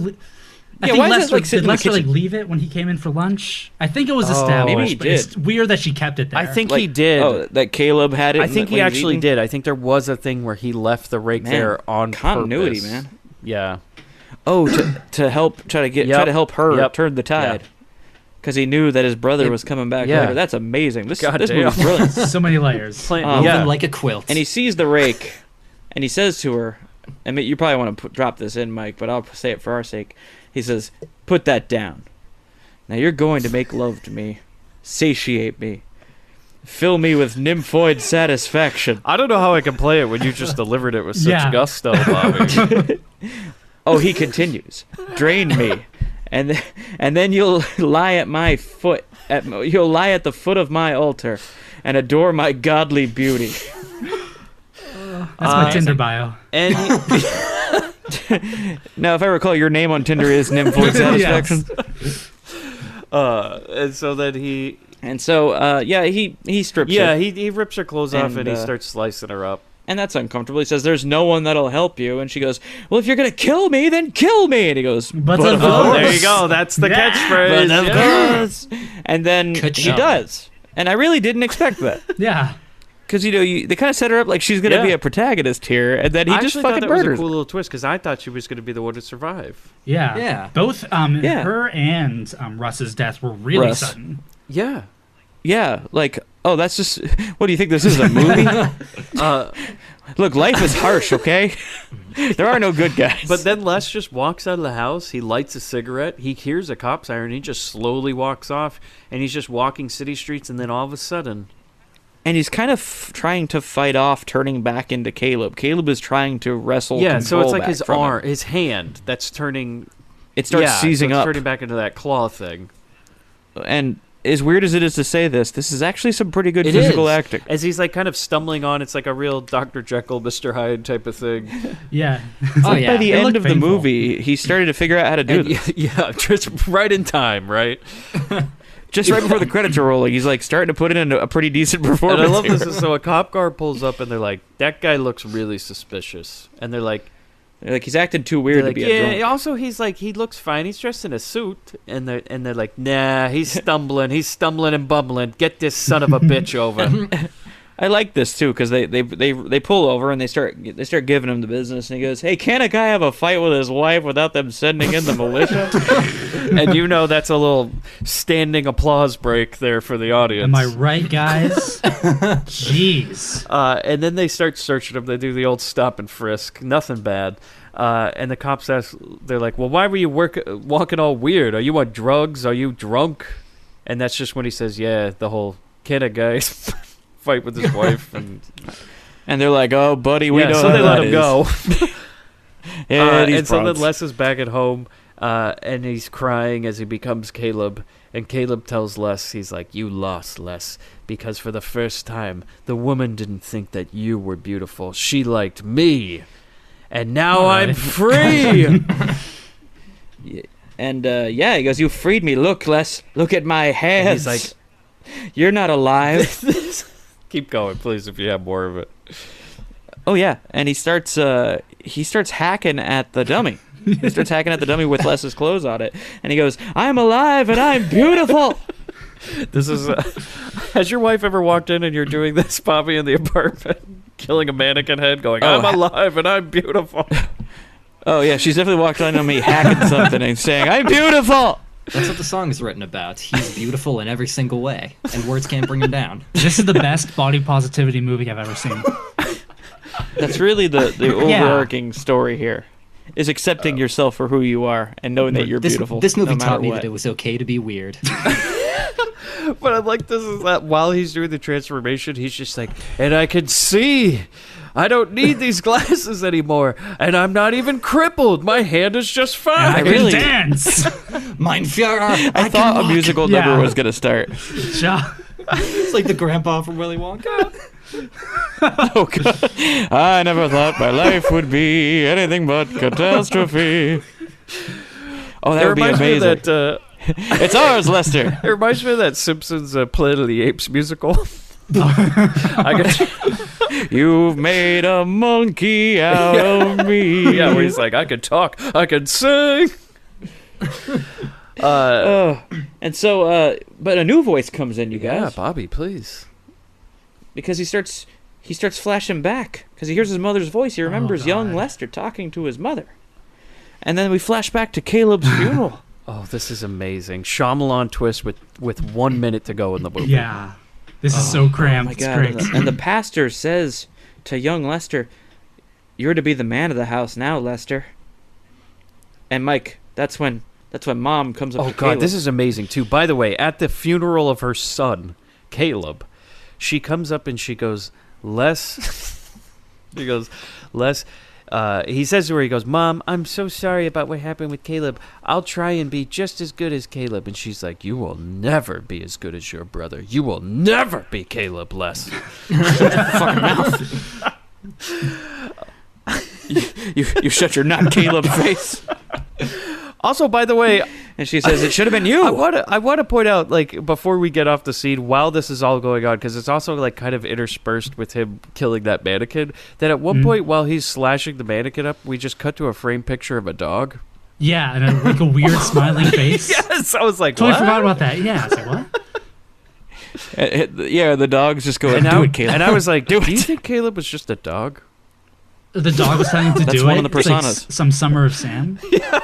I yeah, think why is it, Lester like, sitting did in the Lester like kitchen? leave it when he came in for lunch. I think it was Oh. established. Maybe he but It's did. weird that she kept it there. I think Like, he did. Oh, that Caleb had it. I think when he was actually eating? did. I think there was a thing where he left the rake Man, there on continuity, purpose. man. Yeah. Oh, to help try to Yep. help her Yep. turn the tide. Because he knew that his brother was coming back yeah. later. That's amazing. This God movie's damn. brilliant. so many layers. Um, yeah. Woven like a quilt. And he sees the rake, and he says to her, I mean, you probably want to drop this in, Mike, but I'll say it for our sake. He says, "Put that down. Now you're going to make love to me, satiate me, fill me with nymphoid satisfaction." I don't know how I can play it when you just delivered it with such Yeah. gusto, Bobby. Oh, he continues, "Drain me, and then you'll lie at my foot. You'll lie at the foot of my altar, and adore my godly beauty." That's my Tinder bio. And Now, if I recall, your name on Tinder is nymphoid satisfaction. and so then he And so, he strips her. he rips her clothes off And, and he starts slicing her up. And that's uncomfortable. He says, "There's no one that'll help you." And she goes, "Well, if you're going to kill me, then kill me." And he goes, But of Oh, course. there you go. That's the Yeah. catchphrase. "But of Yeah. course." And then he Ka-chum. does. And I really didn't expect that. Yeah. Because, they kind of set her up like she's going to Yeah. be a protagonist here. And then he I just actually thought fucking that was a murders cool her. little twist because I thought she was going to be the one to survive. Yeah. Yeah. Both Yeah. her and Russ's death were really Russ. sudden. Yeah. Yeah, like, oh, that's just... What, do you think this is, a movie? Look, life is harsh, okay? There are no good guys. But then Les just walks out of the house. He lights a cigarette. He hears a cop siren. He just slowly walks off, and he's just walking city streets. And then all of a sudden, And he's kind of trying to fight off turning back into Caleb. Caleb is trying to wrestle yeah. So control it's like back his from him. arm, his hand, that's turning. It starts yeah, seizing so it's up. turning back into that claw thing. And as weird as it is to say this is actually some pretty good It physical is. acting. As he's like kind of stumbling on, it's like a real Dr. Jekyll, Mr. Hyde type of thing. Yeah. Oh, yeah. By the It end looked of the painful. movie, he started to figure out how to do And this. yeah, just right in time, right? Just right before the credits are rolling, he's like starting to put in a pretty decent performance. And I love here. this. So a cop car pulls up and they're like, "That guy looks really suspicious." And they're like, He's acting too weird to be a drunk. Also, he's like, he looks fine. He's dressed in a suit, and they're like, "Nah, he's stumbling. He's stumbling and bumbling. Get this son of a bitch over." I like this too because they pull over and they start giving him the business, and he goes, "Hey, can a guy have a fight with his wife without them sending in the militia?" And that's a little standing applause break there for the audience. Am I right, guys? Jeez. And then they start searching him. They do the old stop and frisk. Nothing bad. And the cops ask, they're like, "Well, why were you walking all weird? Are you on drugs? Are you drunk?" And that's just when he says, "Yeah, the whole can a guy fight with his wife." And they're like, "Oh, buddy, we know." So they let him go. And so then Les is back at home, and he's crying as he becomes Caleb. And Caleb tells Les, he's like, "You lost, Les, because for the first time, the woman didn't think that you were beautiful. She liked me. And now I'm free." And he goes, "You freed me. Look, Les, look at my hands." And he's like, "You're not alive." Keep going, please, if you have more of it. Oh yeah, and he starts hacking at the dummy. He starts hacking at the dummy with Les's clothes on it, and he goes, "I'm alive and I'm beautiful." This is. Has your wife ever walked in and you're doing this, Bobby, in the apartment, killing a mannequin head, going, "I'm alive and I'm beautiful"? Oh yeah, she's definitely walked on me hacking something and saying, "I'm beautiful." That's what the song is written about. He's beautiful in every single way, and words can't bring him down. This is the best body positivity movie I've ever seen. That's really the overarching story here, is accepting yourself for who you are and knowing that you're beautiful. This movie no taught me what. that it was okay to be weird. But I like this is that while he's doing the transformation, he's just like, "And I can see. I don't need these glasses anymore. And I'm not even crippled. My hand is just fine." I can dance. Mein Führer. I thought a musical number was going to start. It's like the grandpa from Willy Wonka. Oh, God. I never thought my life would be anything but catastrophe. Oh, that would be amazing. It's ours, Lester. It reminds me of that Simpsons Planet of the Apes musical. You've made a monkey out of me. Yeah, where he's like, "I can talk, I can sing." And so, but a new voice comes in, you guys. Yeah, Bobby, please. Because he starts flashing back because he hears his mother's voice. He remembers young Lester talking to his mother, and then we flash back to Caleb's funeral. Oh, this is amazing. Shyamalan twist with 1 minute to go in the movie. Yeah. This is so cramped. Oh my It's God. great. And the pastor says to young Lester, "You're to be the man of the house now, Lester." And Mike, that's when Mom comes up to Caleb. Oh God, this is amazing too. By the way, at the funeral of her son, Caleb, she comes up and she goes, "Les," she goes, "Les." He says to her, he goes, "Mom, I'm so sorry about what happened with Caleb. I'll try and be just as good as Caleb." And she's like, "You will never be as good as your brother. You will never be Caleb, Les." Fucking mouth. you shut your not Caleb face. Also, by the way, and she says, "It should have been you." I want to point out, like, before we get off the scene, while this is all going on, because it's also like kind of interspersed with him killing that mannequin, that at one point while he's slashing the mannequin up, we just cut to a framed picture of a dog. Yeah, and like a weird smiling face. Yes, I was like, totally what? forgot about that. Yeah, I was like, what? Yeah, the dog's just going, "Do it, Caleb." And I was like, do you think Caleb was just a dog? The dog was telling him to That's do one it. of the personas. Like some Summer of Sam. Yeah.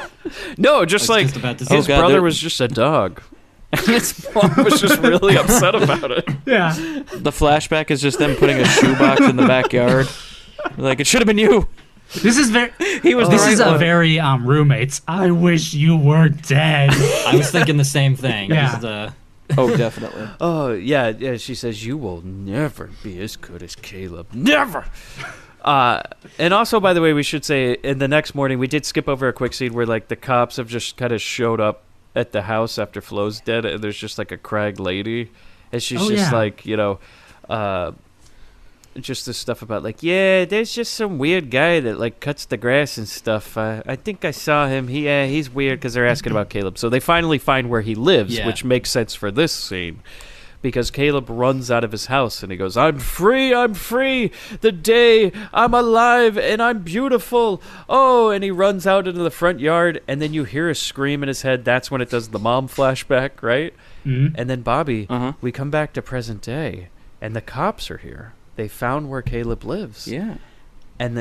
No, just like just about to say. his brother was just a dog. And his mom was just really upset about it. Yeah. The flashback is just them putting a shoebox in the backyard. Like, "It should have been you." This is very. He was. This is a very roommates. I wish you were dead. I was thinking the same thing. Yeah. Oh, definitely. Oh, yeah. She says, "You will never be as good as Caleb. Never." And also, by the way, we should say, in the next morning, we did skip over a quick scene where, like, the cops have just kind of showed up at the house after Flo's dead, and there's just, like, a Craig lady, and she's like, just this stuff about like, yeah, there's just some weird guy that like cuts the grass and stuff. I think I saw him. He's weird because they're asking about Caleb. So they finally find where he lives, which makes sense for this scene. Because Caleb runs out of his house and he goes, I'm free, the day I'm alive and I'm beautiful. Oh, and he runs out into the front yard and then you hear a scream in his head. That's when it does the mom flashback, right? Mm-hmm. And then Bobby, we come back to present day and the cops are here. They found where Caleb lives. Yeah. And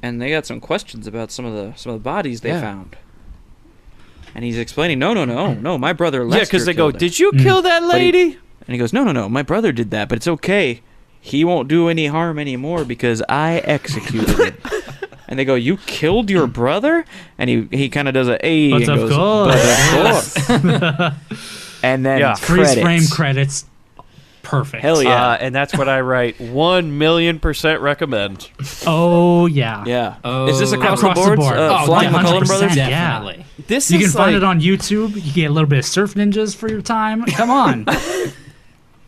they got some questions about some of the bodies they found. And he's explaining, no, my brother Lester. Yeah, because they go, killed her. did you kill that lady? And he goes, no, my brother did that, but it's okay. He won't do any harm anymore because I executed him. And they go, you killed your brother? And he kind of does a, hey, But and of goes, course. but of course. And then freeze frame credits. Perfect. Hell yeah. And that's what I write. 1,000,000% recommend. Oh, yeah. Yeah. Oh, is this across the board? Flying McCullum Brothers? Definitely. Yeah. You can find it on YouTube. You get a little bit of Surf Ninjas for your time. Come on.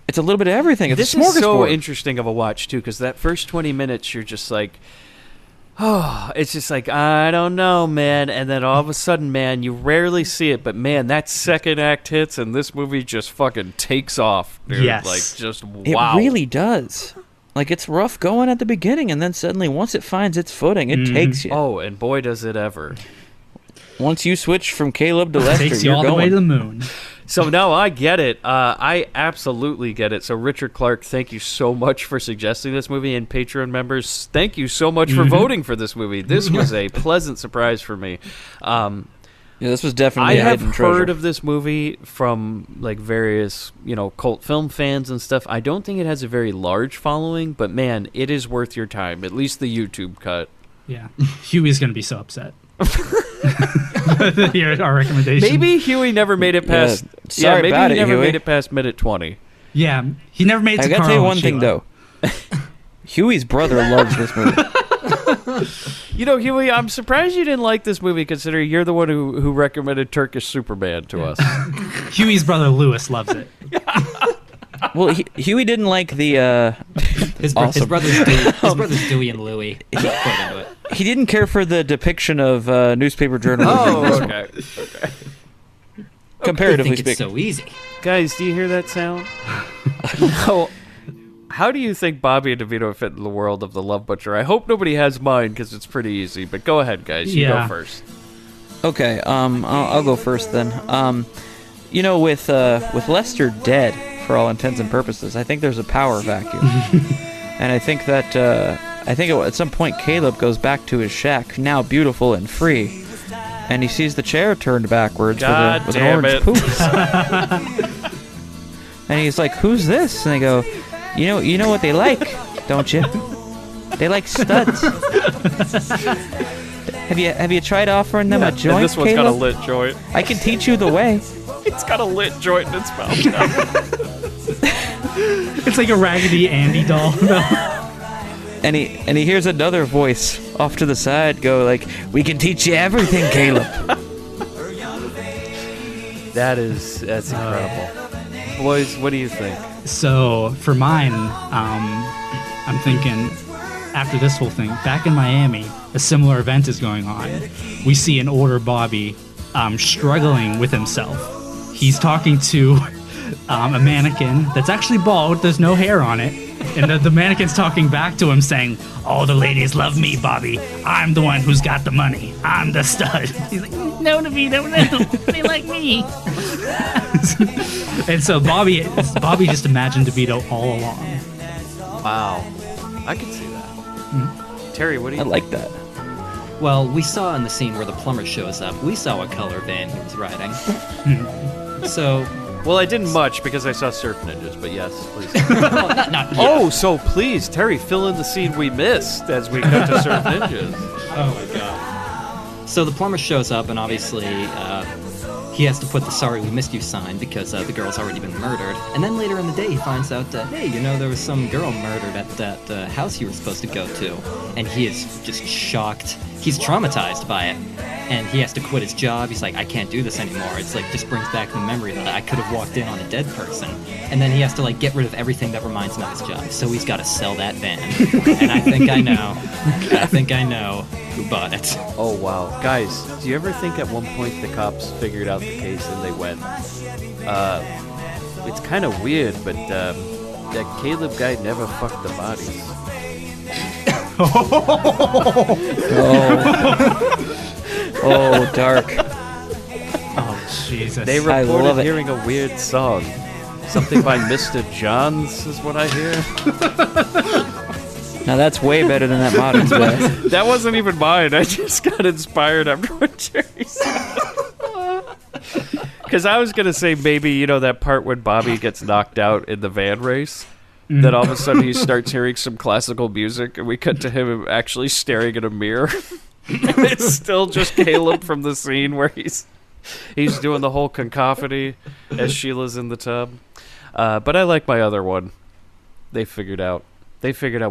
It's a little bit of everything. It's This a smorgasbord. is so interesting of a watch, too, because that first 20 minutes, you're just like, oh, it's just like, I don't know, man. And then all of a sudden, man, you rarely see it, but man, that second act hits and this movie just fucking takes off, dude. Yes. Like, just It wow. really does. Like, it's rough going at the beginning, and then suddenly, once it finds its footing, it takes you. Oh, and boy, does it ever. Once you switch from Caleb to Lester, Takes you you're all going. the way to the moon. So now I get it. I absolutely get it. So Richard Clark, thank you so much for suggesting this movie, and Patreon members, thank you so much for voting for this movie. This was a pleasant surprise for me. Yeah, this was definitely I a have hidden treasure. heard of this movie from like various, cult film fans and stuff. I don't think it has a very large following, but man, it is worth your time. At least the YouTube cut. Yeah. Huey's going to be so upset. Here's our recommendation. Maybe Huey never made it past. Sorry maybe about he it, never Huey. made it past minute 20. Yeah. He never made it I to gotta Carl tell you and one thing, Sheila. though. Huey's brother loves this movie. Huey, I'm surprised you didn't like this movie, considering you're the one who recommended Turkish Superman to us. Huey's brother Lewis loves it. Well, Huey didn't like the. His awesome. brothers Dewey and Louie. He's quite into it. He didn't care for the depiction of newspaper journalism. in this one. okay. Comparatively I think it's speaking. so easy. Guys, do you hear that sound? No. How do you think Bobby and DeVito fit in the world of The Love Butcher? I hope nobody has mine, because it's pretty easy. But go ahead, guys. You go first. Okay, I'll go first then. With Lester dead for all intents and purposes, I think there's a power vacuum, and I think that at some point Caleb goes back to his shack, now beautiful and free, and he sees the chair turned backwards with an orange poof. And he's like, "Who's this?" And they go, "You know what they like, don't you? They like studs. Have you tried offering them a joint, And this one's Caleb? got a lit joint. I can teach you the way." It's got a lit joint in its mouth now. It's like a Raggedy Andy doll. And he hears another voice off to the side go like, "We can teach you everything, Caleb." That's incredible. Boys, what do you think? So for mine, I'm thinking after this whole thing, back in Miami, a similar event is going on. We see an older Bobby struggling with himself. He's talking to a mannequin that's actually bald. There's no hair on it. And the mannequin's talking back to him saying, "All the ladies love me, Bobby. I'm the one who's got the money. I'm the stud." He's like, "No, DeVito, no. They like me." And so Bobby just imagined DeVito all along. Wow. I can see that. Mm-hmm. Terry, what do you I like that. Well, we saw in the scene where the plumber shows up, we saw what color van he was riding. So... Well, I didn't much because I saw Surf Ninjas, but yes, please. not Oh, so please, Terry, fill in the scene we missed as we got to Surf Ninjas. Oh my god. So the plumber shows up, and obviously he has to put the "sorry we missed you" sign because the girl's already been murdered. And then later in the day he finds out that, hey, there was some girl murdered at that house you were supposed to go to. And he is just shocked. he's traumatized by it, and he has to quit his job. He's like, I can't do this anymore. It's like just brings back the memory that I could have walked in on a dead person, and then he has to like get rid of everything that reminds him of his job. So he's got to sell that van, and I think I know who bought it. Oh wow, guys, do you ever think at one point the cops figured out the case and they went, it's kind of weird, but that Caleb guy never fucked the bodies. Oh, dark. Oh, Jesus. They I love reported it. hearing a weird song. Something by Mr. Johns is what I hear. Now that's way better than that modern bit. That wasn't even mine. I just got inspired after what Jerry said. Because I was going to say maybe, that part when Bobby gets knocked out in the van race. Then all of a sudden he starts hearing some classical music and we cut to him actually staring at a mirror. It's still just Caleb from the scene where he's doing the whole cacophony as Sheila's in the tub. But I like my other one. They figured out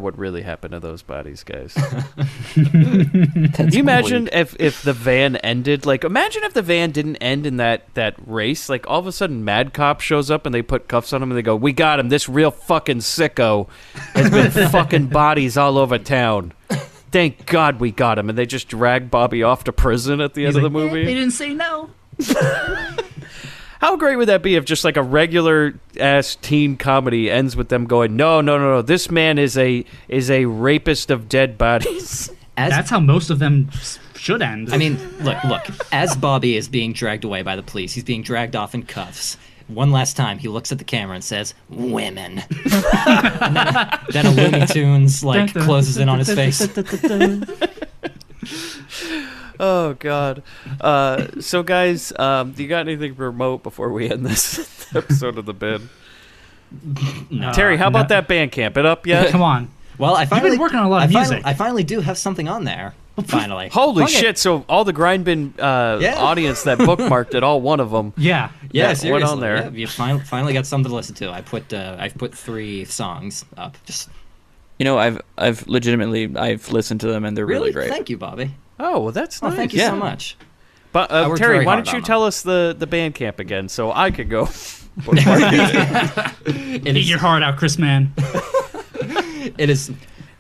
what really happened to those bodies, guys. Can you imagine if the van ended? Like, imagine if the van didn't end in that race. Like, all of a sudden, Mad Cop shows up and they put cuffs on him and they go, "We got him. This real fucking sicko has been fucking bodies all over town. Thank God we got him." And they just drag Bobby off to prison at the end of the movie. They didn't say no. How great would that be if just like a regular ass teen comedy ends with them going, no, this man is a rapist of dead bodies. That's how most of them should end. I mean, look. As Bobby is being dragged away by the police, he's being dragged off in cuffs. One last time, he looks at the camera and says, "Women." And then a Looney Tunes closes in on his face. Oh God! So guys, do you got anything to promote before we end this episode of the Bin? No, Terry, how about that Bandcamp? It up yet? Come on. Well, You've been working on a lot of music. I finally do have something on there. Finally. Holy shit! So all the Grindbin audience that bookmarked it, all one of them. Yeah. Yeah, seriously. Went on there. Yeah, you finally got something to listen to. I've put 3 songs up. Just I've legitimately listened to them and they're really great. Thank you, Bobby. Oh, well, that's nice. Thank you so much. But worked Terry, very why hard don't you on tell us the Bandcamp again so I could go? Eat your heart out, Chris Man. It is.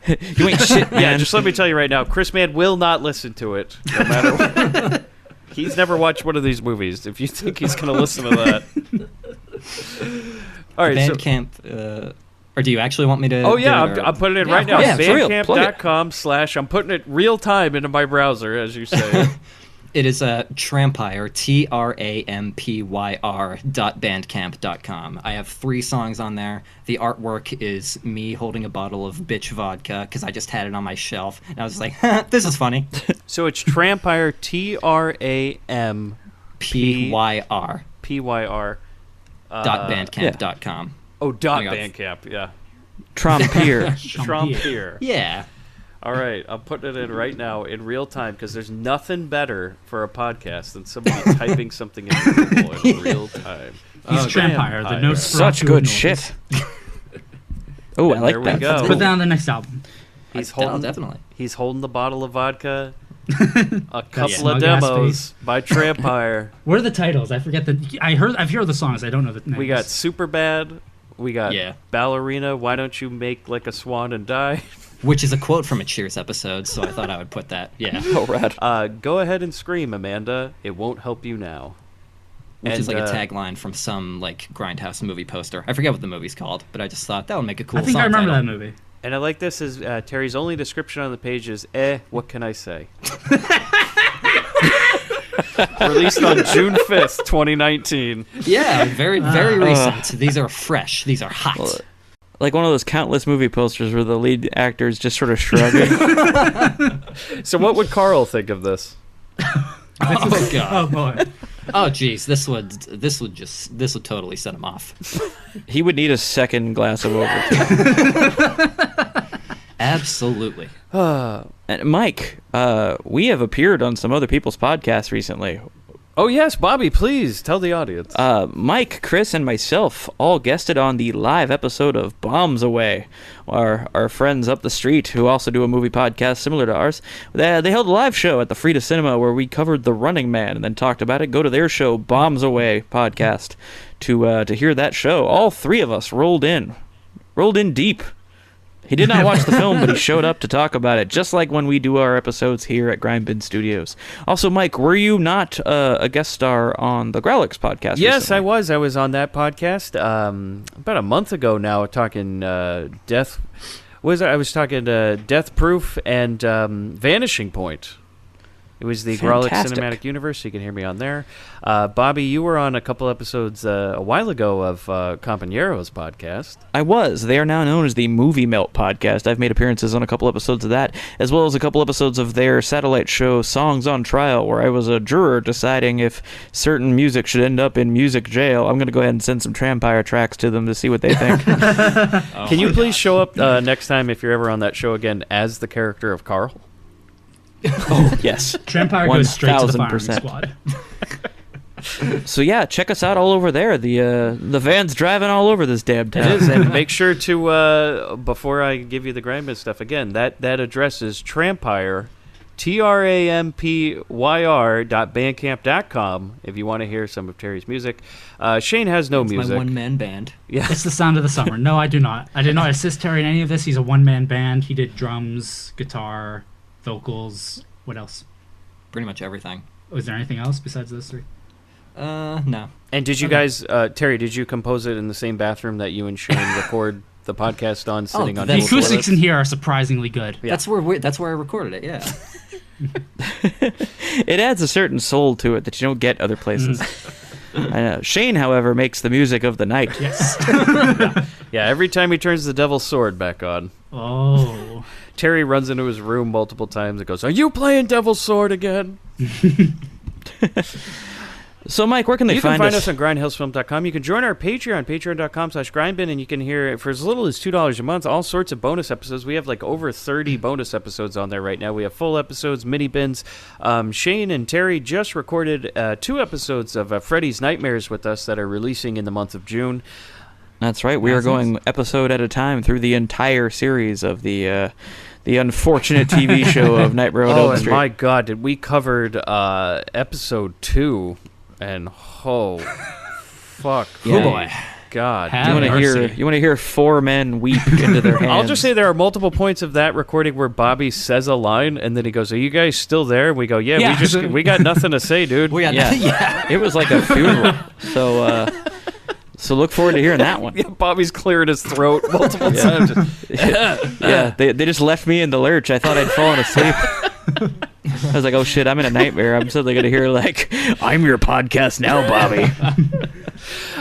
You ain't shit, man. Yeah, just let me tell you right now, Chris Man will not listen to it, no matter what. He's never watched one of these movies. If you think he's going to listen to that. All right, Bandcamp. Or do you actually want me to? Oh yeah, do it, I'm putting it right now. Yeah, for real. Bandcamp.com/ I'm putting it real time into my browser, as you say. It is Trampyr, TRAMPYR.bandcamp.com. I have 3 songs on there. The artwork is me holding a bottle of bitch vodka because I just had it on my shelf. And I was like, this is funny. So it's Trampyr, PYR. PYR. .bandcamp.com. Oh, Bandcamp, yeah. Trampyr. Trampyr. Yeah. All right, I'm putting it in right now in real time because there's nothing better for a podcast than somebody typing something in Google in real time. He's Trampyr, the no Such good shit. Oh, I like there that. we go. Put that on the next album. Definitely. He's holding the bottle of vodka. A couple Smug of ass demos face. by Trampyr. What are the titles? I forget I've heard the songs. I don't know the names. We got Superbad. We got Yeah. Ballerina. Why don't you make like a swan and die? Which is a quote from a Cheers episode, so I thought I would put that. Yeah. Oh, rad. Go ahead and scream, Amanda. It won't help you now. Which is like And, a tagline from some Grindhouse movie poster. I forget what the movie's called, but I just thought that would make a cool I think song I remember title. that movie. And I like this is Terry's only description on the page is, what can I say? Released on June 5th, 2019. Yeah, very recent. These are fresh. These are hot. Well, like one of those countless movie posters where the lead actor is just sort of shrugging. So what would Carl think of this? Oh god. Oh boy. Oh geez, this would totally set him off. He would need a second glass of Ovaltine. Absolutely. And Mike, we have appeared on some other people's podcasts recently. Oh, yes, Bobby, please tell the audience. Mike, Chris, and myself all guested on the live episode of Bombs Away. Our friends up the street, who also do a movie podcast similar to ours, they held a live show at the Frida Cinema where we covered The Running Man and then talked about it. Go to their show, Bombs Away podcast, to hear that show. All three of us rolled in deep. He did not watch the film, but he showed up to talk about it, just like when we do our episodes here at Grindbin Studios. Also, Mike, were you not a guest star on the Growlix podcast? Yes, recently? I was. I was on that podcast about a month ago now, talking Death. I was talking Death Proof and Vanishing Point. It was the Growlix Cinematic Universe, so you can hear me on there. Bobby, you were on a couple episodes a while ago of Compañeros podcast. I was. They are now known as the Movie Melt podcast. I've made appearances on a couple episodes of that, as well as a couple episodes of their satellite show Songs on Trial, where I was a juror deciding if certain music should end up in music jail. I'm going to go ahead and send some Trampire tracks to them to see what they think. Can you please show up next time, if you're ever on that show again, as the character of Carl? Oh, yes. Trampire goes straight to the firing 1000%. squad. So yeah, check us out all over there. The van's driving all over this damn town. It is, and make sure to, before I give you the Grindbin stuff again, that address is Trampire, trampyr.bandcamp.com if you want to hear some of Terry's music. Shane has no music. My one-man band. Yeah. It's the sound of the summer. No, I do not. I did not assist Terry in any of this. He's a one-man band. He did drums, guitar, vocals. What else? Pretty much everything. Was there anything else besides those three? No. And did you guys, Terry, did you compose it in the same bathroom that you and Shane record the podcast on, sitting on The dual acoustics toilets? in here are surprisingly good. Yeah. That's where I recorded it. Yeah. It adds a certain soul to it that you don't get other places. I know. Shane, however, makes the music of the night. Yes. Yeah, every time he turns the Devil's Sword back on. Oh. Terry runs into his room multiple times and goes, "Are you playing Devil's Sword again?" So, Mike, where can they find us? You can find us on grindhillsfilm.com. You can join our Patreon, patreon.com/grindbin, and you can hear, for as little as $2 a month, all sorts of bonus episodes. We have like over 30 bonus episodes on there right now. We have full episodes, mini bins. Shane and Terry just recorded 2 episodes of Freddy's Nightmares with us that are releasing in the month of June. That's right. We are going episode at a time through the entire series of the unfortunate TV show of Nightmare on Elm and Street. my God, did we covered episode 2, and fuck, Yeah. Oh boy. God. Have mercy. You want to hear 4 men weep into their hands? I'll just say there are multiple points of that recording where Bobby says a line, and then he goes, "Are you guys still there?" And we go, "Yeah, we got nothing to say, dude." Yeah. It was like a funeral. So look forward to hearing that one. Yeah, Bobby's cleared his throat multiple times. They just left me in the lurch. I thought I'd fallen asleep. I was like, oh shit, I'm in a nightmare. I'm suddenly going to hear like, "I'm your podcast now, Bobby."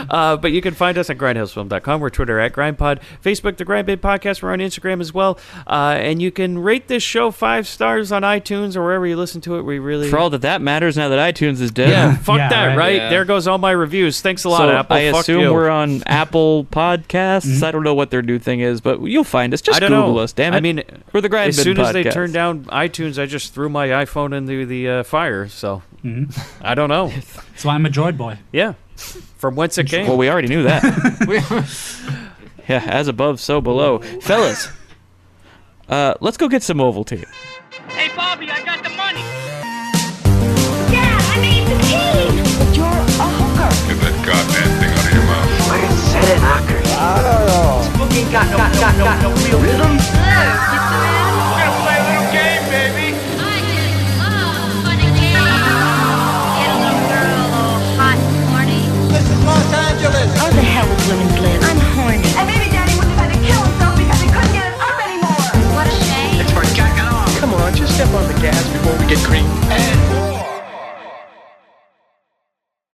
But you can find us at grindhillsfilm.com. We're Twitter at GrindPod. Facebook, The Grindbin Podcast. We're on Instagram as well. And you can rate this show 5 stars on iTunes or wherever you listen to it. We really... For all that matters now that iTunes is dead. Yeah, fuck Yeah, that, right? right? Yeah. There goes all my reviews. Thanks a lot, So Apple. I Fuck assume you. we're on Apple Podcasts. I don't know what their new thing is, but you'll find us. Just I don't Google know. us, damn it. I mean, we're the Grindbin as soon as they Podcast. turned down iTunes, I just threw my iPhone into the fire. So I don't know. That's why I'm a Droid boy. Yeah, from whence it came. Well, we already knew that. Yeah, as above, so below. Fellas, let's go get some Ovaltine. Hey, Bobby, I got the money. Dad, I made the team. But you're a hooker. Get that goddamn thing out of your mouth. Spooky got no real rhythm. We're gonna play a little game, baby. I just love fun and games. Get a little girl all hot and horny. This is Los Angeles. How the hell would women live? I'm horny. And maybe Daddy would have had to kill himself because he couldn't get it up anymore. What a shame. Come on, just step on the gas before we get creamed.